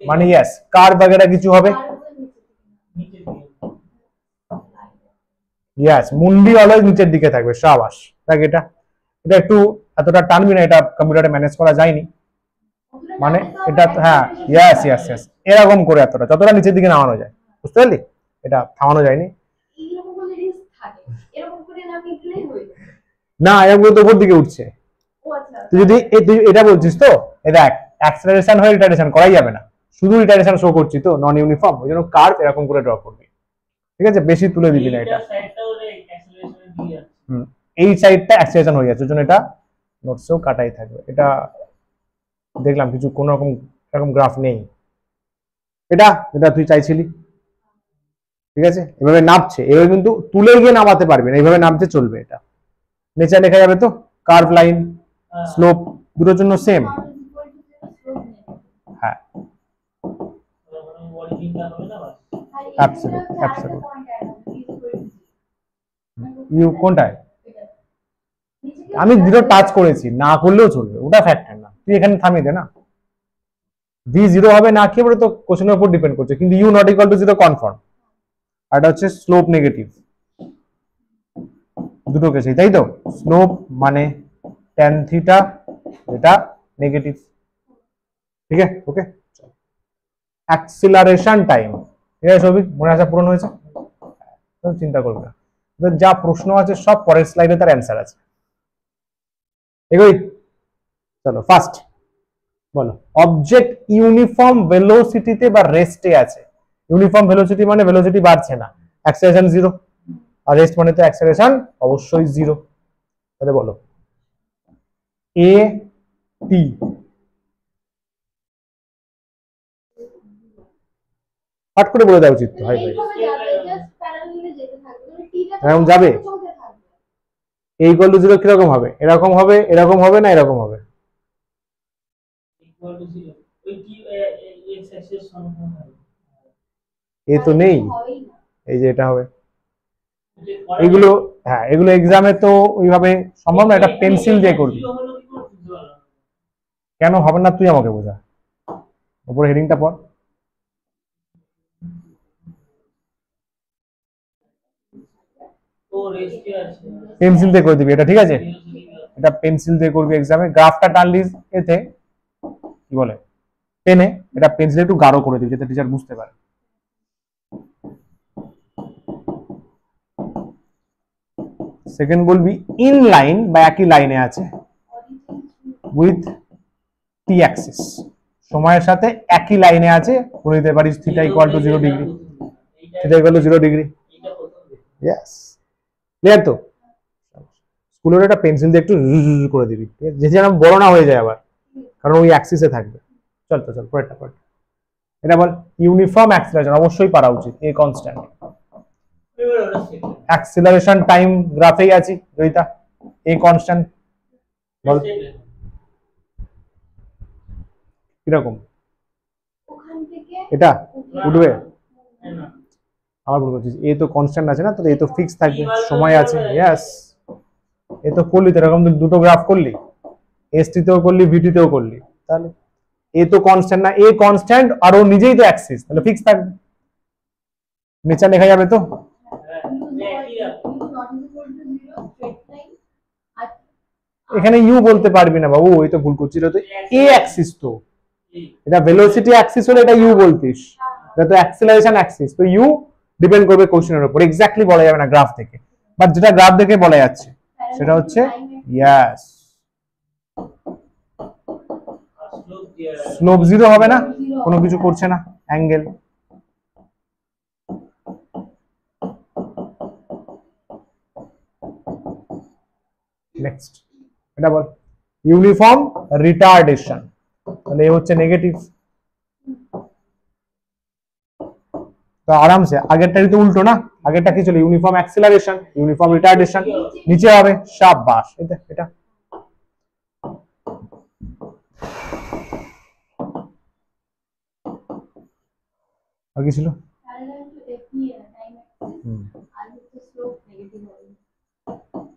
মানে ইয়েস কার বগেরা কিছু হবে, ইয়েস মুন্ডি অলওয়েজ নিচের দিকে থাকবে। শাবাশ। দেখ এটা এটা একটু এতটা টানবি না, এটা কম্পিউটারে ম্যানেজ করা যায়নি, মানে এটা হ্যাঁ ইয়েস ইয়েস ইয়েস এরকম করে এতটা যতটা নিচের দিকে নামানো যায়, বুঝতে পারলি? এটা থামানো যায়নি এইরকম করে রিস্ক থাকে, এরকম করে না মিটলেই হই না, এরকম তো উপর দিকে উঠছে। ও আচ্ছা, তুই যদি তুই এটা বলছিস তো, এ দেখ অ্যাক্সেলারেশন হয়ে রিটার্ডেশন করাই যাবে না, শুধু রিটার্ডেশন শো করছি তো নন ইউনিফর্ম, ওই জন্য কার্ভ এরকম করে ড্র করবি, ঠিক আছে? বেশি তুলে দিবি না এটা। এই সাইডটা অ্যাক্সেলারেশন হয়ে যাচ্ছে, ওই জন্য এটা নোটসেও কাটাই থাকবে। এটা দেখলাম কিছু কোন রকম এরকম গ্রাফ নেই, এটা যেটা তুই চাইছিলি, ঠিক আছে? এভাবে নামছে, এভাবে কিন্তু তুলে গিয়ে নামাতে পারবি না, এইভাবে নামতে চলবে। এটা নিচে লেখা যাবে তো কার্ভ লাইন স্লোপ দুটোর জন্য same. not is equal to zero, slope negative। হ্যাঁ অরিজিনটা হবে না বাস। আর Absolute, এখানে আরেকটা absolute. পয়েন্ট অ্যাড হবে, is equal to zero। U কোনটায়? এটা। নিচে কি আমি plus জিরো টাচ হয়ে করেছি, না করলেও চলবে, ওটা ফ্যাক্টর না, তুই এখানে থামিয়ে দে না। ভি জিরো হবে না কি বলে তো কোশ্চেনের উপর ডিপেন্ড করছে, কিন্তু U not equal to zero confirm. আর এটা হচ্ছে স্লোপ নেগেটিভ, দুটো কেসেই তাই তো। স্লোপ মানে tan থিটা, এটা নেগেটিভ, ঠিক আছে ওকে। অ্যাক্সিলারেশন টাইম, ঠিক আছে সবই মনে আসা পূরণ হয়েছে, চিন্তা করবে না, যা প্রশ্ন আছে সব পরের স্লাইডে তার অ্যান্সার আছে। এগোই, চলো ফার্স্ট বলো, অবজেক্ট ইউনিফর্ম ভেলোসিটিতে বা রেস্টে আছে। ইউনিফর্ম ভেলোসিটি মানে ভেলোসিটি বাড়ছে না, অ্যাক্সেলারেশন জিরো, আর রেস্ট মানে তো অ্যাক্সেলারেশন অবশ্যই জিরো। তাহলে বলো এ টি, পাঠ করে বলে দেওয়া উচিত তো, হাই ভাই এইভাবে যাবে, জাস্ট প্যারালালে যেতে থাকবে, মানে টিটা এরকম যাবে? চলতে থাকবে। এ ইকুয়াল টু জিরো কিরকম হবে, এরকম হবে, এরকম হবে না এরকম হবে? ইকুয়াল টু 0 ওই কি এক্স অ্যাক্সিস সমান হবে। এ তো নেই, হবেই না। এই যে এটা হবে। যে করা এগুলো হ্যাঁ, এগুলো এক্সামে তো ওইভাবে সম্ভব না, এটা পেন্সিল দিয়ে করবি। জিরো হলো কি করে বুঝতে পারলাম না। কেন হবে না তুই আমাকে বোঝা, উপরে হেডিংটা পড়। ও রেস্টে আছে। পেন্সিল দিয়ে করে দিবি এটা, ঠিক আছে, এটা পেন্সিল দিয়ে করবি এক্সামে। গ্রাফটা টানলি এতে কি বলে পেনে, এটা পেন্সিল একটু গাঢ় করে দিবি যাতে টিচার বুঝতে পারে। সেকেন্ড বলবি ইন লাইন বা একই লাইনে আছে উইথ টি অ্যাক্সিস, সময়ের সাথে একই লাইনে আছে, বলে দিতে পারিস theta equal to 0 degree, theta equal to 0 degree. এইটা প্রথম দিন। ইয়েস, ক্লিয়ার তো। স্কুলের একটা পেন্সিল দিয়ে একটু জুজ করে দিবি, ঠিক আছে, যেন বড় না হয়ে যায় আবার, কারণ ওই অ্যাক্সিসে থাকবে। চল তো চল পরেরটা পর, এটা বল ইউনিফর্ম অ্যাক্সিলারেশন, অবশ্যই পারা উচিত, এ কনস্ট্যান্ট। এবার ওটা সেট অ্যাক্সিলারেশন টাইম গ্রাফেই আছি জয়িতা, এ কনস্ট্যান্ট, বল কিরকম? ওখান থেকে এটা উঠবে, না আবার ভুল করছিস, এ তো কনস্ট্যান্ট আছে না, তো এ তো ফিক্স থাকবে, সময় আছে। ইয়েস, এ তো করলি তো, এরকম তো দুটো গ্রাফ করলি, এসটি তেও করলি ভিটি তেও করলি, তাহলে এ তো কনস্ট্যান্ট না, এ কনস্ট্যান্ট আর ও নিজেই তো অ্যাক্সিস, তাহলে ফিক্স থাকবে, নিচে লেখা যাবে তো। এখানে ইউ বলতে পারবি না বাবু, ওই তো ভুল করছিল, তো এ অ্যাক্সিস তো, এটা ভেলোসিটি অ্যাক্সিস হলে এটা ইউ বলতিস, এটা তো অ্যাক্সিলারেশন অ্যাক্সিস, তো ইউ ডিপেন্ড করবে কোশ্চেনের উপর, এক্স্যাক্টলি বলা যাবে না গ্রাফ থেকে, বাট যেটা গ্রাফ দেখে বলা যাচ্ছে সেটা হচ্ছে ইয়েস। স্লোপ দিয়ে স্লোপ জিরো হবে না, কোনো কিছু করছে না, অ্যাঙ্গেল। নেক্সট এটা বল ইউনিফর্ম রিটার্ডেশন, তাহলে এ হচ্ছে নেগেটিভ, তো আরামসে আগেরটাই তো উল্টো না, আগেরটা কি ছিল ইউনিফর্ম অ্যাক্সিলারেশন, ইউনিফর্ম রিটার্ডেশন নিচে হবে শাবাশ, এটা এটা আর কি ছিল?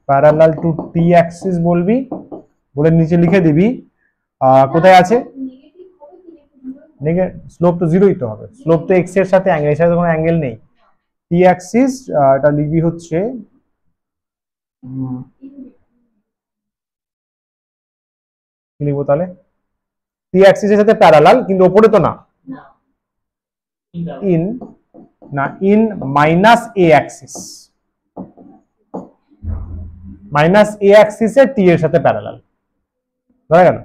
প্যারালাল টু টি অ্যাক্সিস বলবি, বলে নিচে লিখে দিবি কোথায় আছে, স্লোপ তো জিরোই তো হবে, স্লোপ তো এক্স এর সাথে অ্যাঙ্গেল, এর সাথে কোনো অ্যাঙ্গেল নেই, টি অ্যাক্সিস এটা লিখবি হচ্ছে কি লিখবো তাহলে, টি অ্যাক্সিসের সাথে প্যারালাল, কিন্তু ওপরে তো না, ইন না in minus A axis, minus A অ্যাক্সিসে টি এর সাথে প্যারালাল, ধরা গেল।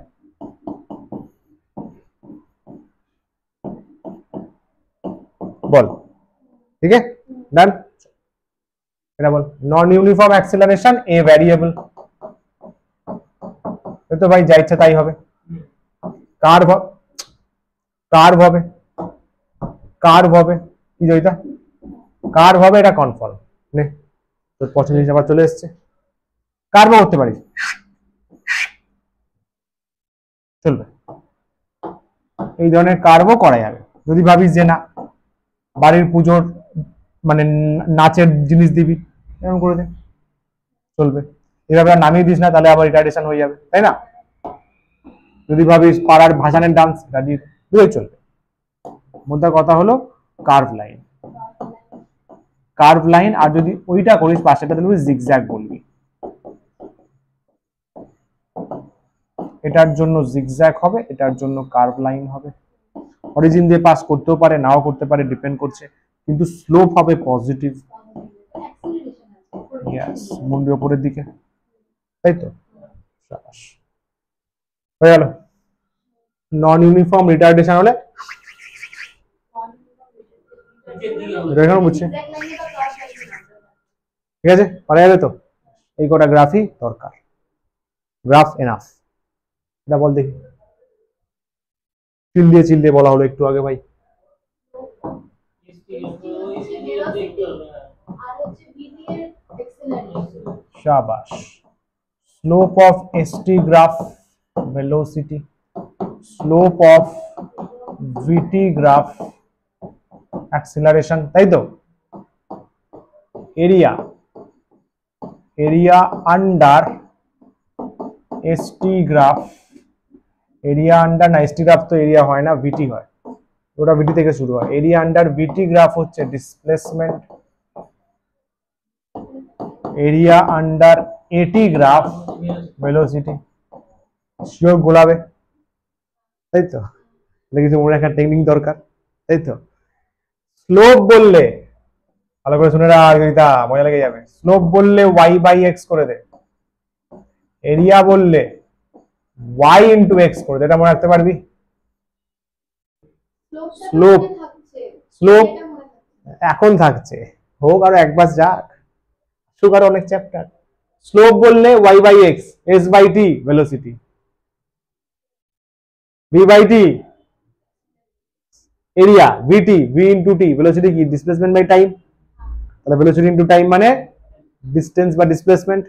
বল ঠিক আছে, ডান। এটা বল নন ইউনিফর্ম অ্যাক্সিলারেশন এ ভ্যারিয়েবল, তো ভাই যা ইচ্ছা তাই হবে, কার্ভ কার্ভ হবে, কার্ভ হবে কি জয়িতা, কার্ভ হবে, এটা কনফার্ম, নে তোর পছন্দের জিনিস আবার চলে এসছে, কার্ভ করতে পারিস, চলবে। এই ধরনের কার্ভও করা যাবে। যদি ভাবিস যে না বাড়ির পুজোর মানে নাচের জিনিস দিবি, এরকম করে দে, চলবে। এভাবে আর নামিয়ে দিস না, তাহলে আবার রিটার্ডেশন হয়ে যাবে, তাই না? যদি ভাবিস পাড়ার ভাসানের ডান্স, এটা দিয়ে দুটোই চলবে। মোদ্দা কথা হলো কার্ভ লাইন, কার্ভ লাইন। আর যদি ওইটা করিস পাশেটা তাহলে জিগজ্যাগ বলবি। এটার জন্য জিগজ্যাগ হবে, এটার জন্য কার্ভ লাইন হবে। অরিজিন দিয়ে পাস করতেও পারে, নাও করতে পারে, ডিপেন্ড করছে, কিন্তু স্লোপ হবে পজিটিভ। ইয়েস, মুন্ডি উপরের দিকে, তাই তো? শাবাশ, হয়ে গেল। নন ইউনিফর্ম রিটার্ডেশন হলে এখানে বুঝছে, ঠিক আছে, পারা যাবে তো? এই কটা গ্রাফই দরকার, গ্রাফ এনাফ। এটা বল দেখি, চিল দিয়ে বলা হলো একটু আগে ভাই। শাবাশ। Slope of ST graph velocity, slope of VT graph acceleration, তাই তো? Area, area under ST graph, area under না, এসটি গ্রাফ তো এরিয়া হয় না, ভিটি হয়, ওটা ভিটি থেকে শুরু হয়। এরিয়া আন্ডার ভিটি গ্রাফ হচ্ছে displacement, area under AT graph velocity. Sure গোলাবে, তাই তো? কিছু মনে রাখার টেকনিক দরকার, তাই তো? স্লোপ বললে ভালো করে শুনে রাখ, মজা লেগে যাবে। স্লোপ বললে ওয়াই বাই এক্স করে দে, এরিয়া বললে y ইন্টু এক্স করে দে, এটা মনে রাখতে পারবি? স্লোপ, স্লোপ এখন থাকছে, হোক আরো একবার যাক, সুগার অনেক চ্যাপ্টার। স্লোপ বললে y by x, s by t velocity, v by t area, vt, v into t velocity কি? ডিসপ্লেসমেন্ট বাই টাইম, তাহলে ভেলোসিটি ইন্টু টাইম মানে ডিস্টেন্স বা displacement.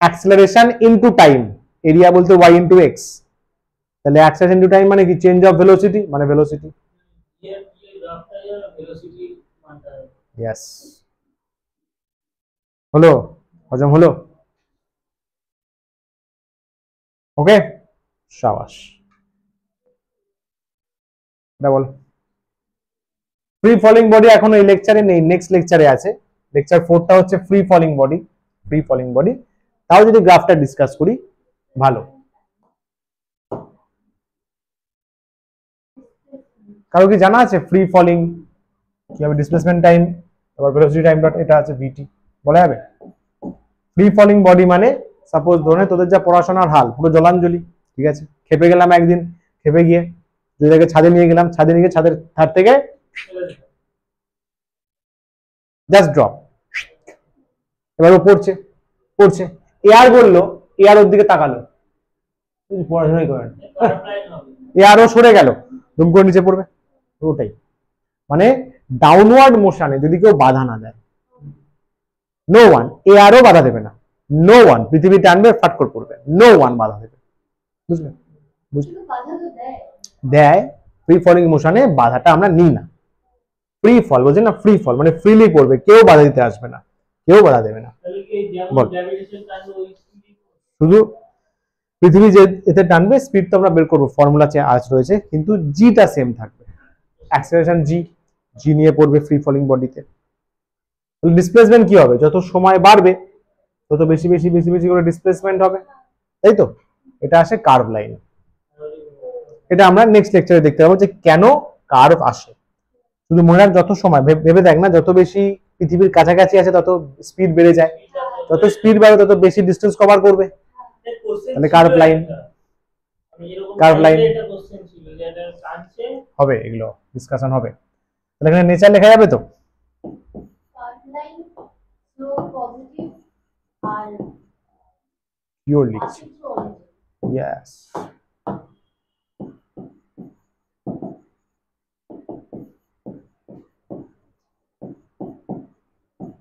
Acceleration into time, area বলতে y into x, তাহলে acceleration into time মানে কি? Change of velocity, মানে velocity. Yes, হলো, হজম হলো, ওকে, শাবাশ। এটা বল। ফ্রি ফলিং বডি এখন এই লেকচারে নেই, নেক্সট লেকচারে আছে। লেকচার 4টা হচ্ছে free falling body, free falling body. তাও যদি গ্রাফটা ডিসকাস করি ভালো। কারো কি জানা আছে ফ্রি ফলিং কি হবে? ডিসপ্লেসমেন্ট টাইম, তারপর ভেলোসিটি টাইম ডট, এটা আছে ভিটি, বলা যাবে? ফ্রি ফলিং বডি মানে সাপোজ ধরে তোদের যা পড়াশোনার হাল, পুরো জলাঞ্জলি, ঠিক আছে, খেপে গেলাম একদিন, খেপে গিয়ে দুইটাকে ছাদে নিয়ে গেলাম, ছাদে নিয়ে ছাদের ধার থেকে জাস্ট ড্রপ, এবার ও পড়ছে, পড়ছে, এয়ার বললো, এয়ার ওর দিকে তাকালো, পড়াশোনাই করেন, এয়ারও সরে গেল, দুম করে নিচে পড়বে, ওটাই মানে ডাউনওয়ার্ড মোশনে যদি কেউ বাধা না দেয়, নো ওয়ান, এয়ারও বাধা দেবে না, নো ওয়ান, পৃথিবী টানবে ফাট করে পড়বে, নো ওয়ান বাধা দেবে, বুঝলে? দেয়, ফ্রি ফলিং মোশনে বাধাটা আমরা নিই না। ফ্রি ফল বলছেন না, ফ্রি ফল মানে ফ্রিলি পড়বে, কেউ বাধা দিতে আসবে না, কেউ বাধা দেবে না। বল, শুধু পৃথিবী যে এতে টানবে, স্পিড তো আমরা বের করবো, ফর্মুলা আজ রয়েছে, কিন্তু জিটা সেম থাকবে, অ্যাক্সেলারেশন জি, জি নিয়ে পড়বে ফ্রি ফলিং বডিতে। ডিসপ্লেসমেন্ট কি হবে? যত সময় বাড়বে তত বেশি বেশি বেশি বেশি করে ডিসপ্লেসমেন্ট হবে, তাই তো? এটা আসে কার্ভ লাইন। এটা আমরা নেক্সট লেকচারে দেখতে পাবো যে কেন কার্ভ আসে। শুধু মনে রাখ, যত সময় ভেবে দেখ না, যত বেশি পৃথিবীর কাছাকাছি আছে তত স্পিড বেড়ে যায়, যত স্পিড বাড়বে তত বেশি ডিস্টেন্স কভার করবে, তাহলে কার্ভ লাইন, কার্ভ লাইন হবে, এগুলো ডিসকাশন হবে। তাহলে এখানে নেচার লেখা যাবে তো? পিওর লিখছি, ইয়েস।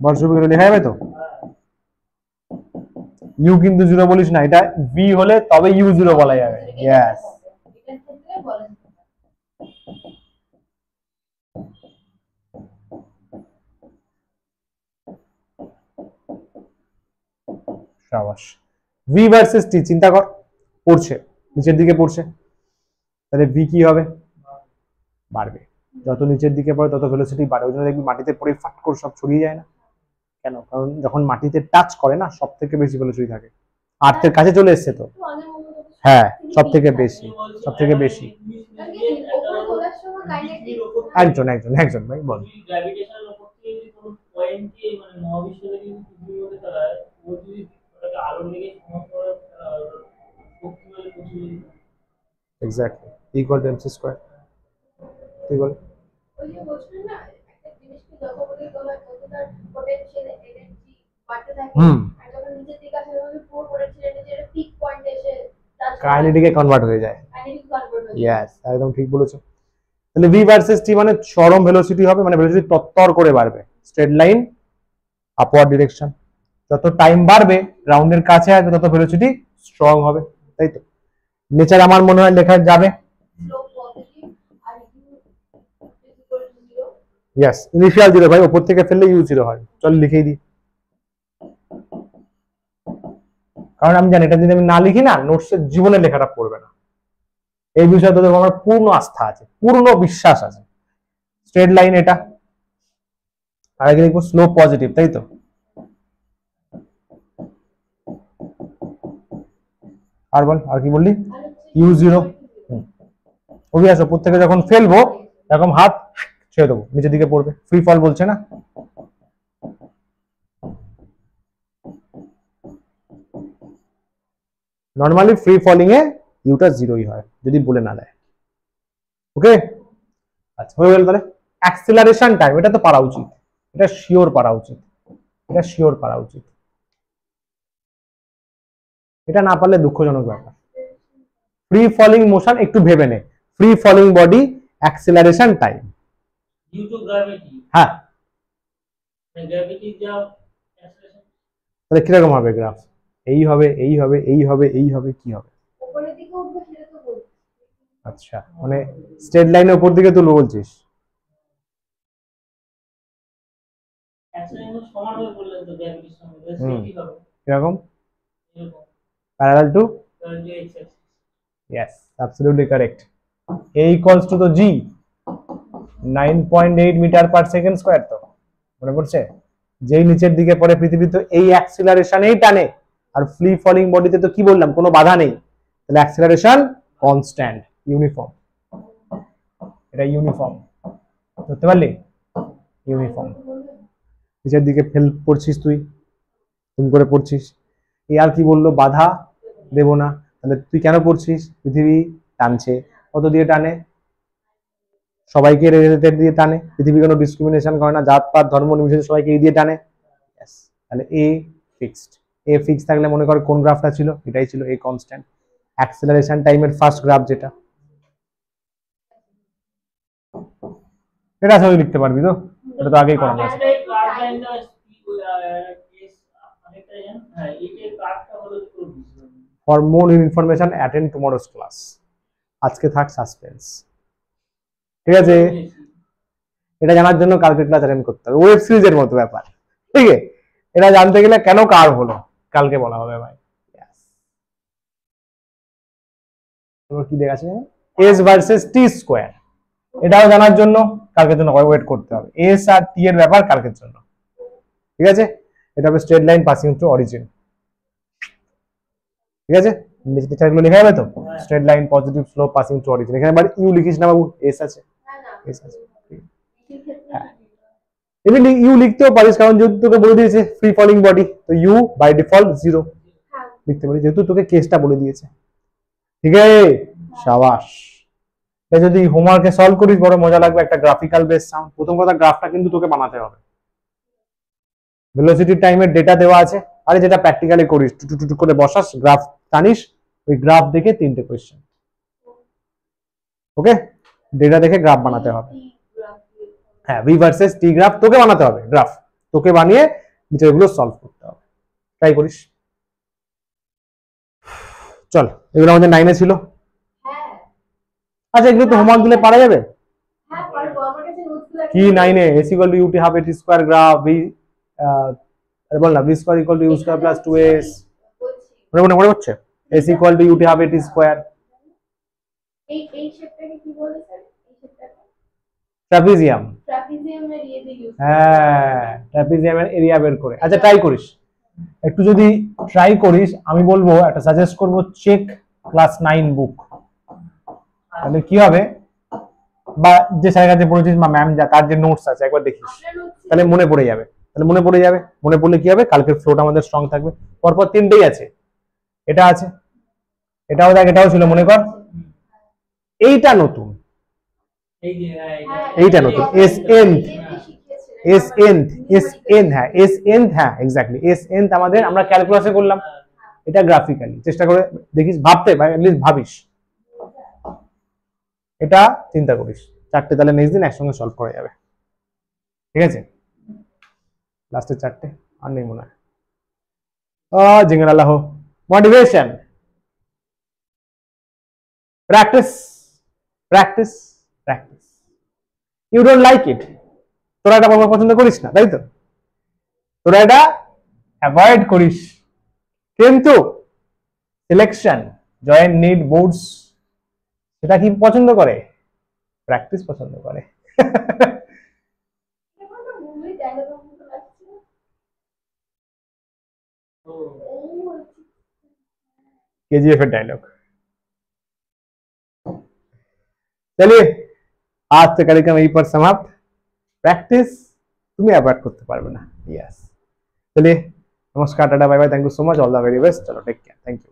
বর্ষবিগুলো লেখা যাবে তো? ইউ কিন্তু 0 বলিস না, এটা ভি হলে তবে ইউ 0 বলা যাবে। ইয়েস, এটার ক্ষেত্রে বলা যেতে পারে। সাবাস। ভি ভার্সেস টি চিন্তা কর, পড়ছে নিচের দিকে পড়ছে, তাহলে ভি কি হবে? বাড়বে। যত নিচের দিকে পড়ে তত ভেলোসিটি বাড়ে। ওই জন্য দেখবি মাটিতে পড়ে ফাট করে সব ছড়িয়ে যায় না কেন? কারণ যখন মাটিতে টাচ করে না সব থেকে বেশি ভেলোসিটি থাকে। আর্থের কাছে চলে এসছে তো, একটু অনেক মতো তো হ্যাঁ সব থেকে বেশি, সব থেকে বেশি। কারণ কি উপরে তোলার সময় কাইনেটিক একজন একজন একজন ভাই বল। গ্র্যাভিটেশনের উপর থেকে যদি কোনো পয়েন্টকে মানে মহাবিশ্বের যদি পৃথিবীর মধ্যে ফেলায়, ও যদি ওটাকে আলোর দিকে সমস্ত শক্তি বলে পৃথিবী exactly equal to MC square. তুই বল। ওই যে বলছিলেন না একটা জিনিসকে যত বলে তোলা তত তার পোটেনশিয়াল এনার্জি বাড়তে থাকে, আর যখন নিচের দিকে আসে তখন পুরো পোটেনশিয়াল এনার্জি এর পিক পয়েন্টে এসে কাইনেটিকে কনভার্ট হয়ে যায়। কাইনেটিক কনভার্ট হয়ে যায়। ইয়েস, একদম ঠিক বলেছো। তাহলে ভি ভার্সেস টি মানে চরম ভেলোসিটি হবে, মানে ভেলোসিটি তত্তর করে বাড়বে, স্ট্রেট লাইন আপওয়ার্ড ডিরেকশন। যত টাইম বাড়বে গ্রাউন্ডের কাছে আসবে তত ভেলোসিটি স্ট্রং হবে, তাই তো? নেচার আমার মনে হয় লেখা যাবে। স্লোপ পজিটিভ আর u is equal to 0। Yes, initial 0 ভাই, উপর থেকে ফেললে ইউ 0 হয়। চল লিখেই দিই, কারণ আমি জানি এটা যদি আমি না লিখি না নোটসের জীবনে লেখাটা পড়বে না। এই বিষয়ে তোদের আমার পূর্ণ আস্থা আছে, পূর্ণ বিশ্বাস আছে। স্ট্রেট লাইন এটা, আর আগে লিখবো স্লোপ পজিটিভ, তাই তো? আর বল, আর কি বললি? ইউ 0। অভিয়াস উপর থেকে যখন ফেলবো এরকম হাত ছেড়ে দেবো, নিচের দিকে পড়বে, ফ্রি ফল বলছে না। নর্মালি ফ্রি ফলিং এ ইউটা 0ই হয় যদি বলে না দেয়। ওকে, আচ্ছা হয়ে গেল। তাহলে অ্যাক্সিলারেশন টাইম, এটা তো পারা উচিত, এটা শিওর পারা উচিত, এটা শিওর পারা উচিত। এটা না পারলে দুঃখজনক ব্যাপার। ফ্রি ফলিং মোশন একটু ভেবে নে, free falling body acceleration time. Due to gravity, হ্যাঁ, গ্র্যাভিটি যা অ্যাক্সেলারেশন তাহলে কিরকম হবে গ্রাফ? এই হবে, এই হবে, এই হবে, এই হবে, কি হবে? উপরের দিকে উঠবে সেটা তো বলছি। আচ্ছা, মানে স্ট্রেট লাইনের উপর দিকে তুলবো বলছিস? অ্যাক্সেলারেশন সমান হবে বললেন তো গ্র্যাভিটির সঙ্গে, তাহলে কি হবে? কিরকম? এরকম প্যারালাল টু, কারণ যে x axis. yes absolutely correct. A equals to the G 9.8 metre per second square. তো মনে পড়ছে, যেই নিচের দিকে পড়ে পৃথিবী তো এই অ্যাক্সিলারেশনেই টানে, আর ফ্রি ফলিং বডিতে তো কি বললাম কোনো বাধা নেই, তাহলে অ্যাক্সিলারেশন কনস্ট্যান্ট, ইউনিফর্ম। এটা ইউনিফর্ম, ধরতে পারলি? ইউনিফর্ম। নিচের দিকে ফেল পড়ছিস তুই, তুমি করে পড়ছিস। এই আর কি বললো, বাধা দেব না, তাহলে তুই কেন পড়ছিস? পৃথিবী টানছে, কত দিয়ে টানে? সবাইকে রিলেটেড দিয়ে টানে, পৃথিবী কোনো ডিসক্রিমিনেশন করে না, জাত পাত ধর্ম নির্বিশেষে সবাইকে এই দিয়ে টানে। তাহলে এ ফিক্সড, এ ফিক্স থাকলে মনে কর কোন গ্রাফটা ছিল? এটাই ছিল এ কনস্ট্যান্ট। অ্যাক্সেলারেশন টাইমের ফার্স্ট গ্রাফ যেটা, এটা সবাই লিখতে পারবি তো? এটা তো আগেই করানো আছে। এই কার্ভ লাইনটা এস অনেকটা জান, হ্যাঁ এই যে কার্ভটা হলো পুরো বুঝলাম। For more information attend tomorrow's class. আজকে থাক সাসপেন্স, ঠিক আছে? এটা জানার জন্য কালকে ক্লাস অ্যাটেন্ড করতে হবে, ওয়েব সিরিজের মতো ব্যাপার, ঠিক আছে? এটা জানতে গেলে কেন কার্ভ হলো কালকে বলা হবে ভাই। তোমার কি দেখাচ্ছে? এস ভার্সেস টি স্কোয়ার, এটাও জানার জন্য কালকের জন্য ওয়েট করতে হবে। এস আর টি এর ব্যাপার কালকের জন্য, ঠিক আছে? এটা হবে straight line passing through origin, ঠিক আছে? নিচেগুলো লেখা যাবে তো, straight line positive slope passing through origin. এখানে আবার ইউ লিখিস না বাবু, এস আছে, না না এস আছে। এই ক্ষেত্রে হ্যাঁ, এমনি ইউ লিখতেও পারিস, কারণ যেহেতু তোকে বলে দিয়েছে ফ্রি ফলিং বডি, তো ইউ বাই ডিফল্ট 0 হ্যাঁ লিখতে পারিস, যেহেতু তোকে কেসটা বলে দিয়েছে। ঠিক আছে, সাবাস। এটা যদি হোমওয়ার্কে সলভ করিস বড় মজা লাগবে, একটা গ্রাফিক্যাল বেস সাউন্ড। প্রথম কথা, গ্রাফটা কিন্তু তোকে বানাতে হবে। ভেলোসিটি টাইমের ডেটা দেওয়া আছে, আরে যেটা প্র্যাকটিক্যালি করিস, টুটু করে বসাস, গ্রাফ টানিস, ওই গ্রাফ দেখে 3টে কোয়েশ্চেন। ওকে, ডেটা দেখে গ্রাফ বানাতে হবে। হ্যাঁ, ভি ভার্সেস টি গ্রাফ তোকে বানাতে হবে, গ্রাফ তোকে বানিয়ে নিচেগুলো সলভ করতে হবে। ট্রাই করিস। চল, এগুলো আমাদের 9 এ ছিল। হ্যাঁ আচ্ছা, এগুলো তো হোমওয়ার্ক দিলে পারা যাবে। হ্যাঁ পারবো, আমার কাছে নোটসগুলো কি 9 এ s equal to ut half at square graph v, আরে বল না, v square equal to u square plus 2s, মনে হচ্ছে s equal to ut half at square, এই শেপটাকে কি বলে স্যার? এই শেপটাকে ট্রাপিজিয়াম। ট্রাপিজিয়ামের ইয়ে দিয়ে ইউজ হ্যাঁ, ট্রাপিজিয়ামের এরিয়া বের করে। আচ্ছা, ট্রাই করিস, একটু যদি ট্রাই করিস, আমি বলবো একটা সাজেস্ট করব, চেক ক্লাস 9 বুক। তাহলে কি হবে, বা যে স্যারের কাছে পড়েছিস বা ম্যাম যা তার যে নোটস আছে একবার দেখিস, আপনার হচ্ছে তাহলে মনে পড়ে যাবে। মনে পড়লে কি হবে, কালকের ফ্লোটা আমাদের স্ট্রং থাকবে। পরপর 3টেই আছে, এটা আছে, এটাও দেখ, এটাও ছিল মনে কর, এইটা নতুন, এই যে এইটা নতুন, এস এন, হ্যাঁ এস এন, হ্যাঁ এক্স্যাক্টলি এস এন আমাদের, আমরা ক্যালকুলাসে করলাম, এটা গ্রাফিক্যালি চেষ্টা করে দেখিস, ভাবতে বা অ্যাটলিস্ট ভাবিস, এটা চিন্তা করিস। 4টে তাহলে নেক্সট দিন একসঙ্গে সলভ করা যাবে, ঠিক আছে? লাস্টের 4টে আর নেই মনে হয়। জিঙ্গল আল্লাহ, motivation, practice, practice, practice. You don't like it, তোরা এটা পছন্দ করিস না, তাই তো? তোরা এটা অ্যাভয়েড করিস, কিন্তু সিলেকশন, জয়েন্ট নিড, বোর্ডস সেটা কি পছন্দ করে? প্র্যাকটিস পছন্দ করে। কেমন মুভি ডায়লগ মতো লাগছে। ও ও केजीएफ डायलॉग। चलिए, आज से कार्यक्रम यहीं पर समाप्त। प्रैक्टिस तुम्हें अवॉइड करते पारबे ना। यस, चलिए, नमस्कार, टाटा, bye bye, thank you so much, all the very best. चलो, टेक केयर, थैंक यू।